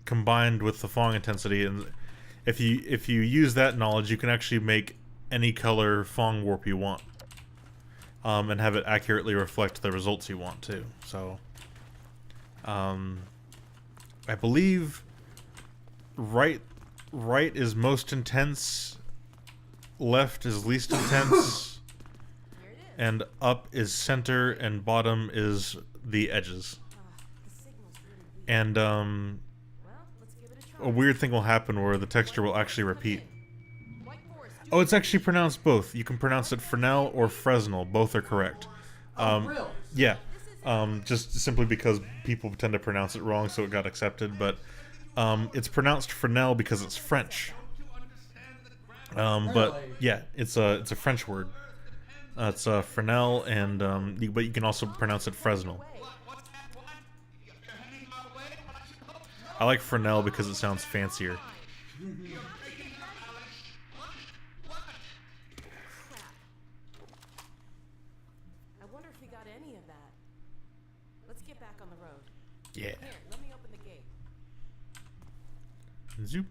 combined with the Fong intensity, and if you use that knowledge, you can actually make any color Fong warp you want, and have it accurately reflect the results you want too. So, I believe right is most intense, left is least intense, and up is center, and bottom is the edges. The signal's really weak. And Well, let's give it a try. a weird thing will happen where the texture will actually repeat. White Forest, do Oh, it's actually pronounced both. You can pronounce it Fresnel or Fresnel. Both are correct. Really? Yeah. Just simply because people tend to pronounce it wrong, so it got accepted. But it's pronounced Fresnel because it's French. But Really? yeah, it's a French word. It's Fresnel, and but you can also pronounce it Fresnel. I like Fresnel because it sounds fancier. I wonder if we got any of that. Let's get back on the road. Yeah. Here, let me open the gate. Zoop.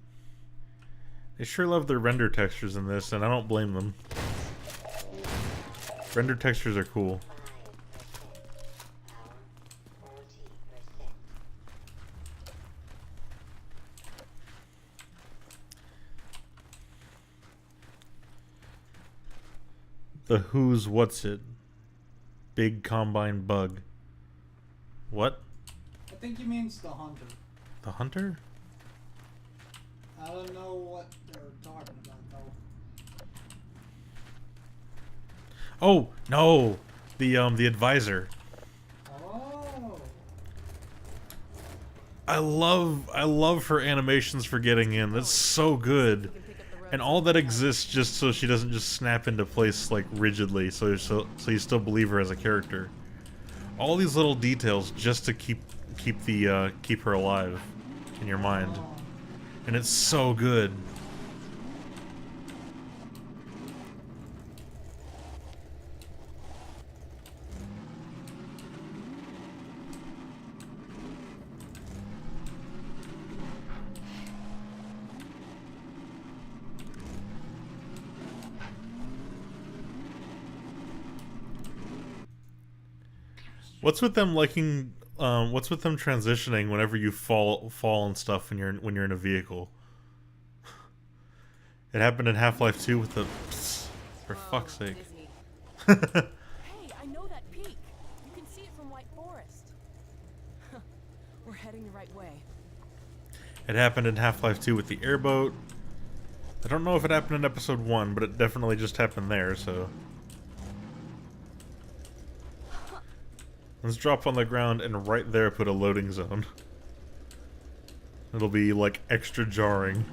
They sure love their render textures in this, and I don't blame them. Render textures are cool. Power 40%. The who's what's it. Big combine bug. What? I think he means the hunter. The hunter? I don't know what they're talking about though. Oh no, the advisor. Oh. I love her animations for getting in. That's so good. And all that exists just so she doesn't just snap into place like rigidly, so you still believe her as a character. All these little details just to keep her alive in your mind, and it's so good. What's with them liking? What's with them transitioning whenever you fall and stuff when you're in a vehicle? It happened in Half-Life 2 with the. For fuck's sake. Hey, I know that peak. You can see it from White Forest. We're heading the right way. It happened in Half-Life 2 with the airboat. I don't know if it happened in Episode 1, but it definitely just happened there. So. Let's drop on the ground and right there put a loading zone. It'll be like extra jarring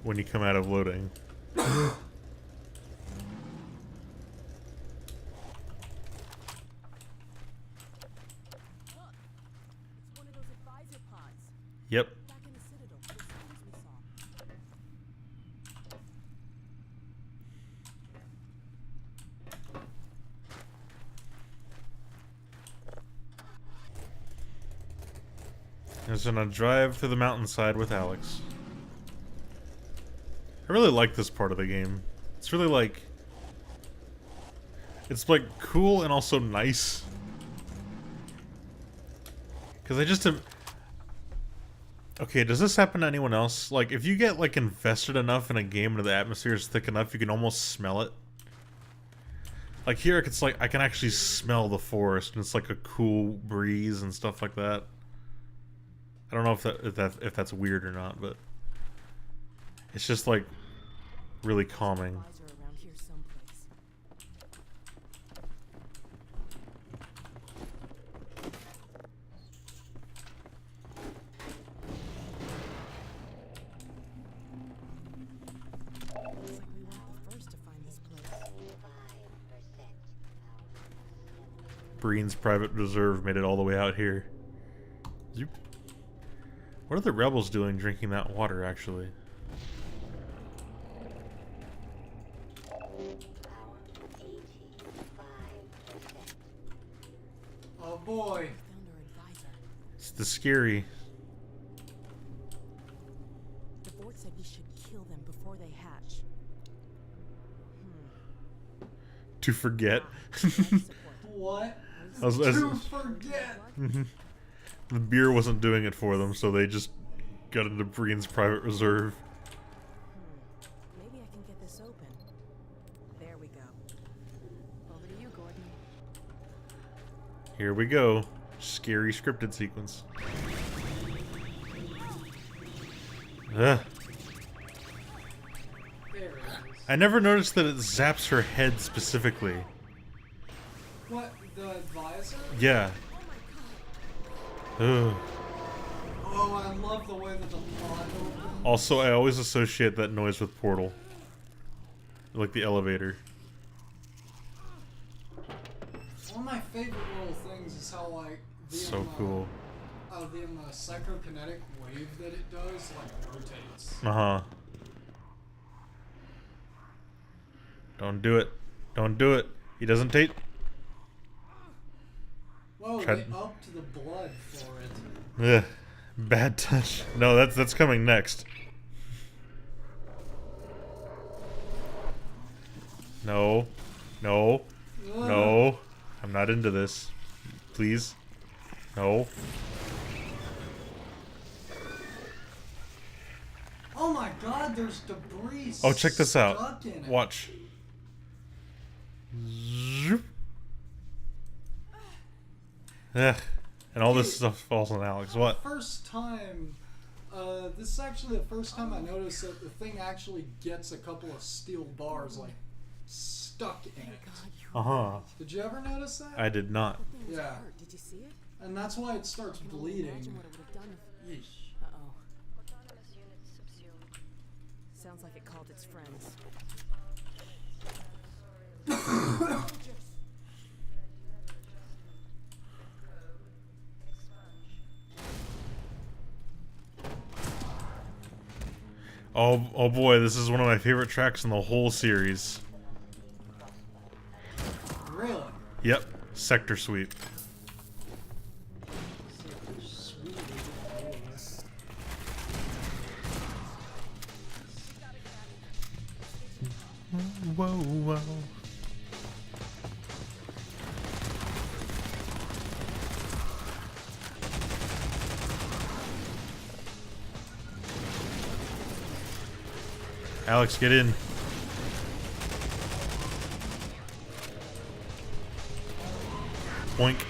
when you come out of loading. Look, it's one of those advisor pods. Yep. Back in the Citadel, the screens we saw. I'm just gonna drive through the mountainside with Alex. I really like this part of the game. It's really like... It's like cool and also nice. Because I just... Okay, does this happen to anyone else? Like, if you get like invested enough in a game and the atmosphere is thick enough, you can almost smell it. Like here, it's like I can actually smell the forest, and it's like a cool breeze and stuff like that. I don't know if that's weird or not, but it's just like really calming. Advisor around here someplace. Looks like we weren't the first to find this place. Breen's private reserve made it all the way out here. Zoop. What are the rebels doing drinking that water, actually? Oh boy. Found our advisor. It's the scary. The board said we should kill them before they hatch. To forget. Life support. What? I was- To forget. The beer wasn't doing it for them, so they just got into Breen's private reserve. Maybe I can get this open. There we go. Over to you, Gordon. Here we go. Scary scripted sequence. Ugh. There it is. I never noticed that it zaps her head specifically. What? The advisor? Yeah. Ugh. Oh, I love the way that the pod opens. Also, I always associate that noise with Portal. Like the elevator. One of my favorite little things is how, like, the So cool. the psychokinetic wave that it does, like, rotates. Uh-huh. Don't do it. Don't do it. He doesn't take... Whoa, Tried- they upped the blood for it. Ugh. Bad touch. No, that's coming next. No. No. No. I'm not into this. Please. No. Oh my god, there's debris. Oh, check this out. Stuck in it. Watch. Zoop. Ugh. And all this stuff falls on Alex. What? First time, this is actually the first time I noticed that the thing actually gets a couple of steel bars like stuck in it. Uh-huh. Did you ever notice that? I did not. Yeah. Did you see it? And that's why it starts I can only bleeding. imagine what it would have done if... Yeesh. Uh-oh. Sounds like it called its friends. Oh boy, this is one of my favorite tracks in the whole series. Really? Yep, Sector Sweep. Whoa, whoa. Alex, get in. Boink.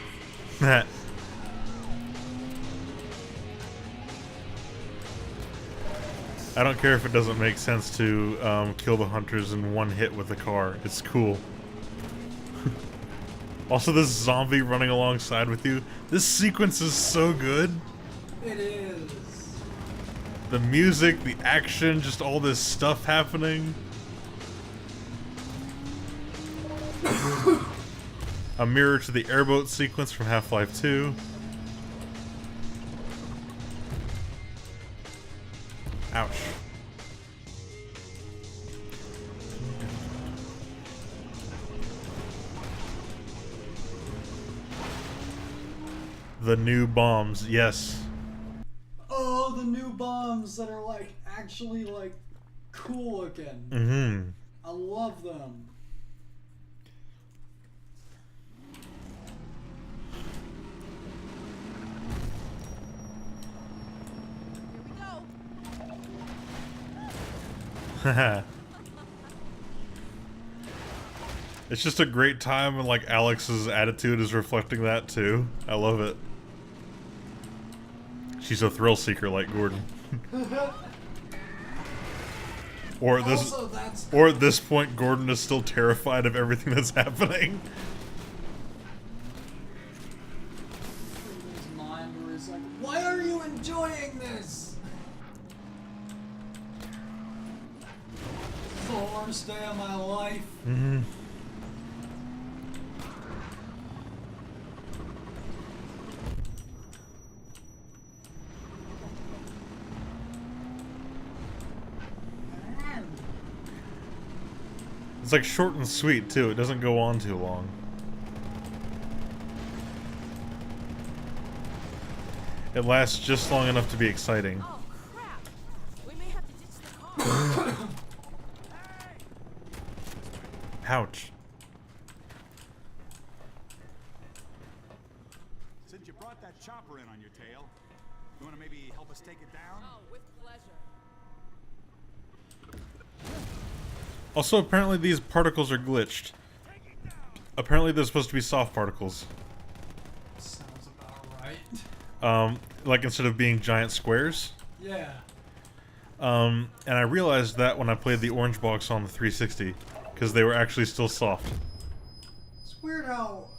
I don't care if it doesn't make sense to kill the hunters in one hit with a car. It's cool. Also, this zombie running alongside with you. This sequence is so good. It is. The music, the action, just all this stuff happening. A mirror to the airboat sequence from Half-Life 2. Ouch. The new bombs, yes. Oh, the new bombs that are like actually like cool looking. Mm-hmm. I love them. Haha. It's just a great time, and like Alex's attitude is reflecting that too. I love it. She's a thrill seeker like Gordon. Or at this, Also, that's or at this point, Gordon is still terrified of everything that's happening. in his mind where he's like, why are you enjoying this? It's the worst day of my life. Mm-hmm. It's like short and sweet too. It doesn't go on too long. It lasts just long enough to be exciting. Oh, crap! We may have to ditch the car. Ouch. Since you brought that chopper in on your tail, you want to maybe help us take it down? Oh, with pleasure. Also, apparently these particles are glitched. Apparently they're supposed to be soft particles. Sounds about right. Like instead of being giant squares. Yeah. And I realized that when I played the orange box on the 360, because they were actually still soft. It's weird how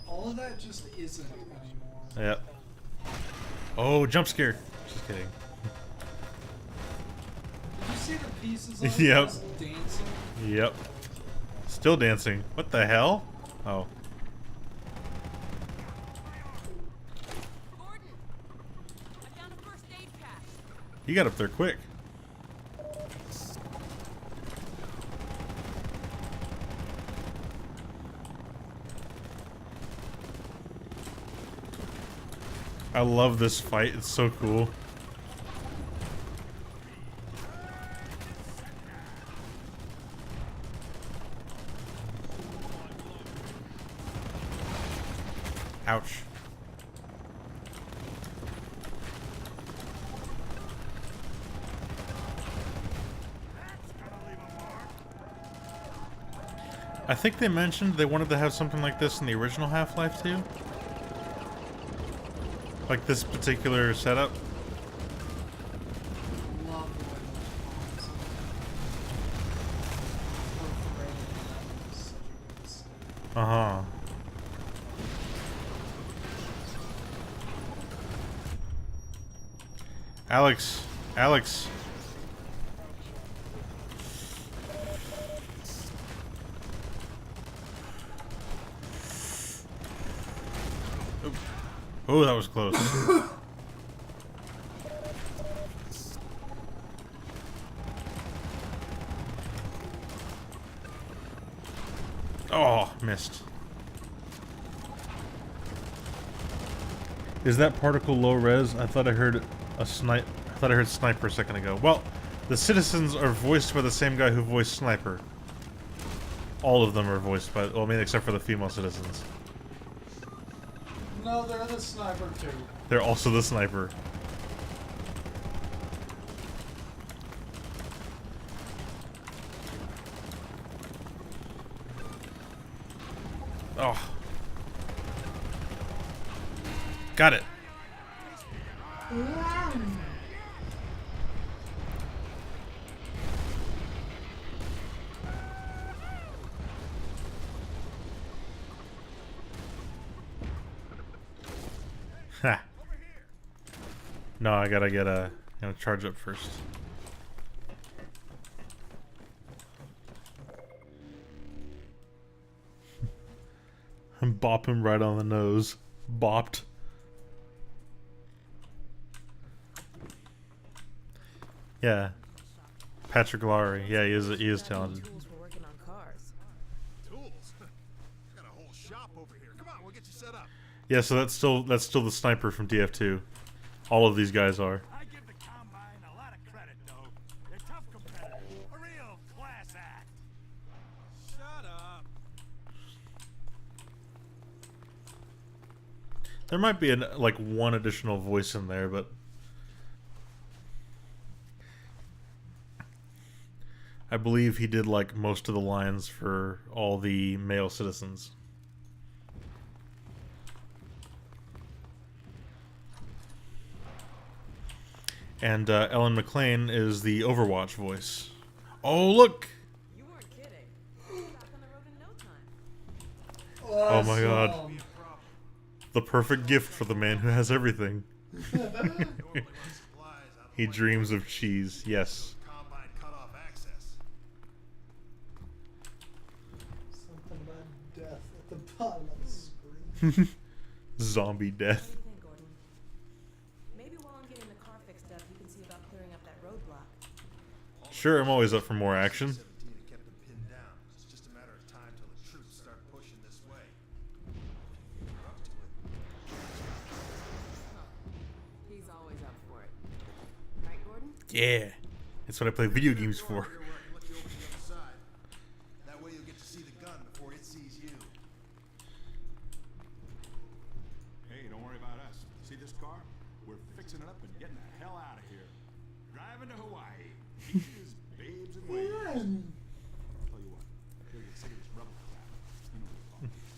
all of that just isn't anymore. Yep. Oh, jump scare. Just kidding. Did you see the pieces of Yep. just dancing? Yep. Still dancing. What the hell? Oh. Gordon! I found a first aid pack. You got up there quick. I love this fight. It's so cool. Ouch. I think they mentioned they wanted to have something like this in the original Half-Life 2. Like this particular setup? Love the way those bombs. Such a good mistake. Uh-huh. Alex. Alex. Oh, that was close. Oh, missed. Is that particle low res? I thought I heard a snipe. I thought I heard sniper a second ago. Well, the citizens are voiced by the same guy who voiced sniper. All of them are voiced by. Well, I mean, except for the female citizens. No, they're the sniper too. They're also the sniper. Oh. Got it. Ha. No, I gotta get a charge up first. Bop him right on the nose. Bopped. Yeah. Patrick Lowry. Yeah, he is talented. Tools for working on cars. Tools? Got a whole shop over here. Come on, we'll get you set up. Yeah, so that's still the sniper from TF2. All of these guys are. I give the Combine a lot of credit, though. They're tough competitors. A real class act. Shut up. There might be like one additional voice in there, but I believe he did like most of the lines for all the male citizens. And Ellen McLean is the Overwatch voice. Oh, look! You weren't kidding. Back on the road in no time. Oh my god. The perfect gift for the man who has everything. He dreams of cheese, yes. Combine cut off access. Something about death at the bottom of the screen. Zombie What death. do you think, Gordon? Maybe while I'm getting the car fixed up, you can see about clearing up that roadblock. Sure, I'm always up for more action. 17 and kept them pinned down. It's just a matter of time till the troops start pushing this way. You're up to it. He's always up for it. Right, Gordon? Yeah. That's what I play video games for. Here where I can let you over the other side. That way you'll get to see the gun before it sees you. Hey, don't worry about us. See this car? We're fixing it up and getting the hell out of here. Driving to Hawaii. Beaches, babes, and waves. Tell you what, you'll get sick of this rebel crap. You know what it's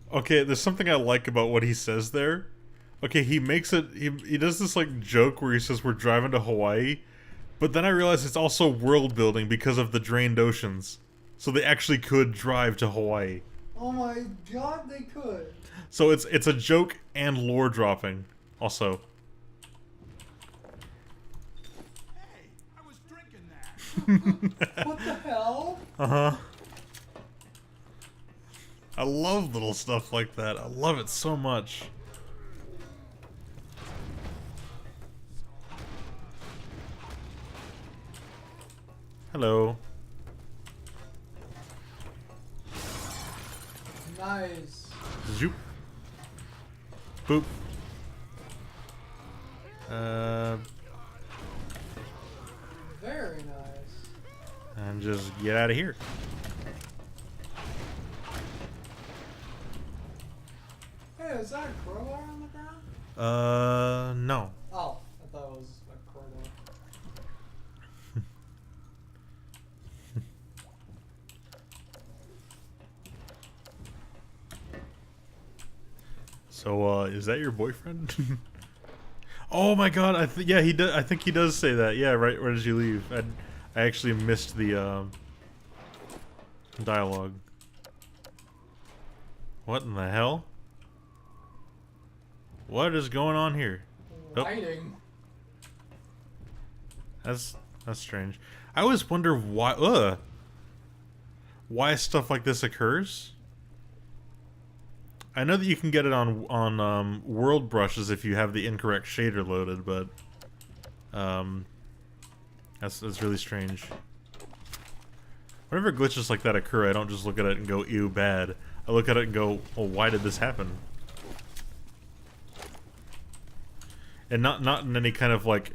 called. Okay, there's something I like about what he says there. Okay, he makes it, he does this like joke where he says we're driving to Hawaii, but then I realize it's also world building because of the drained oceans. So they actually could drive to Hawaii. Oh my god, they could. So it's a joke and lore dropping also. Hey, I was drinking that. What the hell? Uh-huh. I love little stuff like that. I love it so much. Hello. Nice. Zoop. Boop. Very nice. And just get out of here. Hey, is that a crowbar on the ground? No. Oh, I thought it was a crowbar. So, is that your boyfriend? Oh my god! Yeah, he does. I think he does say that. Yeah, right. Where did you leave? I actually missed the dialogue. What in the hell? What is going on here? Oh, Lighting. that's strange. I always wonder why stuff like this occurs. I know that you can get it on world brushes if you have the incorrect shader loaded, but that's really strange. Whenever glitches like that occur, I don't just look at it and go, ew, bad. I look at it and go, well, why did this happen? And not in any kind of like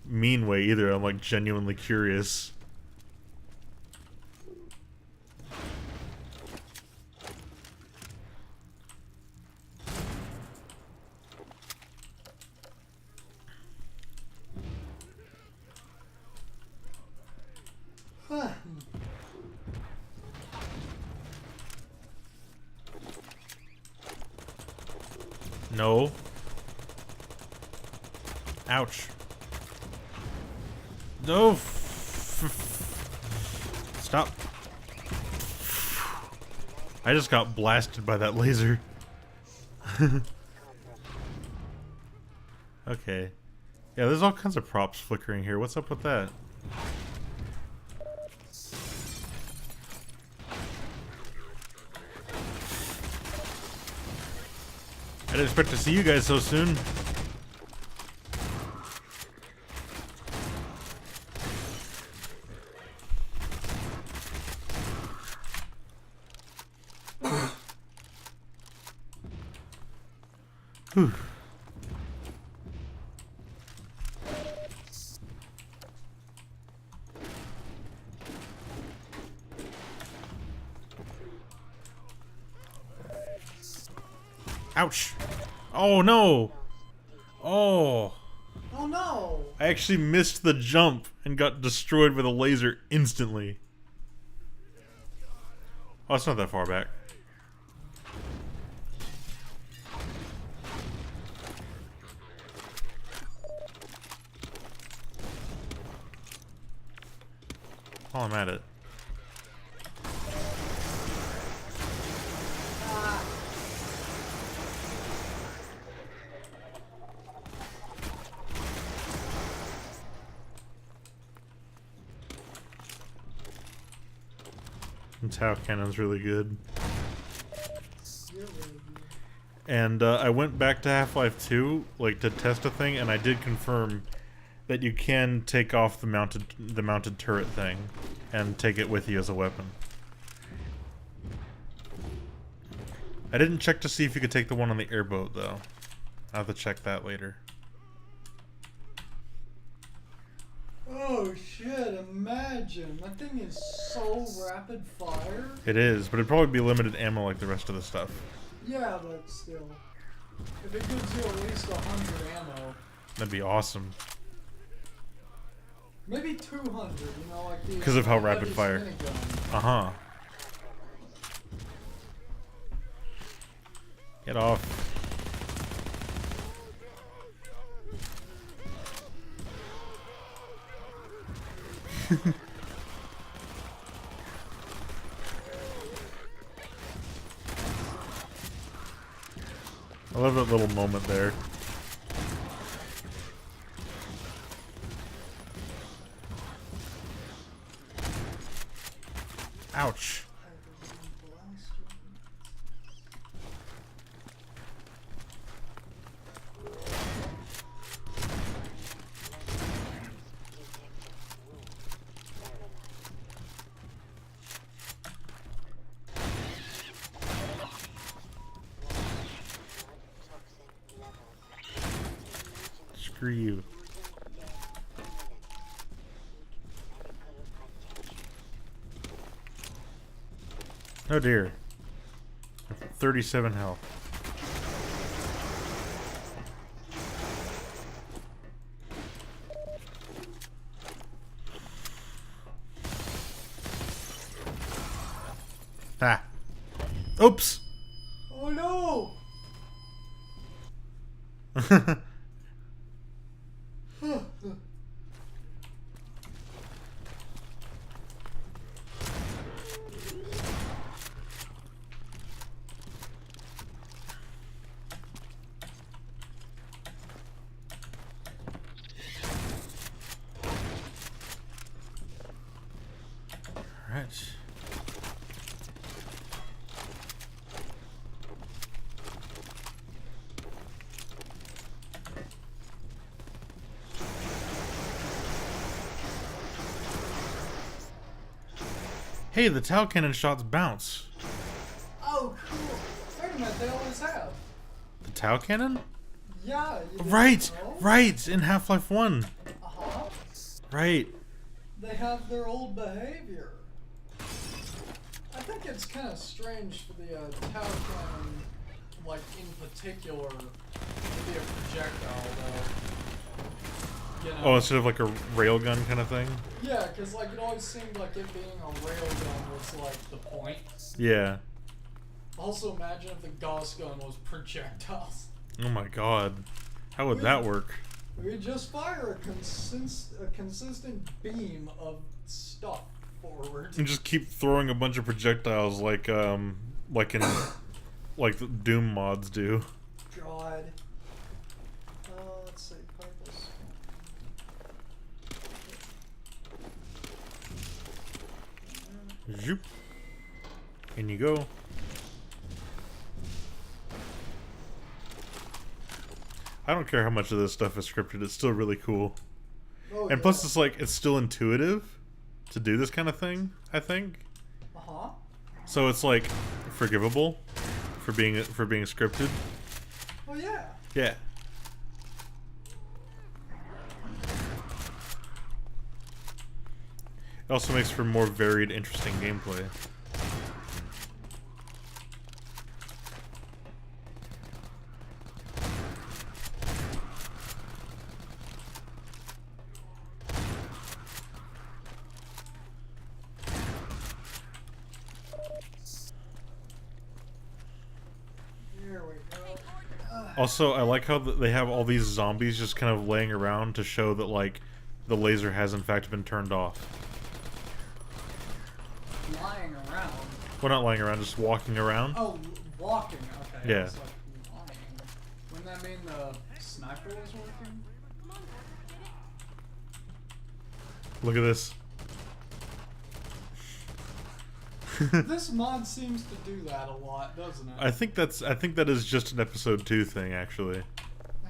mean way either. I'm like genuinely curious. No. Ouch. No. Stop. I just got blasted by that laser. Okay. Yeah, there's all kinds of props flickering here. What's up with that? I didn't expect to see you guys so soon. Whew. Ouch. Oh no. Oh. Oh no. I actually missed the jump and got destroyed with a laser instantly. Oh, it's not that far back. While I'm at it. And Tau Cannon's really good. And I went back to Half-Life 2, like to test a thing, and I did confirm that you can take off the mounted turret thing and take it with you as a weapon. I didn't check to see if you could take the one on the airboat though. I'll have to check that later. Oh shit, imagine. That thing is so rapid fire. It is, but it'd probably be limited ammo like the rest of the stuff. Yeah, but still. If it gives you at least 100 ammo. That'd be awesome. Maybe 200, you know, like the... Because of how rapid fire. Minigun. Uh-huh. Get off. I love that little moment there. Ouch. Screw you. Oh dear. 37 health. Ah. Oops. Oh no! Hey, the towel cannon shots bounce. Oh, cool. Wait a minute, they always have. The towel cannon? Yeah. You didn't Right, know? right, in Half-Life 1. Uh-huh. Right. They have their old behavior. I think it's kind of strange for the tower cannon, like in particular, to be a projectile, though. You know? Oh, instead of like a railgun kind of thing? Yeah, because like it always seemed like it being a railgun was like the point. Yeah. Also, imagine if the Gauss gun was projectiles. Oh my god. How would that work? We just fire a consistent beam of stuff forward. And just keep throwing a bunch of projectiles like in like the Doom mods do. God. Let's see, purpose. Zoop. In you go. I don't care how much of this stuff is scripted, it's still really cool. Oh, And plus it's like, it's still intuitive to do this kind of thing, I think. Uh-huh. So it's like, forgivable for being scripted. Oh, yeah. Yeah. It also makes for more varied, interesting gameplay. Here we go. Also, I like how they have all these zombies just kind of laying around to show that, like, the laser has in fact been turned off. Lying around. Well, not lying around, just walking around. Oh, walking. Okay. Yeah. I was like, lying. Wouldn't that mean the sniper was working? Look at this. This mod seems to do that a lot, doesn't it? I think that is just an episode 2 thing, actually. It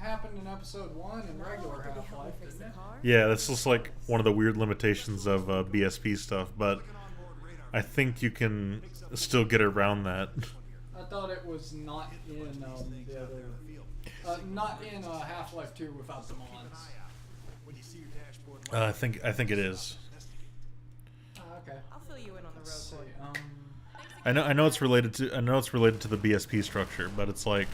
happened in episode 1 in regular Half-Life, didn't it? Yeah, that's just like one of the weird limitations of BSP stuff, but I think you can still get around that. I thought it was not in the other, not in Half-Life 2 without the mods. I think it is. Okay. I'll fill you in on the road. Let's see. Gordon. I know it's related to the BSP structure, but it's like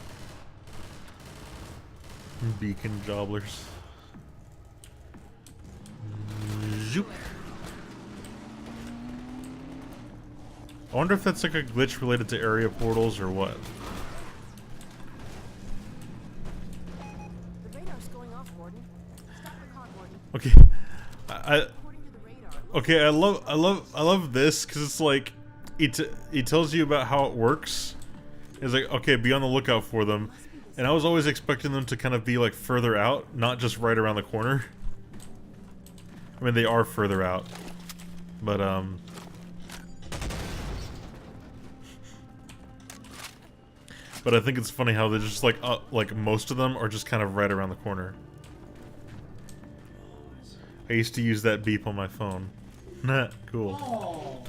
beacon jobblers. Zoop. I wonder if that's like a glitch related to area portals or what. The radar's going off, Gordon. Stop the car, Gordon. Okay, According to the radar. okay, I love this because it's like he tells you about how it works. It's like, okay, be on the lookout for them, and I was always expecting them to kind of be like further out, not just right around the corner. I mean, they are further out, but but I think it's funny how they're just like most of them are just kind of right around the corner. I used to use that beep on my phone. Nah, cool. Oh.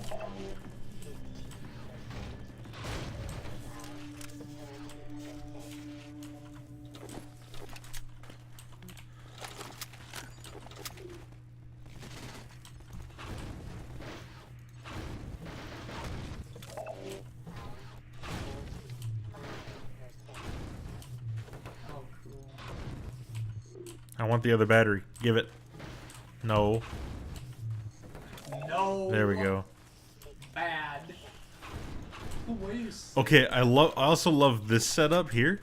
Oh, cool. I want the other battery. Give it. No. No. There we go. Bad. What do you say? Okay, I also love this setup here.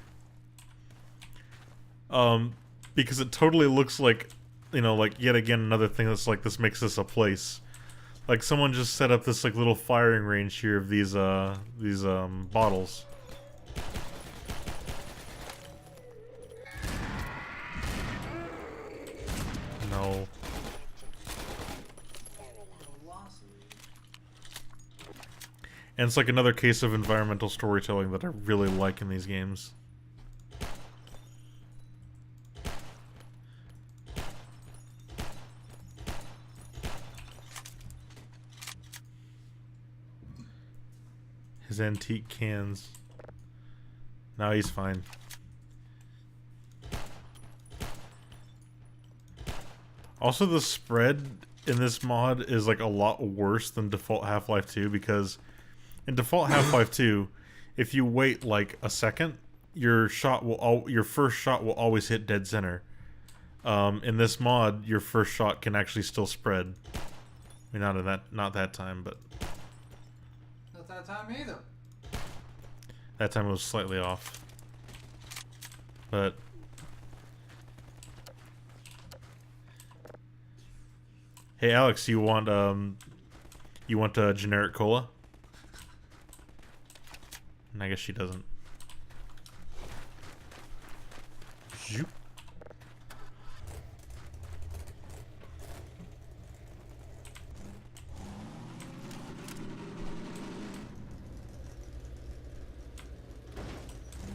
Because it totally looks like, you know, like yet again another thing that's like this makes this a place. Like someone just set up this like little firing range here of these bottles. No. And it's like another case of environmental storytelling that I really like in these games. His antique cans. Now he's fine. Also, the spread in this mod is like a lot worse than default Half-Life 2 because in default Half-Life 2, if you wait like a second, your first shot will always hit dead center. In this mod, your first shot can actually still spread. I mean, not that time, but Not that time either. that time it was slightly off. But hey, Alex, you want a generic cola? And I guess she doesn't. Zoop.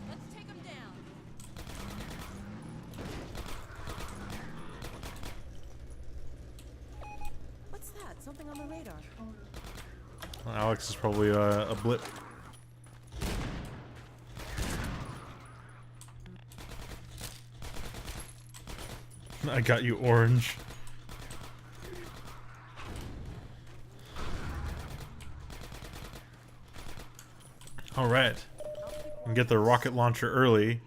Let's take him down. What's that? Something on the radar. Well, Alex is probably a blip. I got you, orange. Alright. And get the rocket launcher early.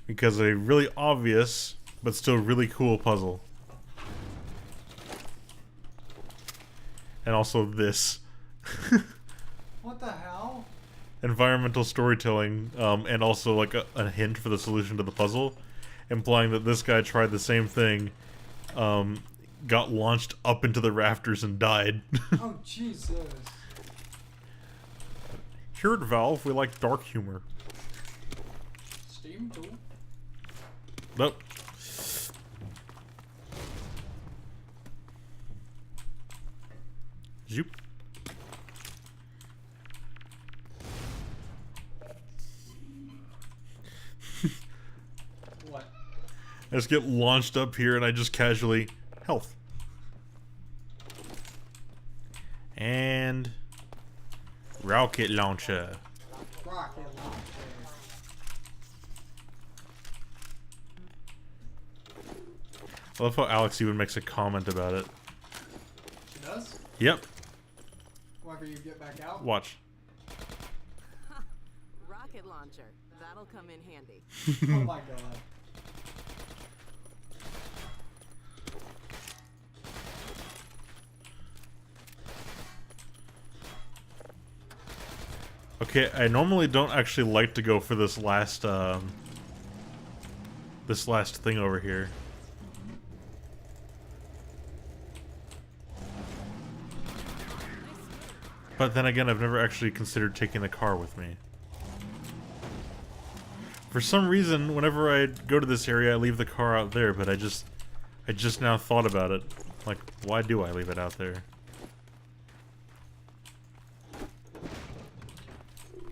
Because a really obvious, but still really cool puzzle. And also this. What the hell? Environmental storytelling, and also like a hint for the solution to the puzzle. Implying that this guy tried the same thing, got launched up into the rafters and died. Oh, Jesus. Here at Valve, we like dark humor. Steam tool. Nope. Zoop. What? I just get launched up here and I just casually... Health. And... Rocket launcher. Rocket launcher. I love how Alex even makes a comment about it. She does? Yep. Whenever you get back out? Watch. Rocket launcher. That'll come in handy. Oh my god. Okay, I normally don't actually like to go for this last thing over here. But then again, I've never actually considered taking the car with me. For some reason, whenever I go to this area, I leave the car out there, but I just now thought about it. Like, why do I leave it out there?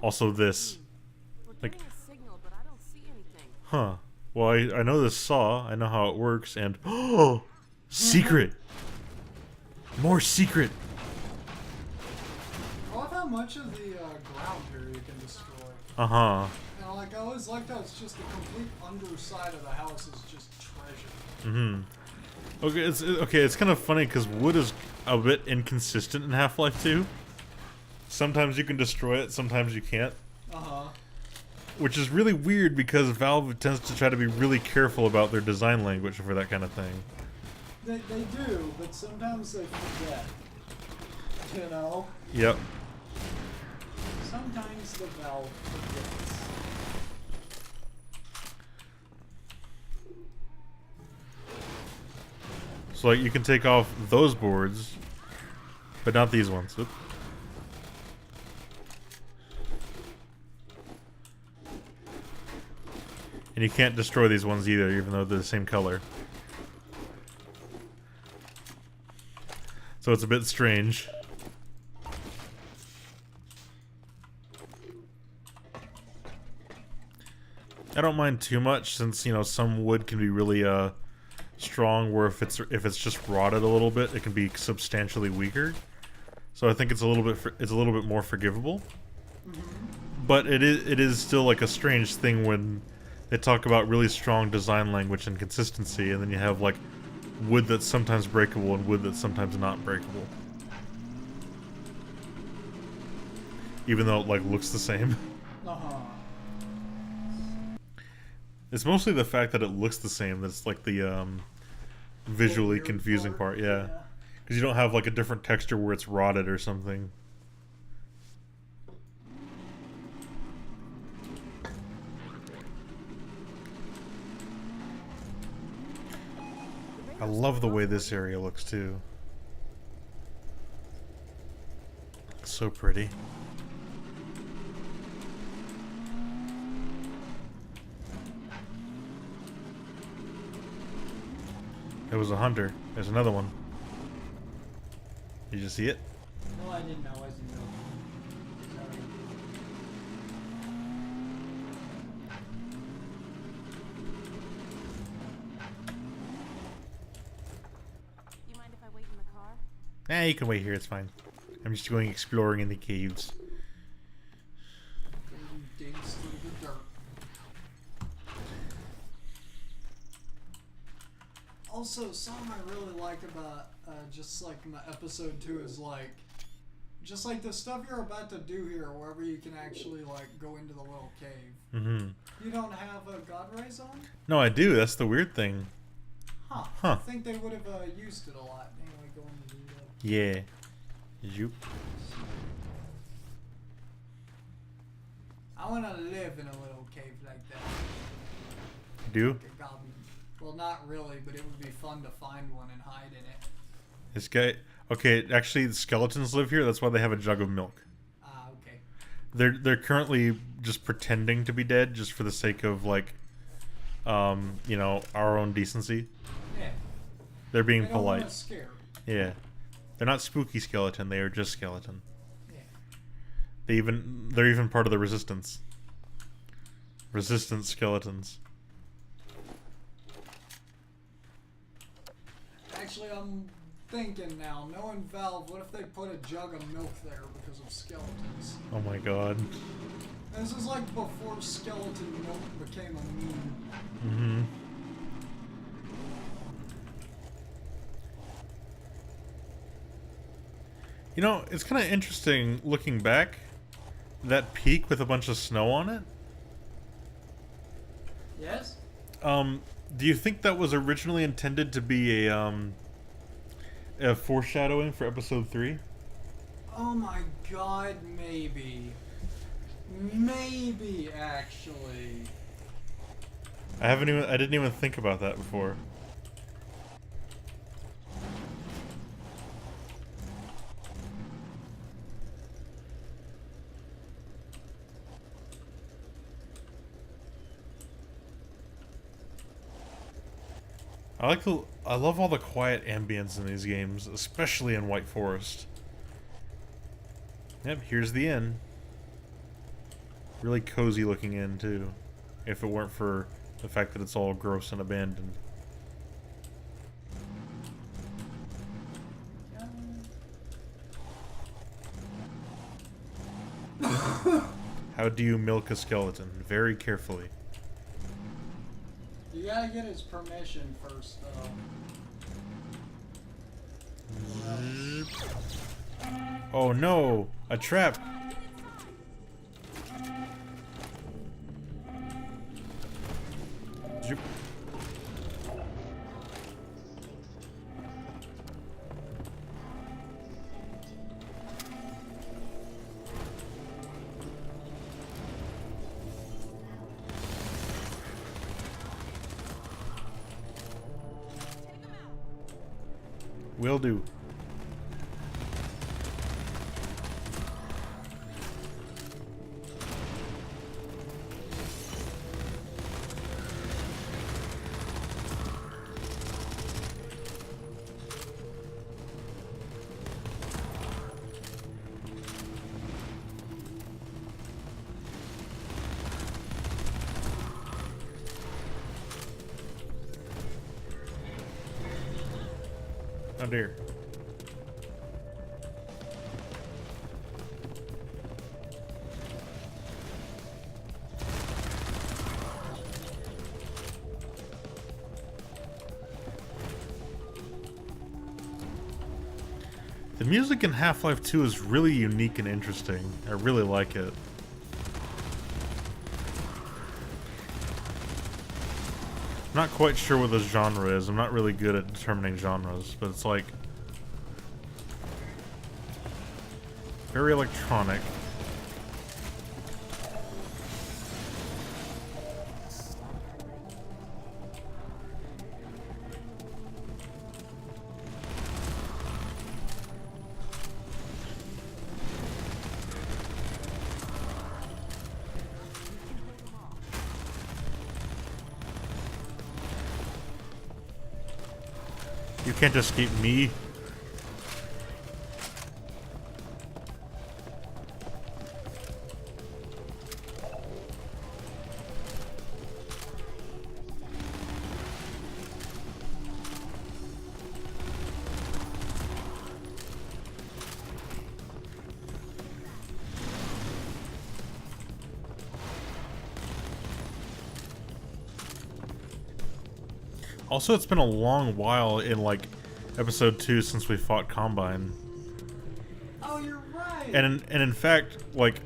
Also this. We're Like, getting a signal, but I don't see anything. huh. Well, I know this saw, I know how it works, and... Oh! Secret! More secret! I love how much of the ground here you can destroy. Uh-huh. You know, like, I always liked how it's just the complete underside of the house is just treasure. Mm-hmm. Okay, it's kind of funny, because wood is a bit inconsistent in Half-Life 2. Sometimes you can destroy it, sometimes you can't. Uh-huh. Which is really weird, because Valve tends to try to be really careful about their design language for that kind of thing. They do, but sometimes they forget. You know? Yep. Sometimes the Valve forgets. So, like, you can take off those boards, but not these ones. Oop. And you can't destroy these ones either, even though they're the same color. So it's a bit strange. I don't mind too much, since, you know, some wood can be really strong, where if it's just rotted a little bit, it can be substantially weaker. So I think it's a little bit more forgivable. But it is still like a strange thing when they talk about really strong design language and consistency, and then you have like wood that's sometimes breakable and wood that's sometimes not breakable. Even though it like looks the same. It's mostly the fact that it looks the same that's like the visually confusing part, yeah. Because you don't have like a different texture where it's rotted or something. I love the way this area looks too. It's so pretty. It was a hunter. There's another one. Did you see it? No, I didn't know. I wasn't know. Sorry. You mind if I wait in the car? Nah, you can wait here. It's fine. I'm just going exploring in the caves. Digs through the dirt. Also, something I really like about just like my episode 2 is like, just like the stuff you're about to do here, wherever you can actually like go into the little cave. Mm-hmm. You don't have a God Rays on? No, I do. That's the weird thing. Huh. Huh. I think they would have used it a lot. Anyway, going to do that. Yeah. You. I want to live in a little cave like that. Do? Like a goblin. Well, not really, but it would be fun to find one and hide in it. This guy. Okay, actually, the skeletons live here. That's why they have a jug of milk. Ah, okay. They're currently just pretending to be dead, just for the sake of like, you know, our own decency. Yeah. They're being They don't polite. want us scared. Yeah. They're not spooky skeleton. They are just skeleton. Yeah. They're even part of the resistance. Resistance skeletons. Actually, I'm thinking now, knowing Valve, what if they put a jug of milk there because of skeletons? Oh my god. This is like before skeleton milk became a meme. Mm-hmm. You know, it's kind of interesting looking back. That peak with a bunch of snow on it. Yes? Do you think that was originally intended to be a foreshadowing for episode 3? Oh my god, maybe. Maybe, actually. I didn't even think about that before. I love all the quiet ambience in these games, especially in White Forest. Yep, here's the inn. Really cozy looking inn too, if it weren't for the fact that it's all gross and abandoned. How do you milk a skeleton? Very carefully. You gotta get his permission first, though. Oh no! A trap! Zoop. Will do. Oh dear. The music in Half-Life 2 is really unique and interesting. I really like it. I'm not quite sure what the genre is. I'm not really good at determining genres, but it's like very electronic. You can't escape me. Also, it's been a long while in, like, episode 2 since we fought Combine. Oh, you're right! And in fact, like,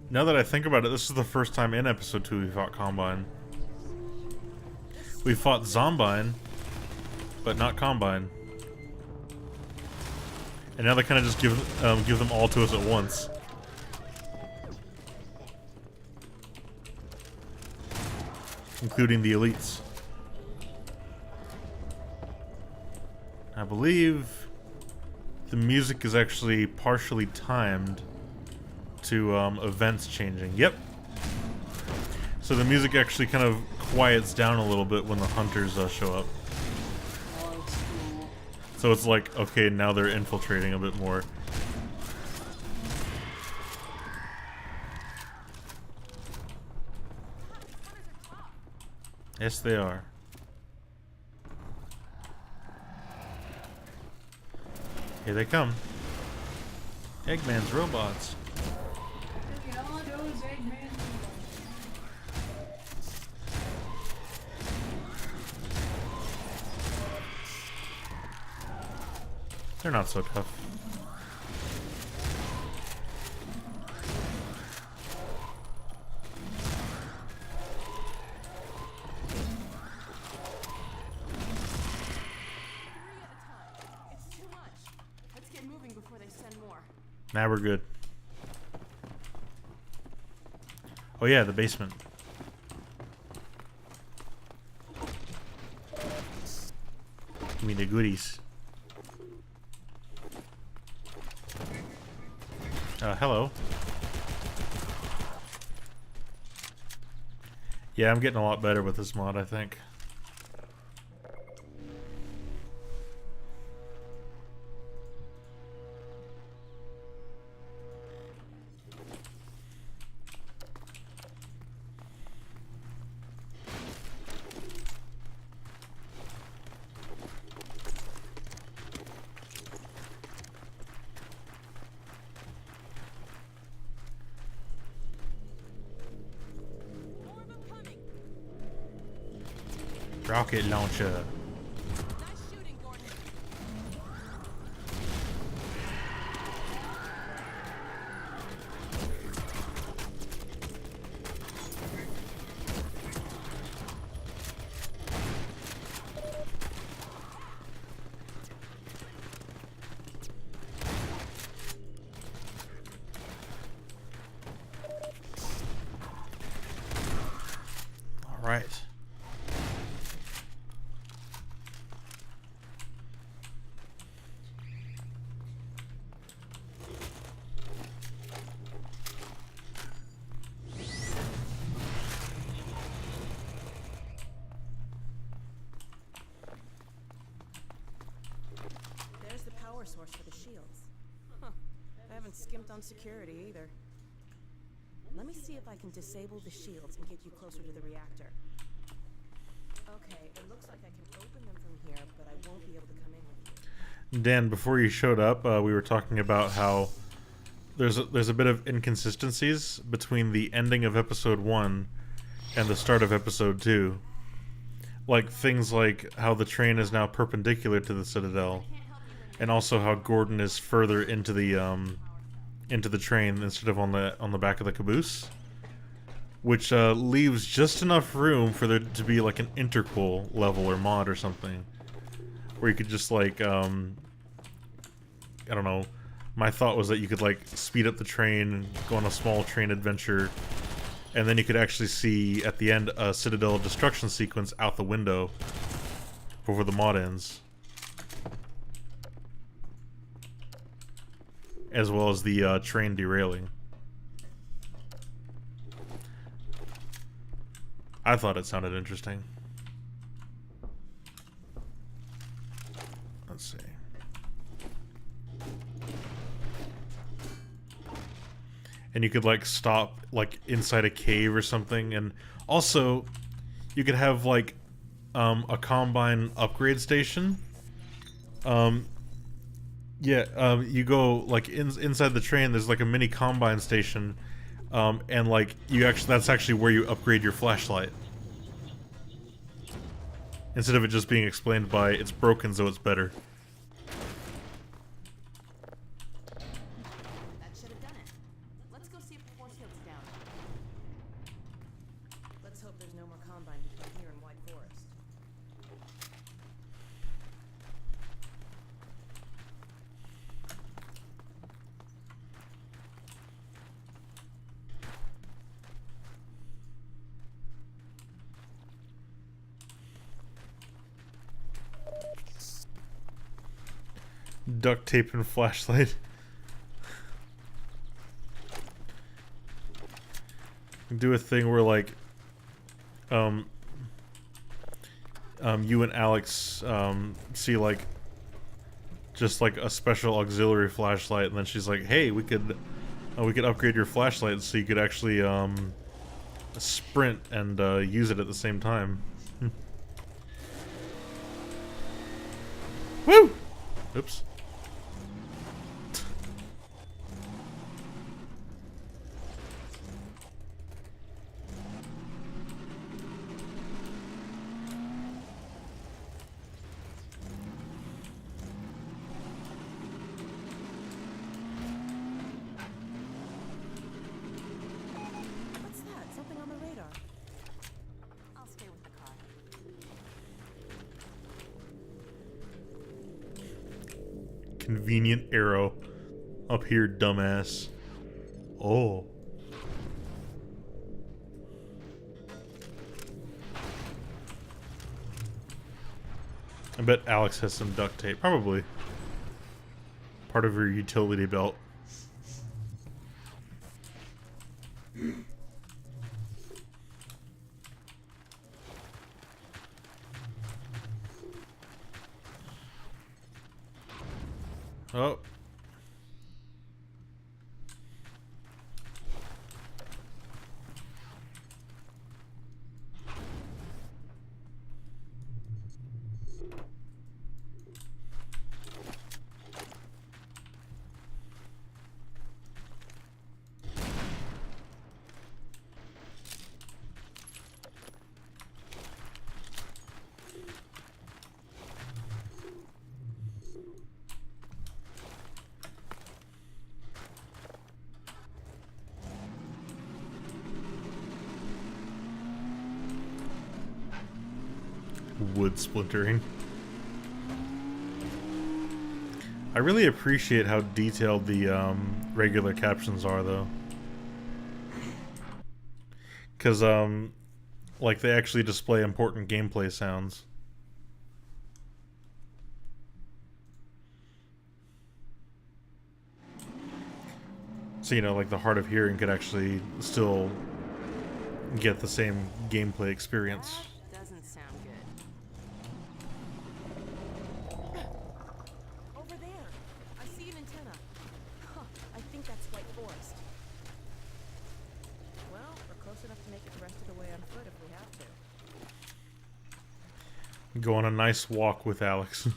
now that I think about it, this is the first time in episode 2 we fought Combine. We fought Zombine, but not Combine. And now they kind of just give them all to us at once. Including the elites. I believe the music is actually partially timed to events changing. Yep. So the music actually kind of quiets down a little bit when the hunters show up. Oh, that's cool. So it's like, okay, now they're infiltrating a bit more. Yes, they are. Here they come. Eggman's robots. They're not so tough. Now we're good. Oh yeah, the basement. Give me the goodies. Hello. Yeah, I'm getting a lot better with this mod, I think. Rocket launcher. All right. There's the power source for the shields. Huh. I haven't skimped on security either. Let me see if I can disable the shields and get you closer to the reactor. Okay, it looks like I can open them from here, but I won't be able to come in with you. Dan, before you showed up, we were talking about how there's a bit of inconsistencies between the ending of episode 1 and the start of episode 2. Like things like how the train is now perpendicular to the Citadel, and also how Gordon is further into the train instead of on the back of the caboose, which leaves just enough room for there to be like an intercool level or mod or something, where you could just like I don't know. My thought was that you could like speed up the train, go on a small train adventure, and then you could actually see at the end a Citadel destruction sequence out the window before the mod ends. As well as the train derailing. I thought it sounded interesting. Let's see. And you could like stop like inside a cave or something, and also you could have like a combine upgrade station. You go like inside the train. There's like a mini combine station, and like that's actually where you upgrade your flashlight. Instead of it just being explained by it's broken, so it's better. That should have done it. Let's go see if the force field's down. Let's hope there's no more combine between here and White Forest. Duct tape and flashlight. Do a thing where like you and Alex see like just like a special auxiliary flashlight, and then she's like, hey, we could upgrade your flashlight so you could actually sprint and use it at the same time. Woo! Oops. What's that? Something on the radar. I'll stay with the car. Convenient arrow. Up here, dumbass. Oh. I bet Alex has some duct tape. Probably. Part of her utility belt. Oh. Wood splintering. I really appreciate how detailed the regular captions are, though. Because, like, they actually display important gameplay sounds. So, you know, like, the hard of hearing could actually still get the same gameplay experience. That doesn't sound good. Over there. I see an antenna. Huh, I think that's White Forest. Well, we're close enough to make it the rest of the way on foot if we have to. Go on a nice walk with Alex.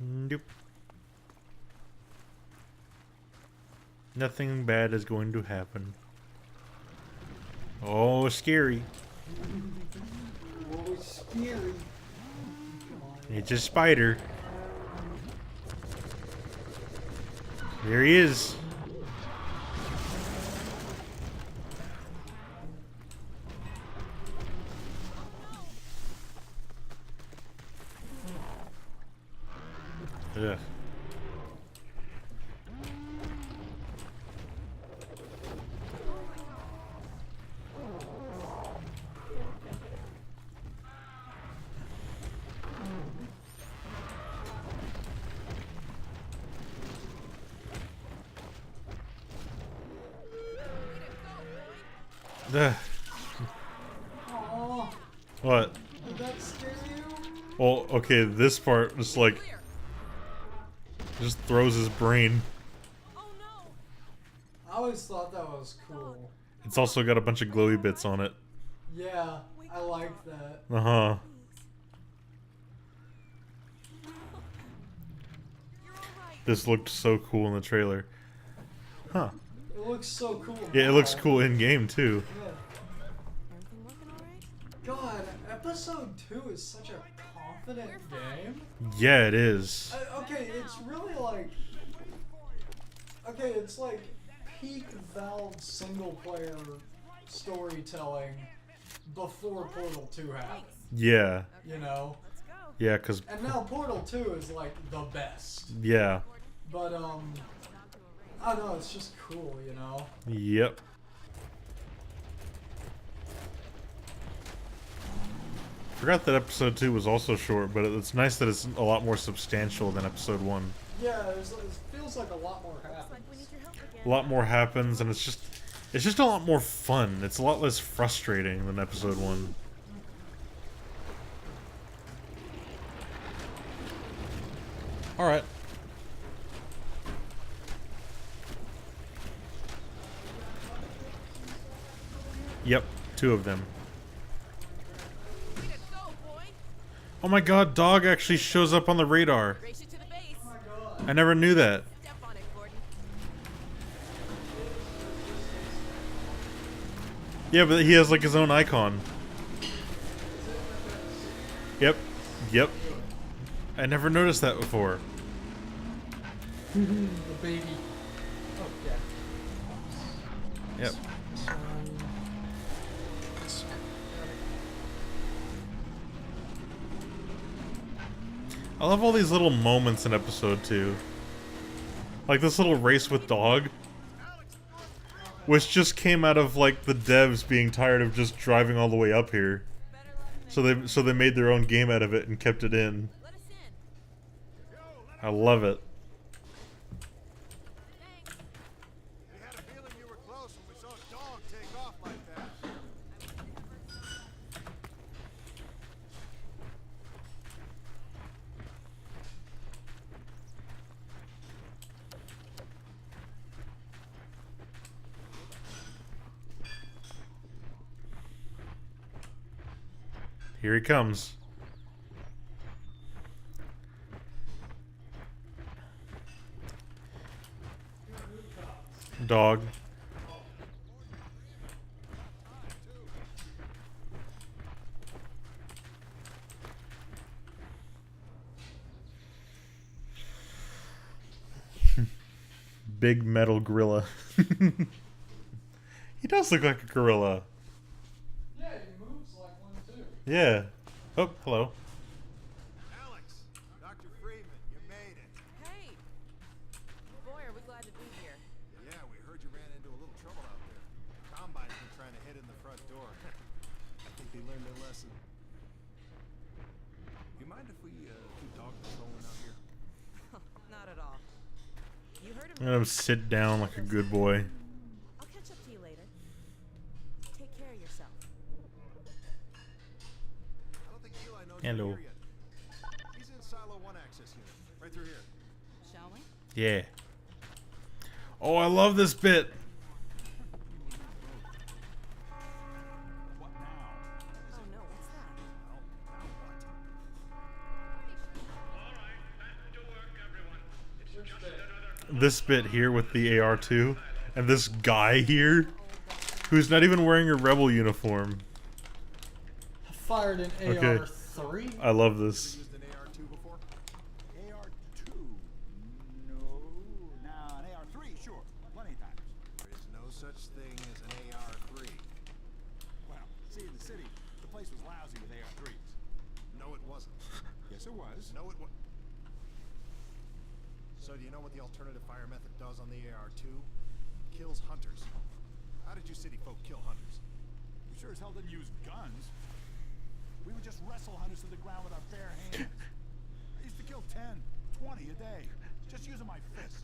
Nope. Nothing bad is going to happen. Oh, scary. Oh, scary. Come on. It's a spider. There he is. Yeah. Ugh. Aww, What? did that scare you? Well, okay, this part just like just throws his brain. I always thought that was cool. It's also got a bunch of glowy bits on it. Yeah, I like that. Uh-huh. This looked so cool in the trailer. Huh. It looks so cool. Yeah, it looks now. cool in game too. Yeah. God, episode 2 is such a confident game. Yeah, it is. Okay, it's really like. Okay, it's like peak Valve single player storytelling before Portal 2 happened. Yeah. You know? Yeah, cause And now Portal 2 is like the best. yeah. But, I don't know, it's just cool, you know? Yep. Forgot that episode 2 was also short, but it's nice that it's a lot more substantial than episode 1. Yeah, it feels like a lot more happens. A lot more happens, and it's just a lot more fun. It's a lot less frustrating than episode 1. Alright. Yep, 2 of them. Oh my god, dog actually shows up on the radar. I never knew that. Yeah, but he has like his own icon. Yep. Yep. I never noticed that before. The baby. Oh, yeah. Yep. I love all these little moments in episode 2. Like this little race with dog. Which just came out of like the devs being tired of just driving all the way up here. So they made their own game out of it and kept it in. I love it. We had a feeling you were close when we saw a dog take off like that. Here he comes. Dog. Big metal gorilla. He does look like a gorilla. Yeah, he moves like one too. Yeah. Oh, hello. Alex, Dr. Freeman, you made it. Hey! Boy, are we glad to be here. Yeah, we heard you ran into a little trouble out there. Combine's been trying to hit in the front door. I think they learned their lesson. You mind if we keep dog patrolling out here? Not at all. You heard him. I'm gonna sit down like a good boy. I'll catch up to you later. Take care of yourself. I don't think Eli knows Hello. you're here yet. He's in Silo 1 access unit, right through here. Shall we? Yeah. Oh, I love this bit. What now? Oh no, what's that? Well, now what? This bit here with the AR-2 and this guy here who's not even wearing a rebel uniform. Fired an Okay. AR-3. I love this. Used an AR-2 place was lousy with AR-3s. No, it wasn't. Yes, it was. No, it was. So do you know what the alternative fire method does on the AR-2? Kills hunters. How did you city folk kill hunters? We sure as hell didn't use guns. We would just wrestle hunters to the ground with our bare hands. I used to kill 10, 20 a day, just using my fists.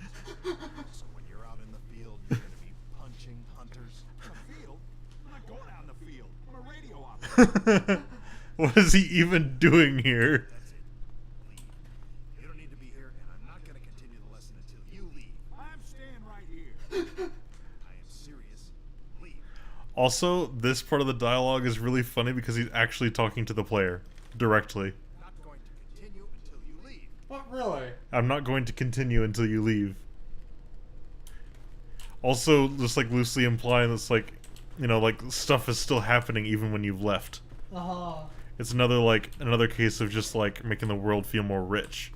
So when you're out in the field, you're gonna be punching hunters? In the field? I'm not going out in the field. I'm a radio operator. What is he even doing here? That's it. Leave. You don't need to be here, and I'm not gonna continue the lesson until you leave. I'm staying right here. I am serious. Leave. Also, this part of the dialogue is really funny because he's actually talking to the player directly. Not going to continue until you leave. What, really? I'm not going to continue until you leave. Also, just like loosely implying this, like, you know, like stuff is still happening even when you've left. It's another case of just like making the world feel more rich.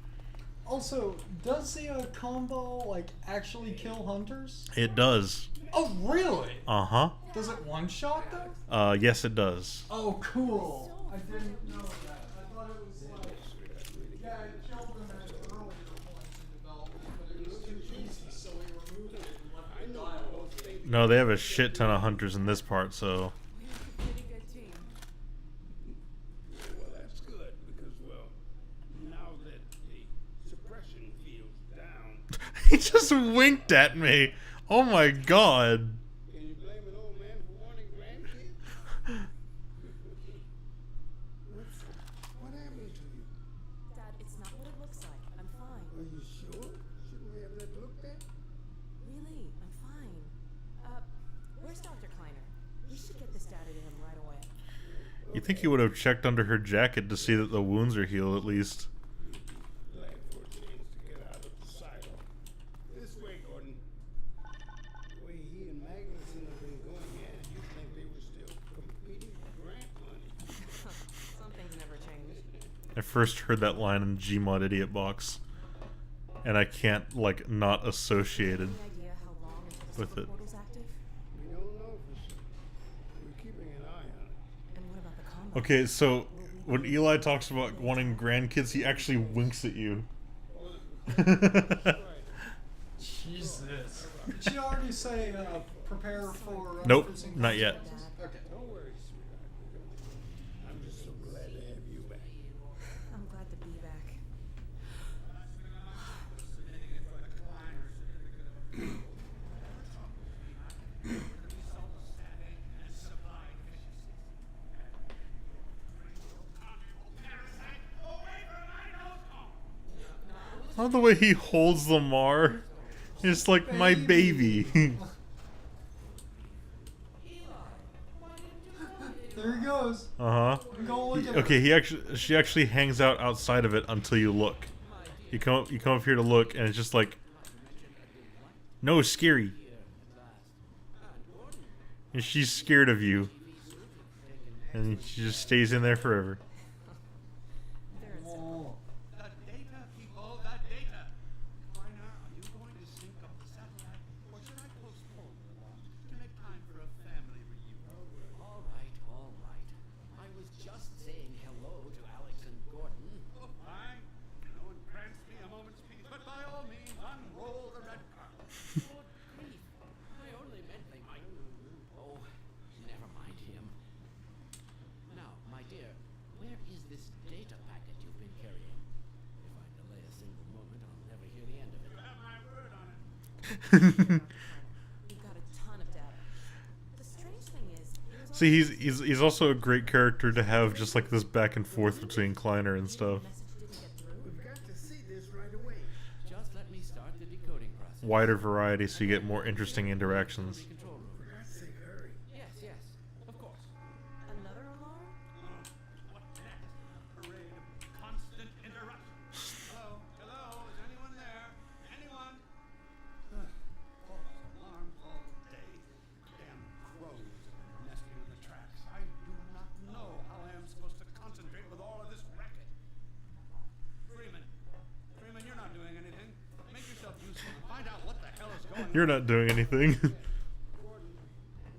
Also, does the combo like actually kill hunters? It does. Oh, really? Uh-huh. Does it one shot though? Yes it does. Oh, cool. I didn't know that. I thought it was like, yeah, it killed them at earlier points in development, but it was too easy, so we removed it and left the dialogue. No, they have a shit ton of hunters in this part, so. Pretty good team. Well, that's good because, well, now that the suppression field's down, He just winked at me. Oh my god. can you blame an old man for wanting grandkids? What happened to you? Dad, it's not what it looks like. I'm fine. Are you sure? Shouldn't we have that looked at? Really, I'm fine. Where's Dr. Kleiner? We should get this data to him right away. You think he would have checked under her jacket to see that the wounds are healed at least? Glad for a chance to get out of the silo. This way, Gordon. The way he and Magnuson have been going at it, you'd think they were still competing for grant money. Some things never change. I first heard that line in Gmod Idiot Box, and I can't like not associate it Any idea how long until the with super it. portal's active? We don't know for sure. We're keeping an eye on it. And what about the combo? Okay, so when Eli talks about wanting grandkids, he actually winks at you. Jesus. Did she already say prepare for Nope, freezing not yet. consequences? Okay. Don't worry, sweetheart. I'm just so glad to have you back. I'm glad to be back. I love the way he holds Lamar. It's like my baby. There he goes. Uh-huh. Go look at Okay, she actually hangs out outside of it until you look. You come up here to look, and it's just like, no, scary. And she's scared of you, and she just stays in there forever. Oh. The data, people, the data. Kleiner, are you going to sync up the satellite, or should I postpone the launch to make time for a family reunion? All right, all right. I was just saying hello to Alex and Gordon. Oh, fine. No one grants me a moment's peace, but by all means, unroll the red carpet. Good grief. I only meant they might. Oh, never mind him. Now, my dear, where is this data packet you've been carrying? If I delay a single moment, I'll never hear the end of it. You have my word on it. We've got a ton of data. The strange thing is, it was See, he's also a great character to have, just like this back and forth between Kleiner and stuff. the message didn't get through. We've got to see this right away. Just let me start the decoding process. Wider variety, so you get more interesting interactions. Control room. For God's sake, hurry. Yes, yes, of course. Another alarm? What next? A parade of constant interruptions. Hello? Hello? Is anyone there? Anyone? False alarms all day. Damn crows nesting in the tracks. I do not know how I am supposed to concentrate with all of this racket. Freeman. Freeman, you're not doing anything. Make yourself useful and find out what the hell is going on. You're not doing anything. Gordon,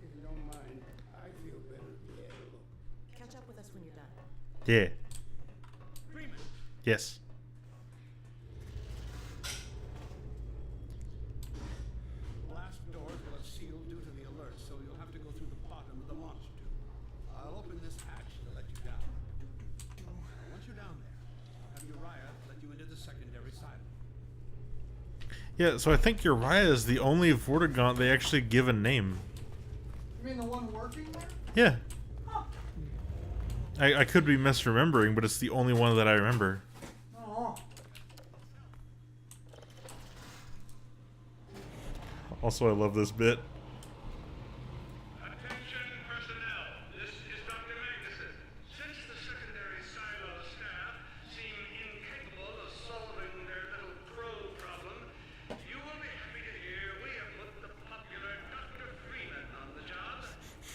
if you don't mind, I feel better if you had a look. Catch up with us when Yeah. Freeman. Yes. Blast doors will have sealed due to the alert, so you'll have to go through the bottom of the launch tube. I'll open this hatch to let you down. Once you're down there, I'll have Uriah let you into the secondary silo. Yeah, so I think Uriah is the only Vortigaunt they actually give a name. You mean the one working there? Yeah. Huh. I could be misremembering, but it's the only one that I remember. Oh. Also, I love this bit. Attention personnel, this is Dr. Magnuson. Since the secondary silo staff seem incapable of solving their little crow problem, you will be happy to hear we have put the popular Dr. Freeman on the job.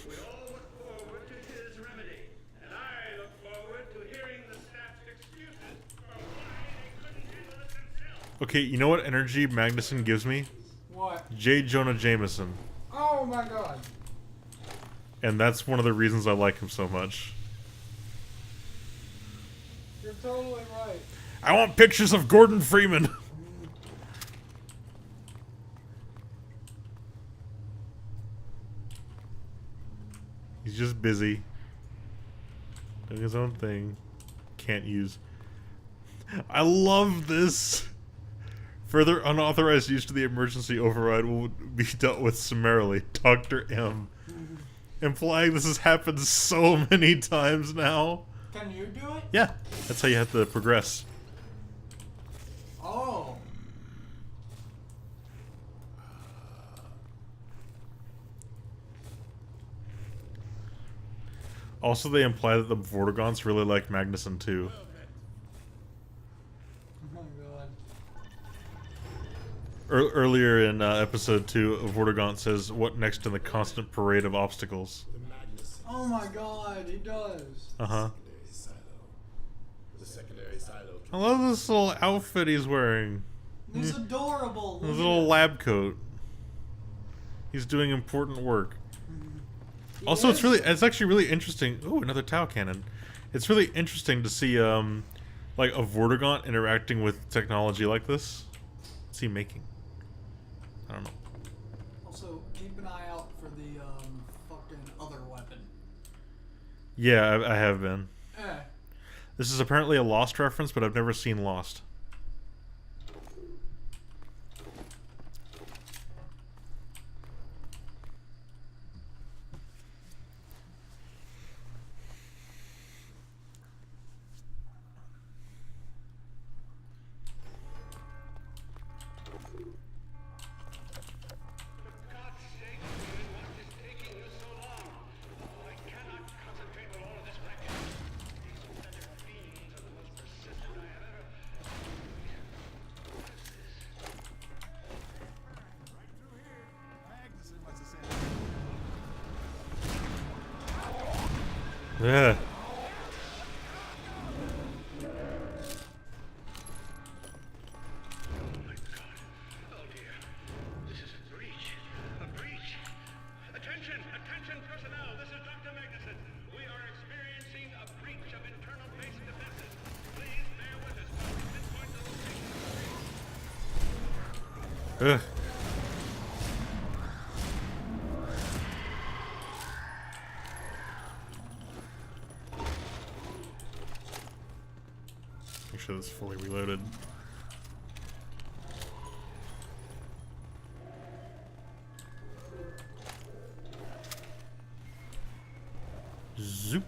We all look forward to his remedy, and I look forward to hearing the staff's excuses for why they couldn't handle it themselves. Okay, you know what energy Magnuson gives me? What? J. Jonah Jameson. Oh my god. And that's one of the reasons I like him so much. You're totally right. I want pictures of Gordon Freeman. He's just busy. Doing his own thing. Can't use. I love this. Further unauthorized use to the emergency override will be dealt with summarily. Dr. M. Implying this has happened so many times now. Can you do it? Yeah, that's how you have to progress. Oh. Also, they imply that the Vortigaunts really like Magnuson too. Oh my god. Earlier in episode 2, Vortigaunt says, "What next in the constant parade of obstacles?" The madness. Oh my god, he does. Uh-huh. Secondary silo. The secondary silo. I love this little outfit he's wearing. He's adorable. His Look little at lab coat. He's doing important work. him. He Also, is. it's actually really interesting. Oh, another Tau cannon. It's really interesting to see, like, a Vortigaunt interacting with technology like this. What's he making? I don't know. Also, keep an eye out for the fucking other weapon. Yeah, I have been. Eh. This is apparently a Lost reference, but I've never seen Lost. For God's sake, Freeman, what is taking you so long? Oh, I cannot concentrate on all of this wreckage. These pathetic fiends are the most persistent I have ever... What is this? Right through here. Magnuson must have said. Yeah. Oh my God. Oh dear. This is a breach. A breach. Attention! Attention personnel! This is Dr. Magnuson. We are experiencing a breach of internal base defenses. Please bear with us while we pinpoint the location. Ugh. Make sure this is fully reloaded. Zoop.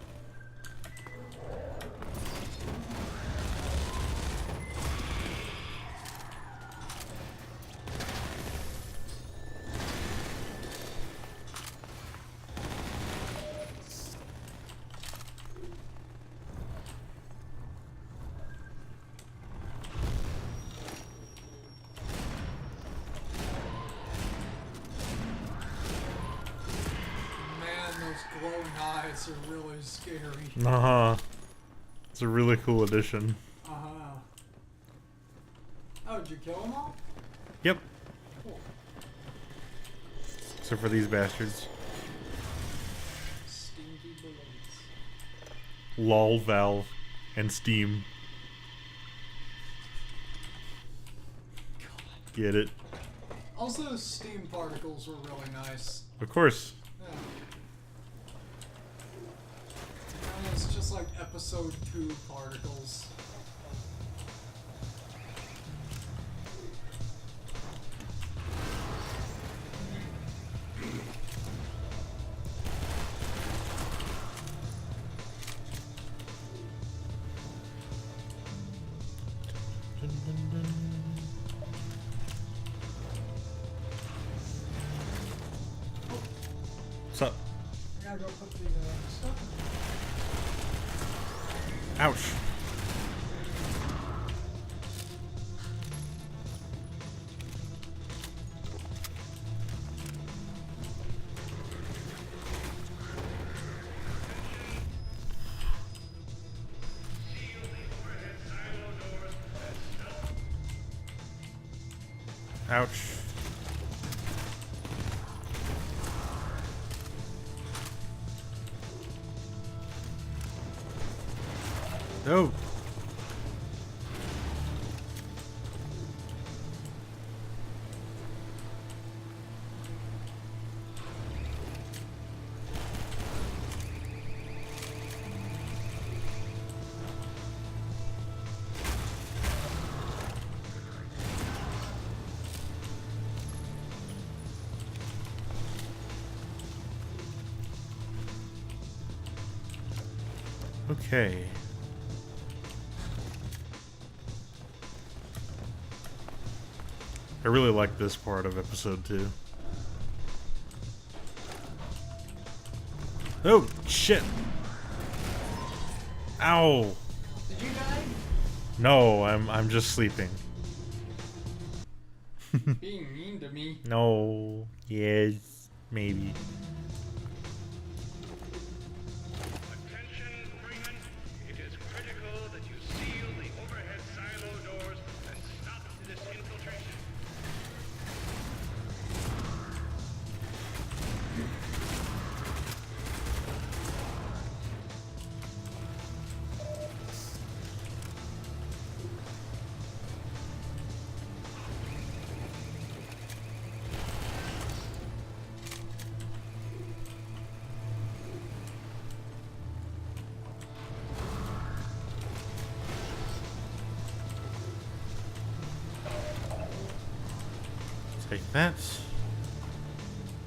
Man, those glowing eyes are really scary. Uh-huh. It's a really cool addition. Uh-huh. Oh, did you kill them all? Yep. Cool. Except for these bastards. Stinky bullets. Lol Valve. And Steam. Get it? Also, steam particles were really nice. Of course. Yeah. And it's just like episode 2 particles. What's up? I gotta go put the stuff in. Ouch. Ouch. No. Okay. I really like this part of episode 2. Oh, shit. Ow. Did you die? No, I'm just sleeping. Being mean to me. No. Yes. Maybe. Attention, Freeman. It is critical that you seal the overhead silo doors and stop this infiltration. Take that.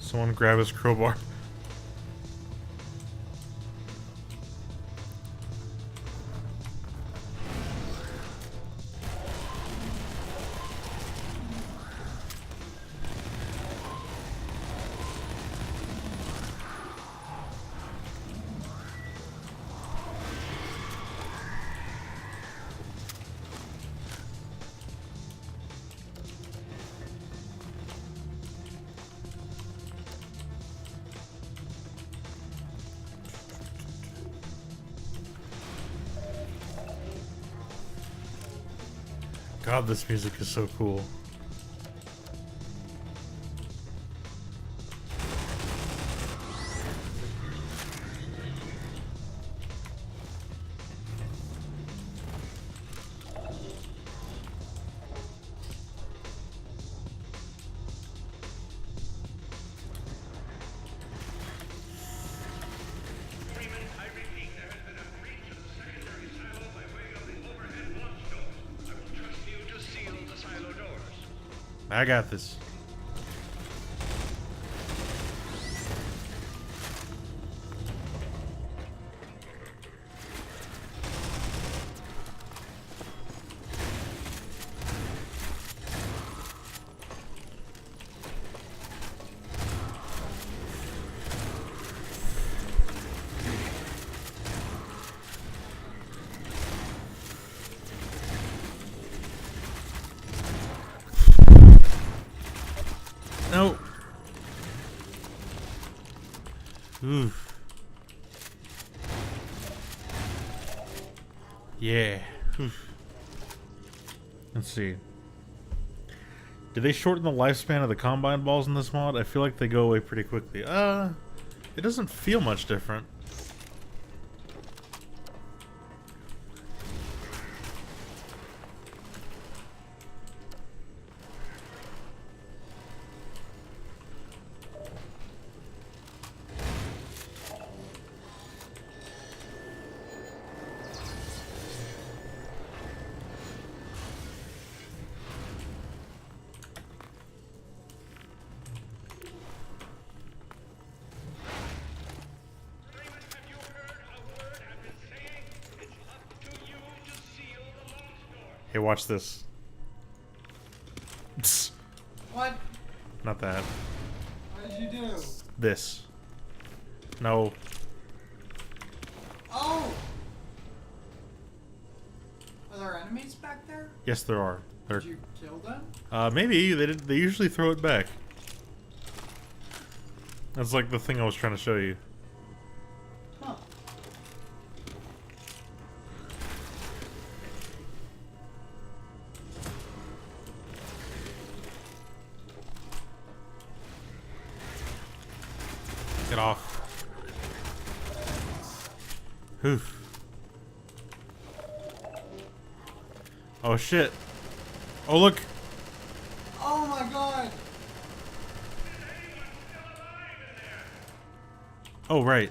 Someone grab his crowbar. God, this music is so cool. Freeman, I repeat, there has been a breach of the secondary silo by way of the overhead launch doors. I will trust you to seal the silo doors. I got this. No. Oof. Yeah. Oof. Let's see. Did they shorten the lifespan of the combine balls in this mod? I feel like they go away pretty quickly. It doesn't feel much different. Hey, watch this. Psst. What? Not that. What did you do? This. No. Oh! Are there enemies back there? Yes, there are. Did you kill them? Maybe they did. They usually throw it back. That's like the thing I was trying to show you. Huh. Get off. Oof. Oh shit. Oh look. Oh my god! Oh right.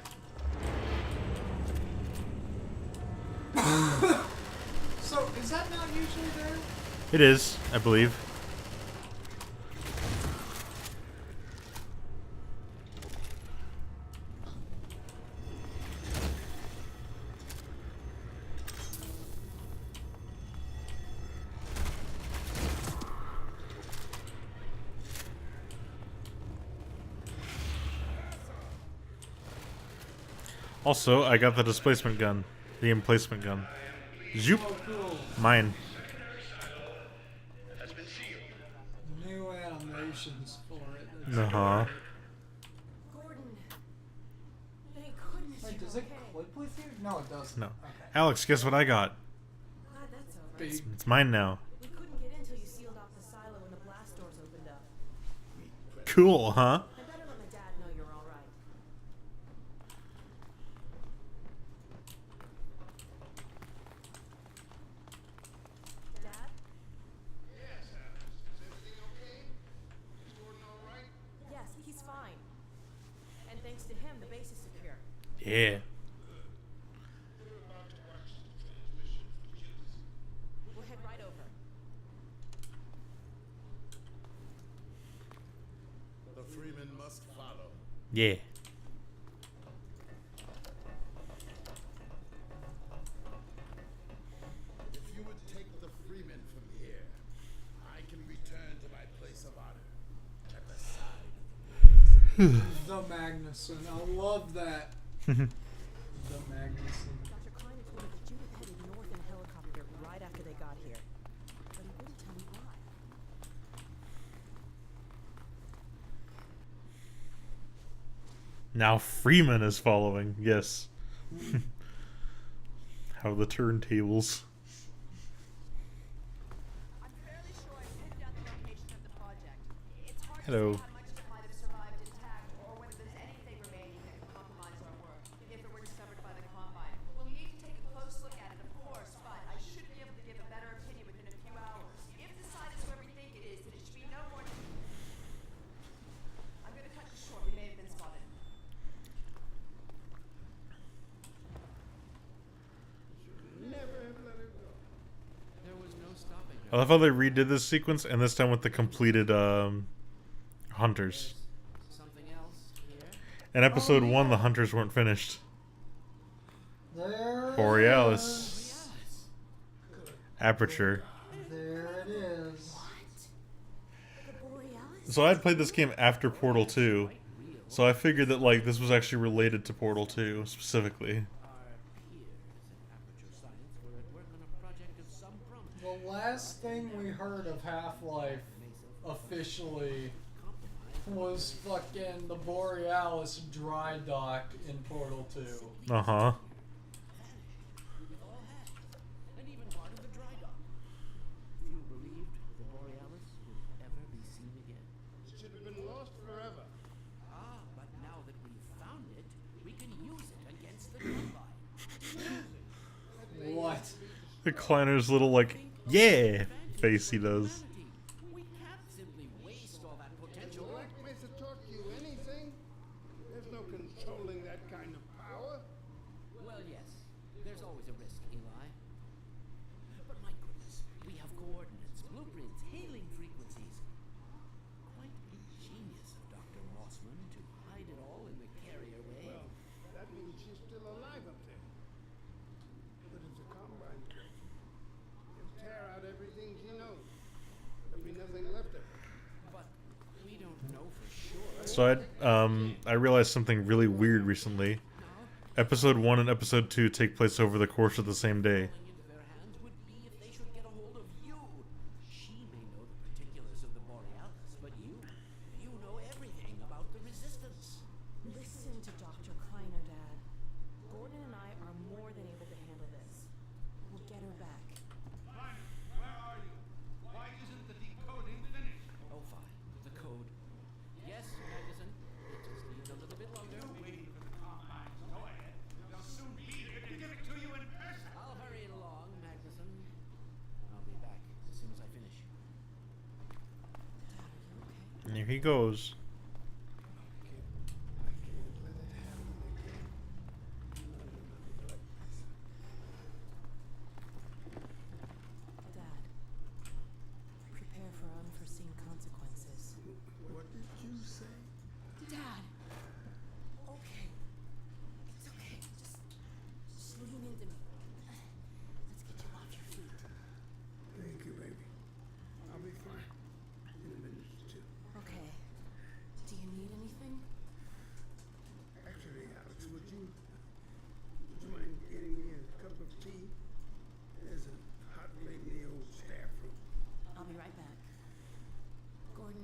So, is that not usually there? It is, I believe. Also, I got the displacement gun. The emplacement gun. Zoop. Oh, cool. Mine. New animations for it. Uh-huh. Gordon. Thank goodness Wait, you're does it okay. clip with you? No, it doesn't. No. Okay. Alex, guess what I got? Glad that's over. Big. It's mine now. We couldn't get in till you sealed off the silo when the blast doors opened up. Cool, huh? I better let my dad know you're all right. Dad? Yes, is everything okay? Is Gordon all right? Yes, he's fine. And thanks to him, the base is secure. Yeah. We're about to watch the transmission from Jill's. We'll head right over. The Freeman must follow. Yeah. If you would take the Freeman from here, I can return to my place of honor at the side. The Magnuson. I love that. The Magnuson. Dr. Kleiner told me that Judith headed north in a helicopter right after they got here. But he wouldn't tell me why. Now Freeman is following. Yes. How the turntables. I'm fairly sure I pinned down the location of the project. It's hard Hello. to say how much of it might have survived intact or whether there's anything remaining that could compromise our work if it were discovered by the Combine. We'll need to take a close look at it, of course, but I should be able to give a better opinion within a few hours. If the site is where we think it is, then it should be no more. I'm going to cut you short. We may have been spotted. Never have let her go. There was no stopping I her. love how they redid this sequence, and this time with the completed hunters. Something else here? In episode 1, the hunters weren't finished. There Borealis. Aperture. There it is. The Borealis? So I had played this game after Portal 2, so I figured that like this was actually related to Portal 2 specifically. Our peers at Aperture Science were at work on a project of some promise. The last thing we heard of Half-Life officially was fucking the Borealis dry dock in Portal 2. Uh-huh. We all had, and even part of the dry dock. Few believed the Borealis would ever be seen again. It should have been lost forever. Ah, but now that we've found it, we can use it against the Combine. What? The Kleiner's little like, yeah, face he does. We can't simply waste all that potential. Would you like me to taught you anything? There's no controlling that kind of power. Well, yes. There's always a risk, Eli. But my goodness, we have coordinates, blueprints, hailing frequencies. Quite ingenious of Dr. Mossman to hide it all in the carrier wave. Well, that means she's still alive up there. But if the Combine quit, they'll tear out every So I realized something really weird recently. Episode 1 and Episode 2 take place over the course of the same day. Into their hands would be if they should get a hold of you. She may know the particulars of the Borealis, but you know everything about the Resistance. Listen to Dr. Kleiner, Dad. Gordon and I are more than able to handle this. We'll get her back. Kleiner, where are you? Why isn't the decoding finished? Oh, fine. The code. Yes, Magnuson. It just needs a little bit longer. You're waiting for the combines. Go ahead. They'll soon be here to give it to you in person. I'll hurry it along, Magnuson. I'll be back as soon as I finish. And here he goes. Dad, prepare for unforeseen consequences. What did you say? Dad! Okay. It's okay. Just lean into me. Let's get you off your feet. Thank you, baby. I'll be fine in a minute or two. Okay. Do you need anything? Actually, Alex, would you mind getting me a cup of tea? There's a hot plate in the old staff room. I'll be right back. Gordon,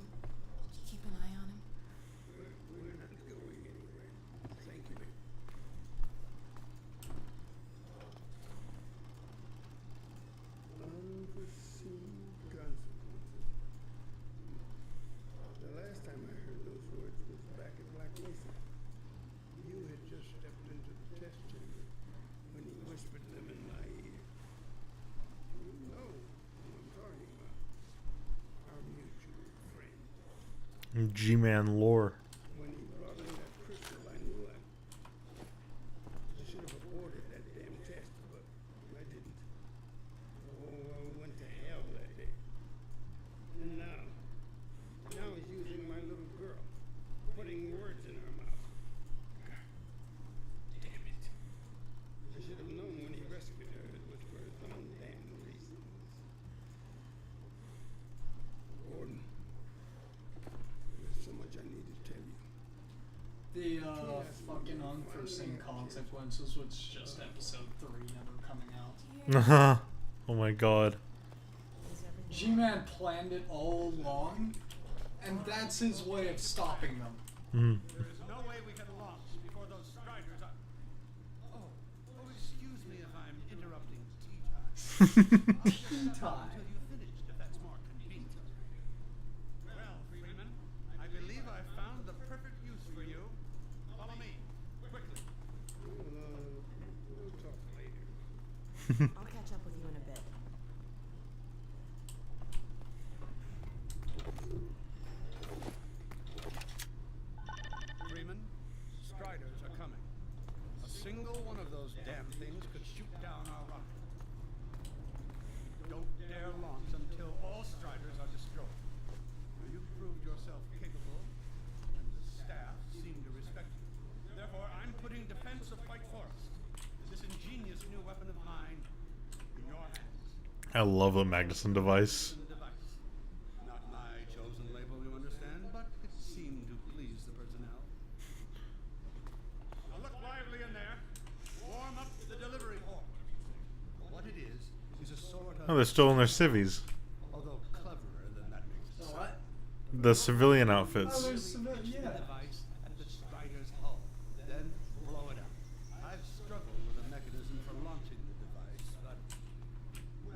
keep an eye on him. We're not going anywhere. Thank you, baby. Unforeseen consequences. The last time I heard those words was back at Black Mesa. You had just stepped into the test chamber when he whispered them in my ear. You know who I'm talking about. Our mutual friend. G-Man lore. When he brought in that crystal, I knew I should have aborted that damn test, but I didn't. Oh, I went to hell that day. And now he's using my little girl, putting words in her mouth. God damn it. I should have known when he rescued her it was for his own damn reasons. Gordon, there's so much I need to tell you. The fucking unforeseen consequences was just episode 3 never coming out. Oh my god. G-Man planned it all along, and that's his way of stopping them. There is no way we can launch before those Striders are... Oh, excuse me if I'm interrupting tea time. I'll just shut up until you finished, if that's more convenient. Well, Freeman, I believe I found the perfect use for you. Follow me, quickly. We'll talk later. I'll catch up with you in a bit. Freeman, Striders are coming. A single one of those damn things could shoot down our rocket. Don't dare launch until all Striders are destroyed. Now, you've proved yourself capable, and the staff seem to respect you. Therefore, I'm putting defense of White Forest, this ingenious new weapon of mine, in your hands. I love the Magnuson device. The device. Not my chosen label, you understand, but it seemed to please the personnel. Now look lively in there. Warm up the delivery port. What it is a sort of... Oh, they're still in their civvies. although cleverer than that makes it sound. What? The civilian Oh, outfits. there's some, yeah. Device at the Strider's hull, then blow it up. I've struggled with a mechanism for launching the device, but...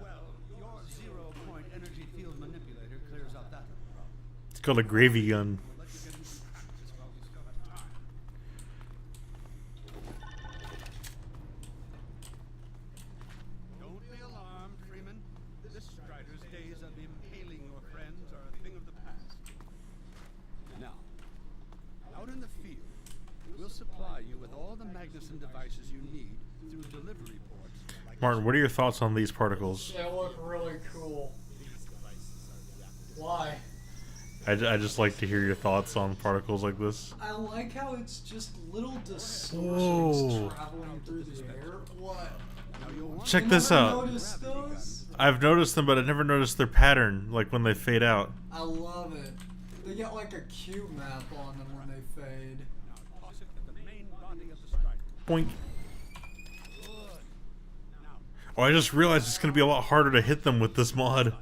Well, your zero-point energy field manipulator clears up that little problem. It's called a gravy gun. We'll let you get into practice while we still have time. Don't be alarmed, Freeman. This Strider's days of impaling your friends are a thing of the past. Now, out in the field, we'll supply you with all the Magnuson devices you need through delivery ports. Like Martin, what are your thoughts on these particles? They look really cool. Why? I just like to hear your thoughts on particles like this. I like how it's just little distortions Whoa. traveling through the air. What? Check You this never out. noticed those? I've noticed them, but I never noticed their pattern, like when they fade out. I love it. They get like a Q map on them when they fade. Now toss it at the main body of the strider. Boink. Good. Now, Oh, I just realized it's going to be a lot harder to hit them with this mod.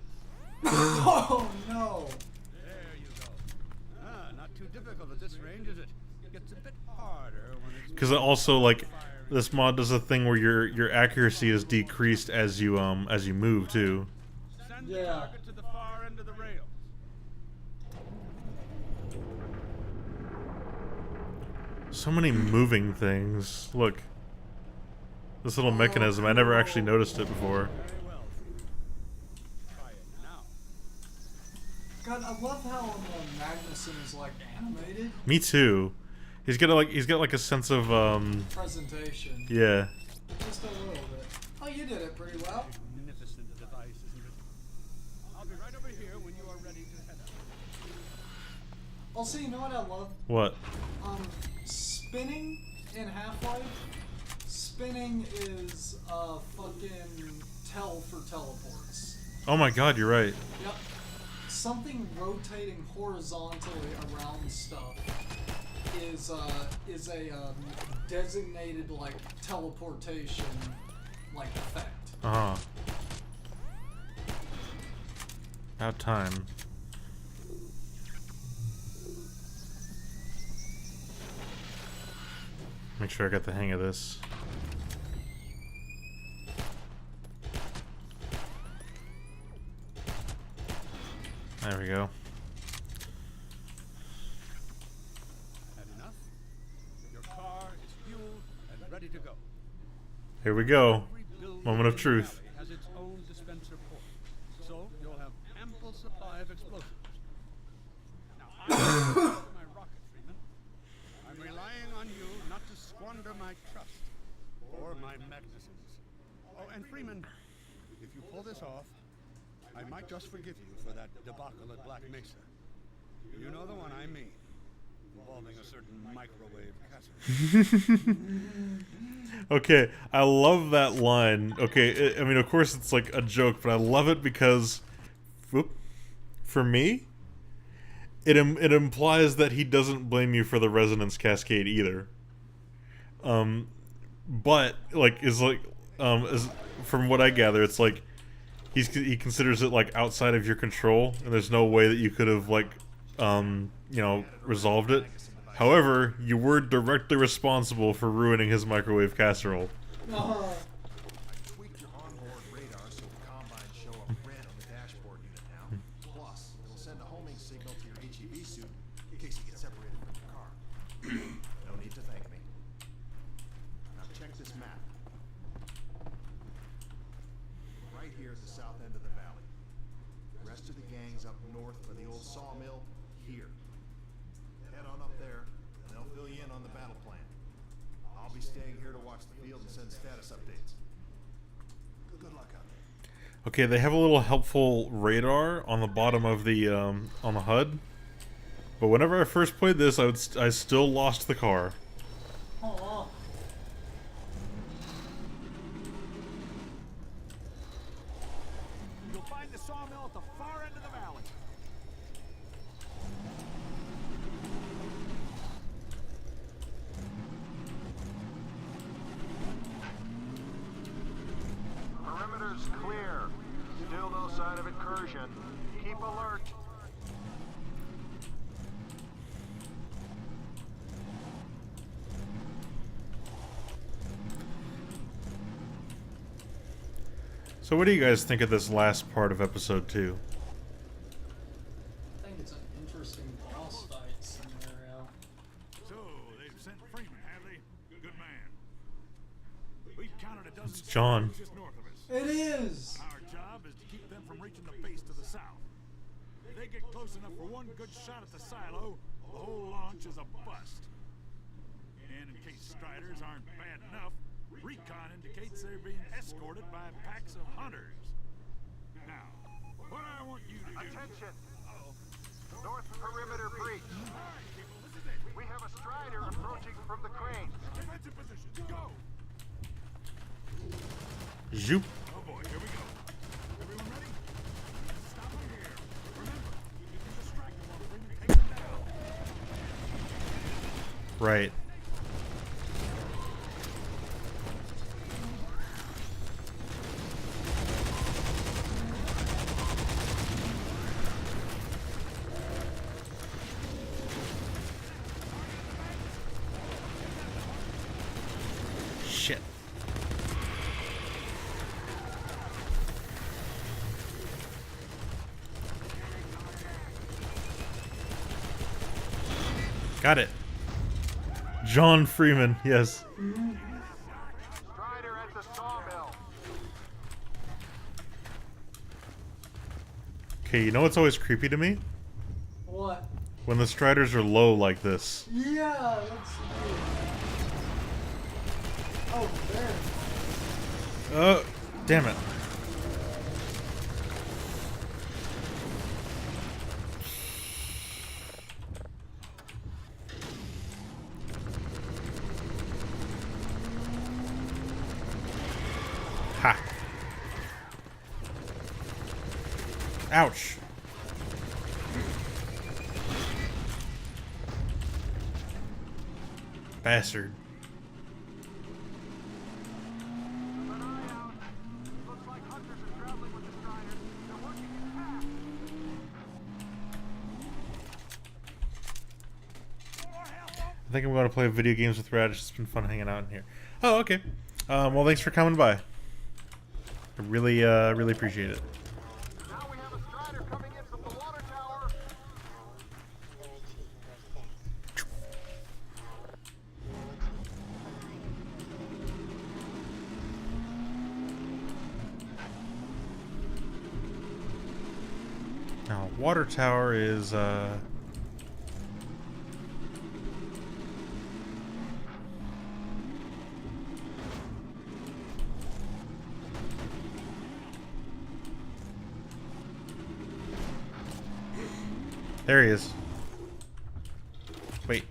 Oh no! there you go. Ah, not too difficult at this range, is it? It gets a bit harder when it's Because it also, like, this mod does a thing where your accuracy is decreased as you move too. send the Yeah. target to the far end of the rail. So many moving things. Look. This little mechanism, I never actually noticed it before. Very well. Try it now. God, I love how Magnuson is like animated Me too. He's got like a sense of presentation. yeah. Just a little bit. Oh, you did it pretty well. Magnificent device, isn't it? I'll be right over here when you are ready to head out. Also, you know what I love? What? Spinning in Half-Life. Spinning is fucking tell for teleports. Oh my god, you're right. Yep. Something rotating horizontally around stuff is a designated like teleportation like effect. Uh-huh. About time. Make sure I got the hang of this. There we go. Had enough? Your car is fueled and ready to go. Here we go. Every building Moment of in the truth. valley has its own dispenser port, so you'll have ample supply of explosives. Now, I'm my rocket, Freeman. I'm relying on you not to squander my trust or my magnificence. Oh, and Freeman, if you pull this off, I might just forgive you for that debacle at Black Mesa. You know the one I mean, involving a certain microwave casserole. Okay, I love that line. Okay, I mean, of course it's like a joke, but I love it because, whoop, for me, it implies that he doesn't blame you for the resonance cascade either. But like is from what I gather, it's like he considers it like outside of your control, and there's no way that you could have like resolved it. However, you were directly responsible for ruining his microwave casserole. Uh-huh. I tweaked your onboard radar so the combines show up red on the dashboard unit now. Plus, it'll send a homing signal to your HEV suit in case you get separated from your car. No need to thank me. Now check this map. Right here at the south end of the valley. The rest of the gang's up north by the old sawmill here. Head on up there, and they'll fill you in on the battle plan. I'll be staying here to watch the field and send status updates. Good luck out there. Okay, they have a little helpful radar on the bottom of the on the HUD. But whenever I first played this, I still lost the car. Aw. You'll find the sawmill at the far end of the valley. Perimeter's clear. Still no sign of incursion. Keep alert. So what do you guys think of this last part of episode 2? I think it's an interesting boss fight scenario. So, they've sent Freeman, have they? Good man. We've counted a dozen It's John. just north of us. It is! Our job is to keep them from reaching the base to the south. If they get close enough for one good shot at the silo, the whole launch is a bust. And in case Striders aren't bad enough, recon indicates they're being escorted by packs of hunters. Now, what I want you to do... Attention! North perimeter breach. All right, people, this is it. We have a Strider approaching from the crane. Defensive position, go! Zoop. Oh boy, here we go. Everyone ready? Stop them here. Remember, you can distract them while Freeman takes them down. Right. Shit. Got it. John Freeman, yes. Strider at the sawmill. Okay, you know what's always creepy to me? What? When the Striders are low like this. Yeah, that's weird. Oh, there. Damn it. Ha. Ouch. Bastard. I think I'm going to play video games with Radish. It's been fun hanging out in here. Oh, okay. Well, thanks for coming by. I really appreciate it. Now we have a strider coming in from the water tower. Now, water tower is there he is. Wait.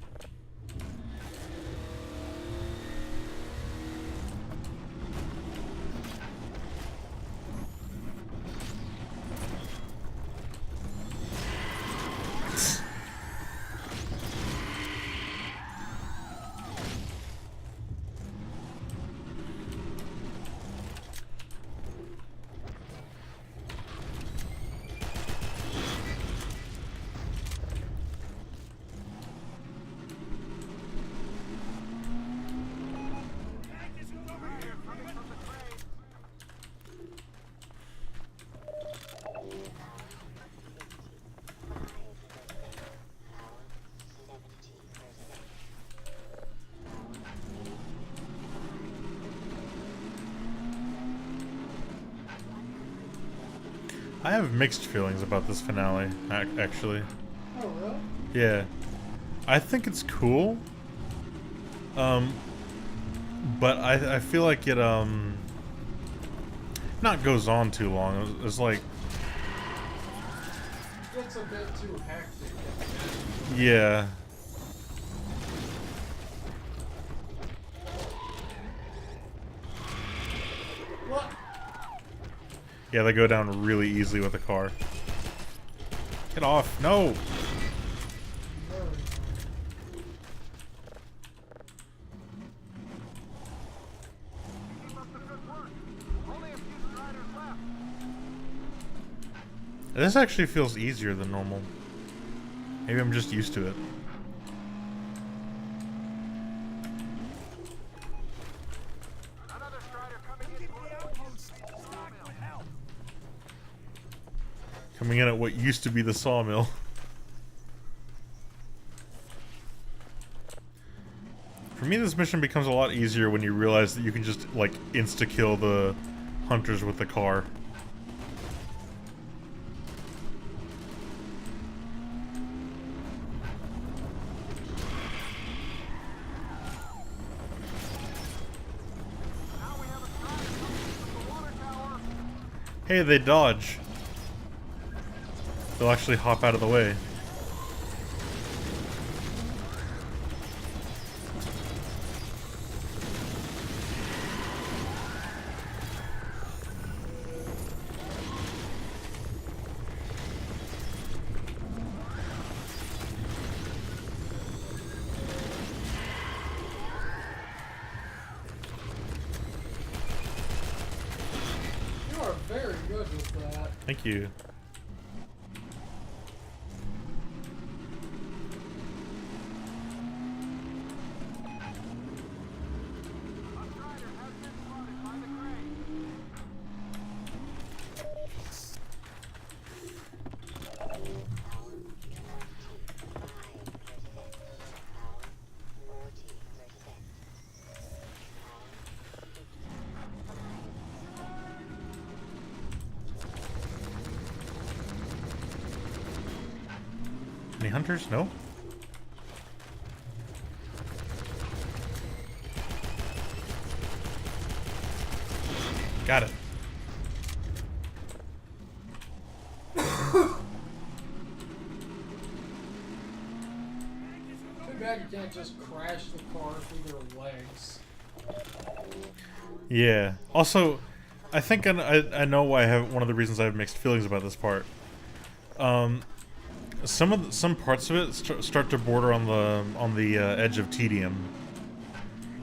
I have mixed feelings about this finale, actually. Oh, really? Yeah. I think it's cool. But I feel like it, not goes on too long. It's like... It gets a bit too hectic. Yeah. What? Yeah, they go down really easily with the car. Get off. No! This actually feels easier than normal. Maybe I'm just used to it. Coming in at what used to be the sawmill. For me, this mission becomes a lot easier when you realize that you can just, like, insta-kill the hunters with the car. Hey, they dodge. They'll actually hop out of the way. that. Thank you. Any hunters? No? Got it. Too bad you can't just crash the car through their legs. Yeah. Also, I think I know why I have one of the reasons I have mixed feelings about this part. Some parts of it start to border on the edge of tedium.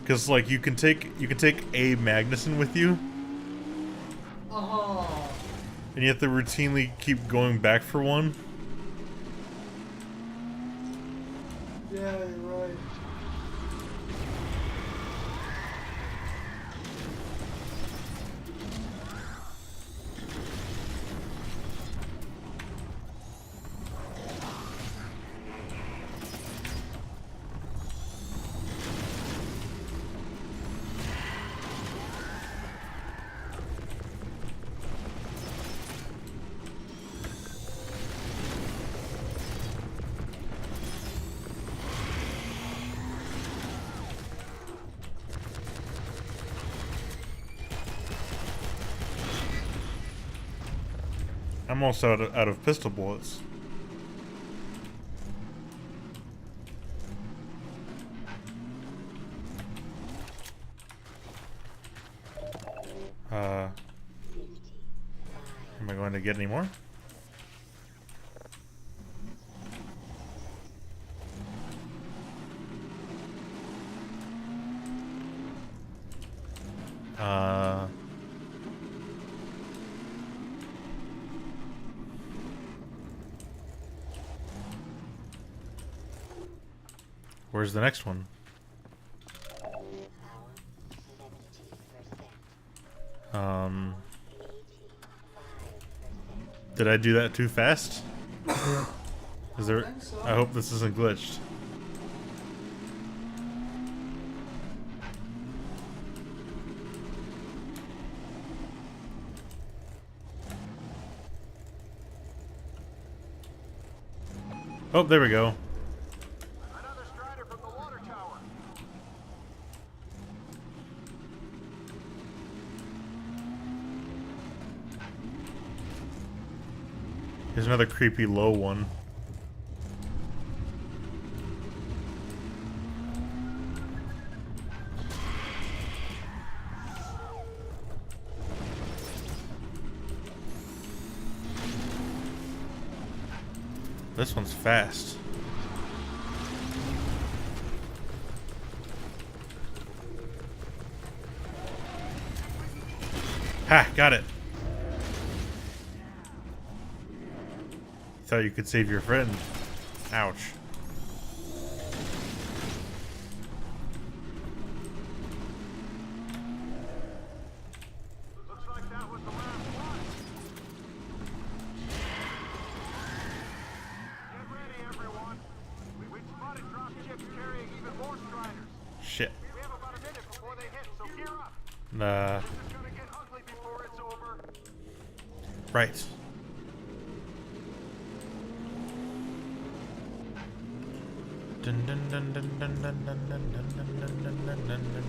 Because like you can take a Magnuson with you, and you have to routinely keep going back for one. Yeah, you're right. I'm also out of pistol bullets. Am I going to get any more? Where's the next one? Did I do that too fast? Is there? I hope this isn't glitched. Oh, there we go. Another Strider from the water tower. Here's another creepy low one. This one's fast. Ha! Got it! Thought you could save your friend. Ouch. Looks like that was the last one. Get ready, everyone. We've spotted drop ships carrying even more Striders. Shit. We have about a minute before they hit, so gear up. Nah. This is gonna get ugly before it's over. Right. Dun, dun, dun, dun, dun, dun, dun, dun, dun, dun, dun, dun, dun, dun.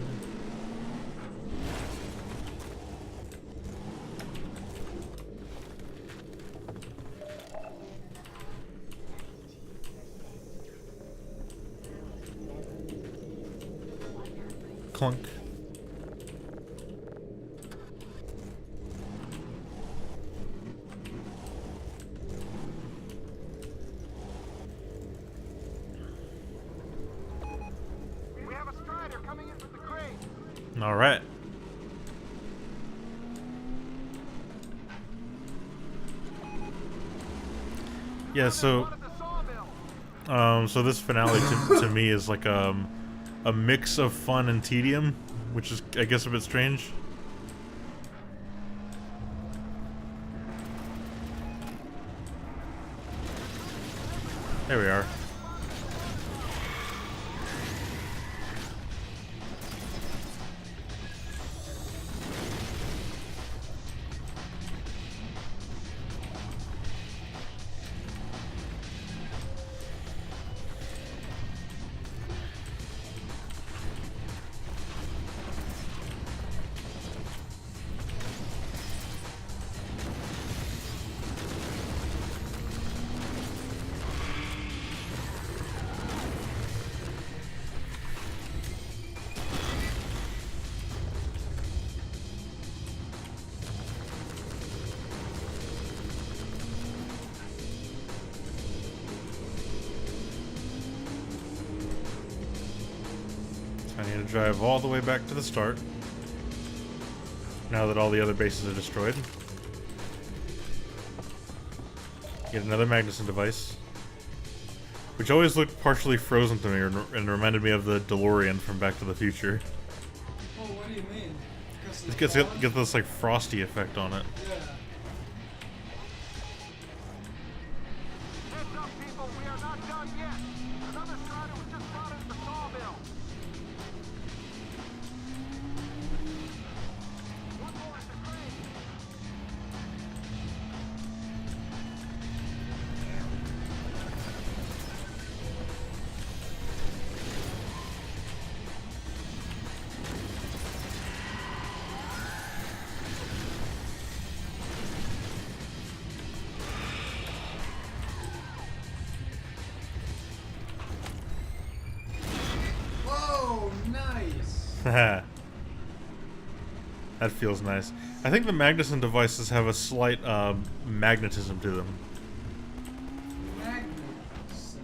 Clunk. We have a Strider coming in with the crane. All right. Yeah, so so this finale to me is like a mix of fun and tedium, which is, I guess, a bit strange. There we are. I need to drive all the way back to the start, now that all the other bases are destroyed. Get another Magnuson device, which always looked partially frozen to me and reminded me of the DeLorean from Back to the Future. Oh, what do you mean? It gets this like frosty effect on it. Yeah. Heads up, people, we are not done yet. Another strider was just spotted at the sawmill. One more at the crane. Whoa, nice. That feels nice. I think the Magnuson devices have a slight magnetism to them. Magnuson.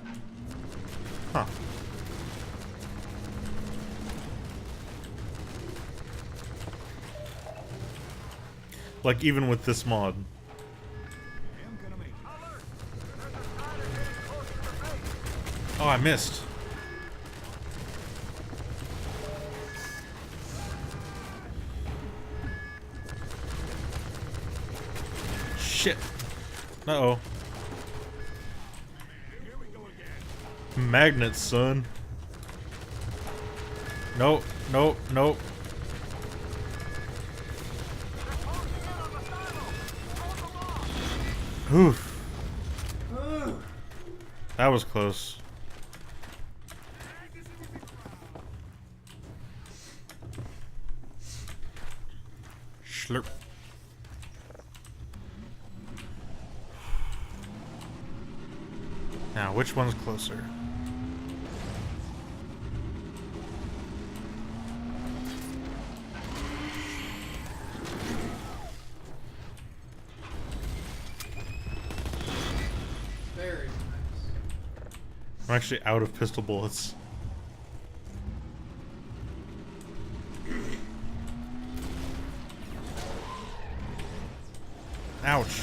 Huh. Like even with this mod. Oh, I missed. Shit. Uh-oh. Magnets, son. Nope, nope, nope. Oof. That was close. Slurp. Now, which one's closer? Very nice. I'm actually out of pistol bullets. Ouch.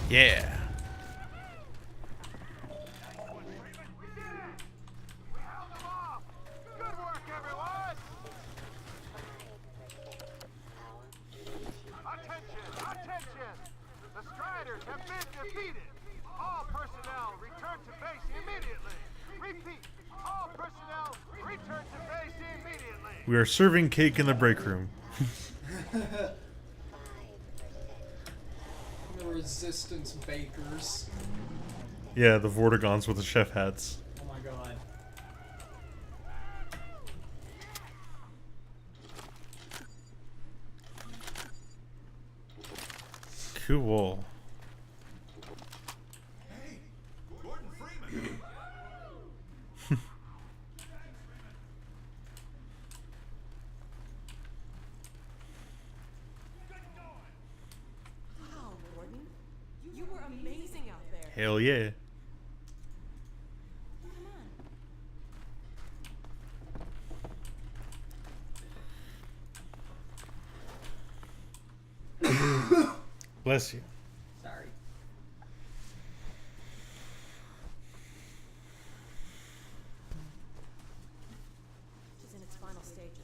Yeah. Good work, everyone! Attention! Attention! The Striders have been defeated! All personnel return to base immediately! Repeat! All personnel return to base immediately! We are serving cake in the break room. The Resistance bakers. Yeah, the Vortigons with the chef hats. Oh my god. Cool. Hey, Gordon Freeman. Hell yeah. Bless you. Sorry. She's in its final stages.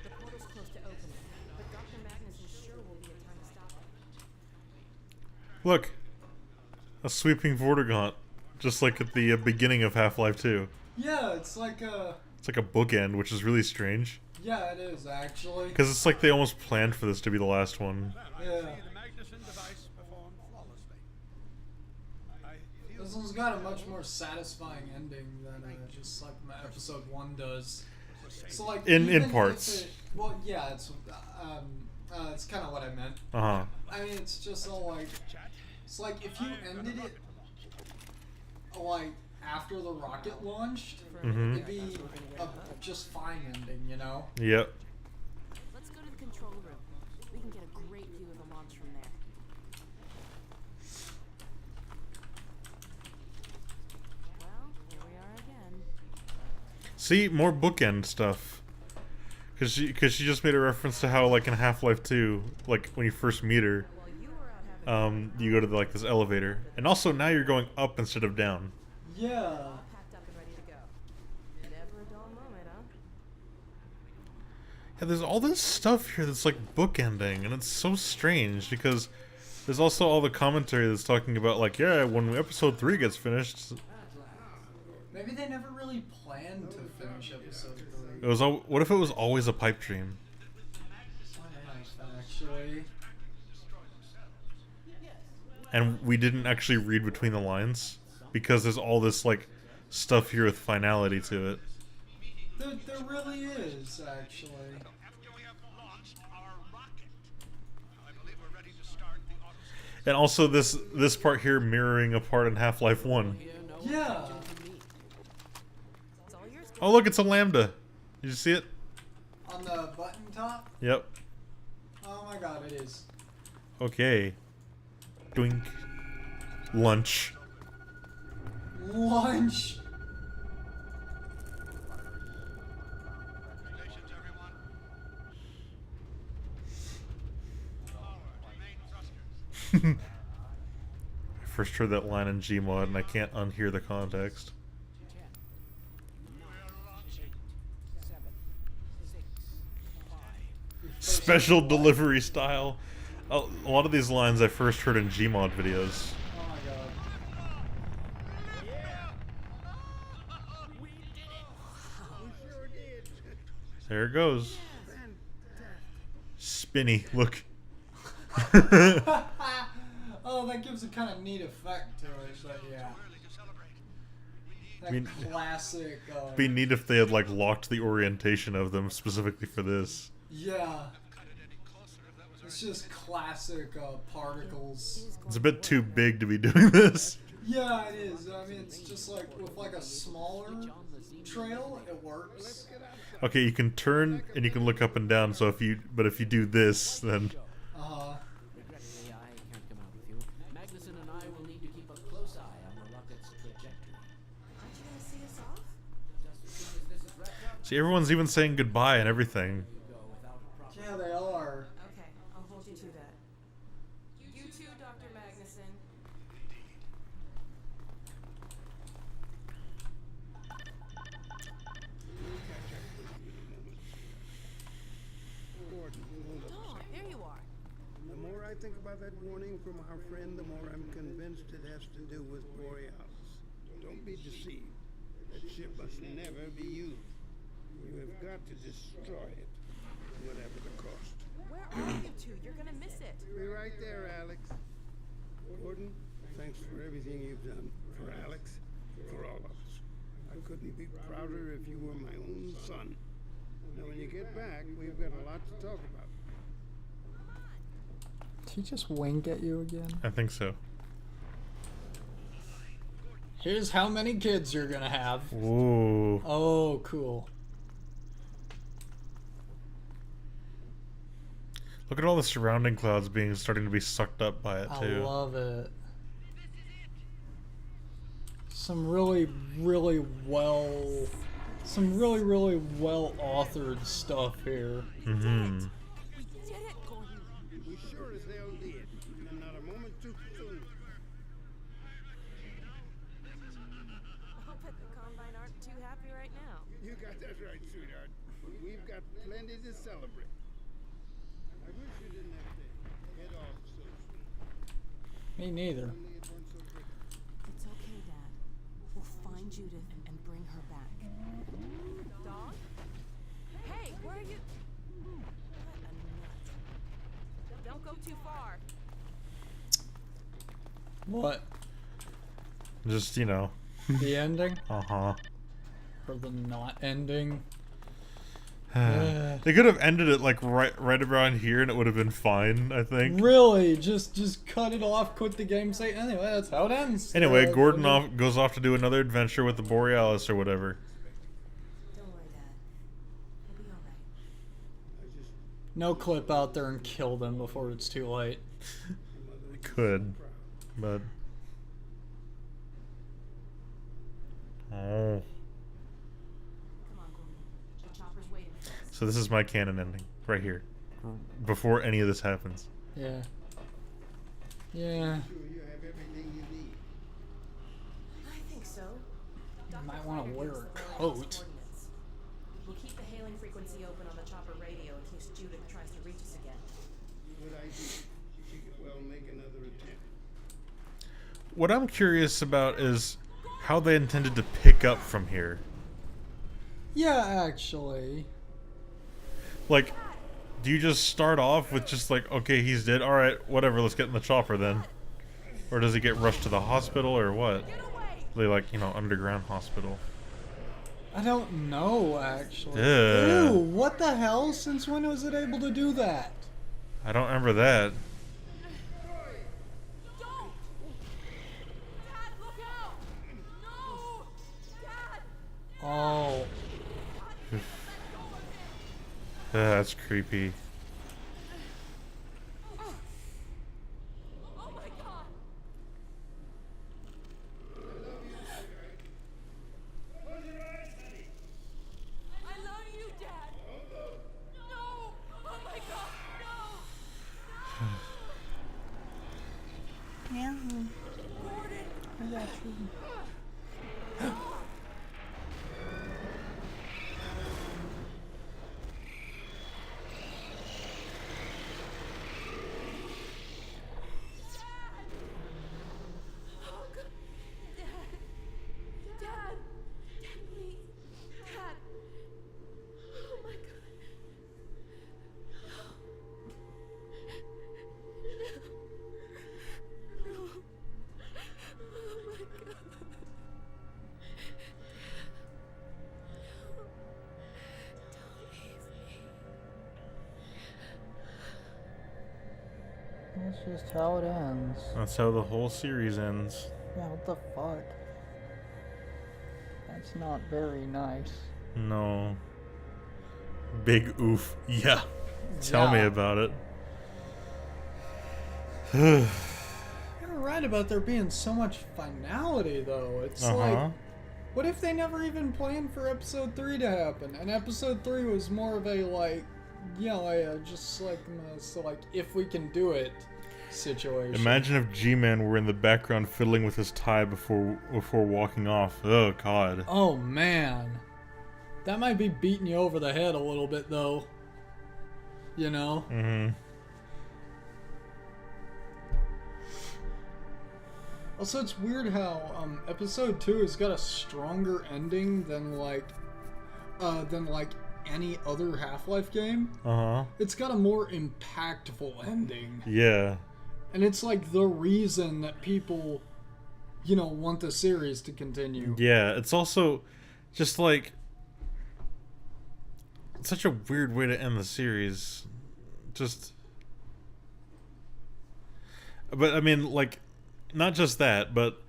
The portal's close to opening, but Dr. Magnuson sure will be a time to stop it. Look. A sweeping Vortigaunt. Just like at the beginning of Half-Life 2. Yeah, it's like a... It's like a bookend, which is really strange. Yeah, it is, actually. Because it's like they almost planned for this to be the last one. Yeah. This one's got a much more satisfying ending than just like episode 1 does. So like in parts. Well, yeah, it's kind of what I meant. Uh-huh. I mean, it's just all like, it's like if you ended it like after the rocket launched, it'd be a just fine ending, you know? Yep. Let's go to the control room. We can get a great view of the launch from there. Well, here we are again. See, more bookend stuff. Cause she just made a reference to how, like in Half-Life 2, like when you first meet her, you go to like this elevator, and also now you're going up instead of down. Yeah. Packed up and ready to go. Never a dull moment, huh? Yeah, there's all this stuff here that's like bookending, and it's so strange because there's also all the commentary that's talking about like, yeah, when episode 3 gets finished. Maybe they never really planned to finish episode 3. It was what if it was always a pipe dream? Actually. And we didn't actually read between the lines because there's all this like stuff here with finality to it. There really is, actually. And also this part here mirroring a part in Half-Life 1. Yeah. Oh look, it's a lambda. Did you see it? On the button top? Yep. Oh my god, it is. Okay. Doink. Lunch. Lunch. I first heard that line in Gmod and I can't unhear the context. Special delivery style. A lot of these lines I first heard in Gmod videos. Oh my god. There it goes. Spinny, look. Oh, that gives a kind of neat effect to it, but yeah. That classic. Be neat if they had like locked the orientation of them specifically for this. Yeah. It's just classic particles. It's a bit too big to be doing this. Yeah, it is. I mean, it's just like with like a smaller trail, it works. Okay, you can turn and you can look up and down. So if you do this, then. Regrettably, I can't come out with you. Magnuson and I will need to keep a close eye on the rocket's trajectory. Aren't you gonna see us off? Just as soon as this is wrapped up, See, everyone's even saying goodbye and everything. Yeah, they are. Okay, I'll hold you to that. You too, Dr. Magnuson. Oh, there you are. The more I think about that warning from our friend, the more I'm convinced it has to do with Borealis. Don't be deceived. That ship must never be used. You have got to destroy it, whatever the cost. Where are you two? You're gonna miss it. Be right there, Alex. Gordon, thanks for everything you've done. For Alex, for all of us. I couldn't be prouder if you were my own son. Now when you get back, we've got a lot to talk about. Did he just wink at you again? I think so. Here's how many kids you're gonna have. Ooh. Oh, cool. Look at all the surrounding clouds starting to be sucked up by it too. I love it. some really well authored stuff here. Mm-hmm. We did it, Gordon. We sure as hell did. And not a moment too soon. I'll bet the Combine aren't too happy right now. You got that right, sweetheart. We've got plenty to celebrate. I wish you didn't have to head off so soon. Me neither. Only it weren't so quick. It's okay, Dad. We'll find Judith and bring her back. Dog? Hey, where are you? What a nut. Don't go too far. What? Just, you know. The ending? Uh-huh. Or the not ending? They could have ended it like right around here and it would have been fine, I think. Really? Just cut it off, quit the game, say, anyway, that's how it ends. Anyway, Gordon goes off to do another adventure with the Borealis or whatever. Don't worry, Dad. We'll be alright. No clip out there and kill them before it's too late. I could, but... Oh. Come on, Gordon. The chopper's waiting for us. So this is my canon ending, right here. Before any of this happens. Yeah. Yeah. Sure you have everything you need. I think so. You might Dr. want to Finer wear gives a the Borealis coat. coordinates. We'll keep the hailing frequency open on the chopper radio in case Judith tries to reach us again. Good idea. She could well make another attempt. What I'm curious about is how they intended to pick up from here. Yeah, actually. Like, do you just start off with just like, okay, he's dead, alright, whatever, let's get in the chopper then? Or does he get rushed to the hospital or what? They like, you know, underground hospital. I don't know, actually. Yeah. Ew, what the hell? Since when was it able to do that? I don't remember that. Don't! Dad, look out! No! Dad! Oh. That's creepy. Oh my god! I love you, Dad! No! Oh my god, no! Yeah. Gordon! I got you. Oh god! Dad! Dad! Dad, please! Dad! Oh my god! No! No! Oh my god! Don't leave me. That's just how it ends. That's how the whole series ends. Yeah, what the fuck? That's not very nice. No. Big oof. Yeah. Tell me Yeah. about it. You're right about there being so much finality, though. It's like, what if they never even planned for episode 3 to happen? And episode 3 was more of a, like, you know, just like, so like, if we can do it situation. Imagine if G-Man were in the background fiddling with his tie before walking off. Oh, God. Oh, man. That might be beating you over the head a little bit, though. You know? Mm-hmm. Also, it's weird how episode 2 has got a stronger ending than like any other Half-Life game. It's got a more impactful ending. Yeah. And it's like the reason that people, you know, want the series to continue. Yeah, it's also just like such a weird way to end the series. But I mean, like, not just that, but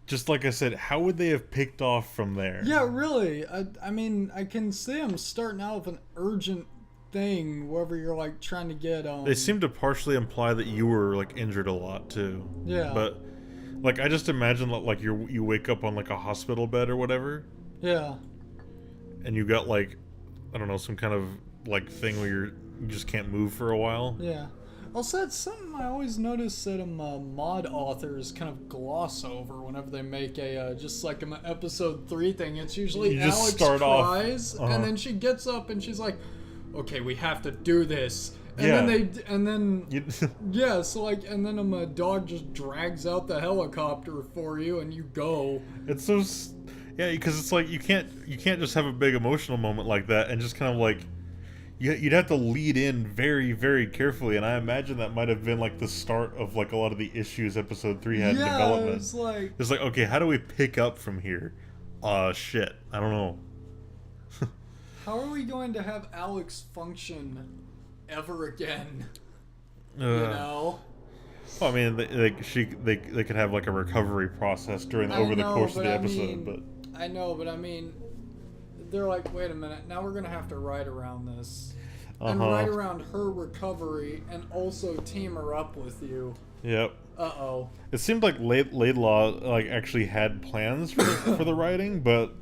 just like I said, how would they have picked off from there? Yeah, really. I mean, I can see them starting out with an urgent thing, wherever you're like trying to get They seem to partially imply that you were like injured a lot too. Yeah. But Like, I just imagine that, like, you wake up on, like, a hospital bed or whatever, Yeah. and you got, like, I don't know, some kind of, like, thing where you just can't move for a while. Yeah. Also, that's something I always notice that mod authors kind of gloss over whenever they make a just like an episode 3 thing. It's usually You just Alex start off- cries, and then she gets up and she's like, "Okay, we have to do this." And Yeah. then yeah, so like, and then a dog just drags out the helicopter for you, and you go. It's so, yeah, because it's like you can't just have a big emotional moment like that and just kind of like, you'd have to lead in very, very carefully, and I imagine that might have been like the start of like a lot of the issues episode 3 had in development. It's like, okay, how do we pick up from here? Shit, I don't know. how are we going to have Alex function ever again? You Uh, know? Well, I mean, they could have like a recovery process over the course of the episode, but I know, but I mean, they're like, wait a minute, now we're gonna have to write around this, and write around her recovery, and also team her up with you. Yep. Uh-oh. It seemed like Laidlaw like actually had plans for the writing, but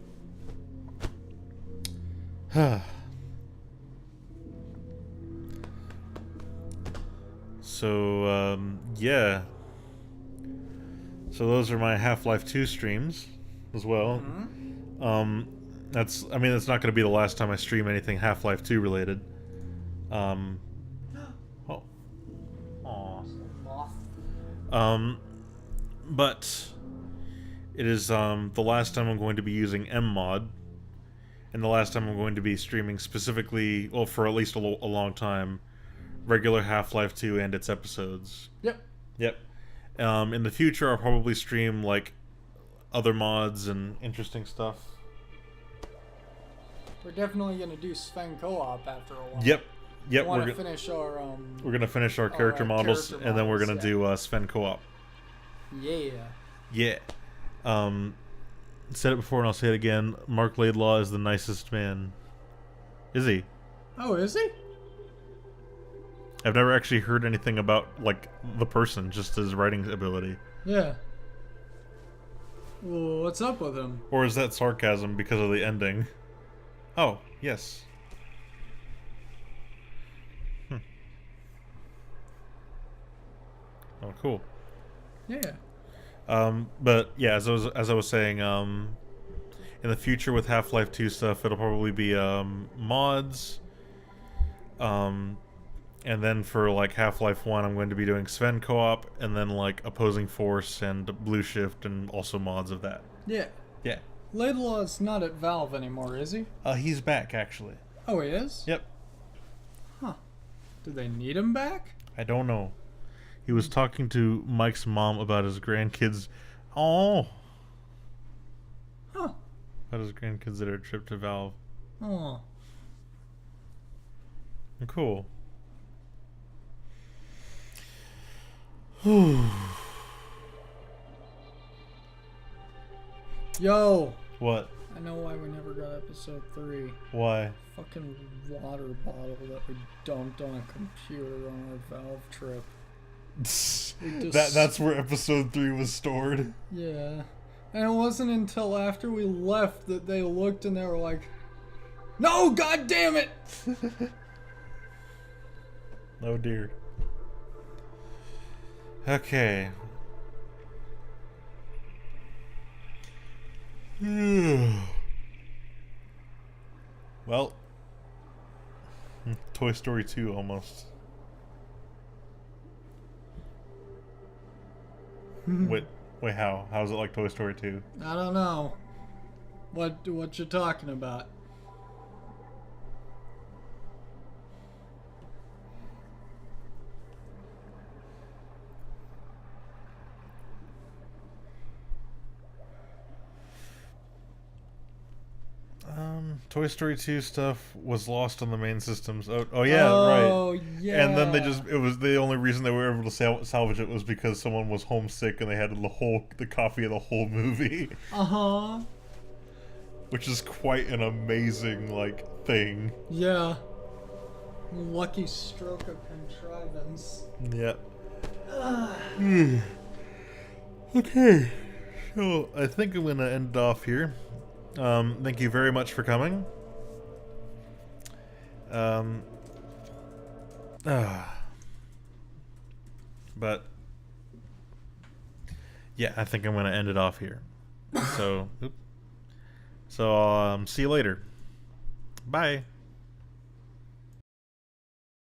so yeah. So those are my Half-Life 2 streams as well. That's it's not going to be the last time I stream anything Half-Life 2 related. But it is the last time I'm going to be using MMOD, and the last time I'm going to be streaming specifically, well, for at least a long time, regular Half-Life 2 and its episodes. Yep. In the future, I'll probably stream like other mods and interesting stuff. We're definitely gonna do Sven co-op after a while. Yep. We're gonna finish our we're gonna finish our character models, and then we're gonna do Sven co-op. Yeah. Said it before and I'll say it again. Mark Laidlaw is the nicest man. Is he? Oh, is he? I've never actually heard anything about like the person, just his writing ability. Yeah. Well, what's up with him? Or is that sarcasm because of the ending? Oh, yes. Oh, cool. Yeah. But yeah, as I was saying, in the future with Half-Life 2 stuff, it'll probably be mods. And then for like Half-Life 1, I'm going to be doing Sven co-op, and then like Opposing Force and Blue Shift, and also mods of that. Yeah. Yeah. Laidlaw's not at Valve anymore, is he? He's back actually. Oh, he is? Yep. Huh. Do they need him back? I don't know. He was talking to Mike's mom about his grandkids. Oh. Huh. About his grandkids that are a trip to Valve. Oh. Cool. Yo. What? I know why we never got episode 3. Why? Fucking water bottle that we dumped on a computer on our Valve trip. That's where episode 3 was stored. Yeah. And it wasn't until after we left that they looked and they were like, "No, god damn it!" Oh dear. Okay. Well, Toy Story 2 almost. Wait, how? How's it like Toy Story 2? I don't know. What you talking about? Toy Story 2 stuff was lost on the main systems. Oh yeah, right. Yeah. And then it was the only reason they were able to salvage it was because someone was homesick and they had the copy of the whole movie. Which is quite an amazing thing. Yeah. Lucky stroke of contrivance. Yep. Okay, so I think I'm gonna end it off here. Thank you very much for coming. But yeah, I think I'm gonna end it off here. So, see you later. Bye.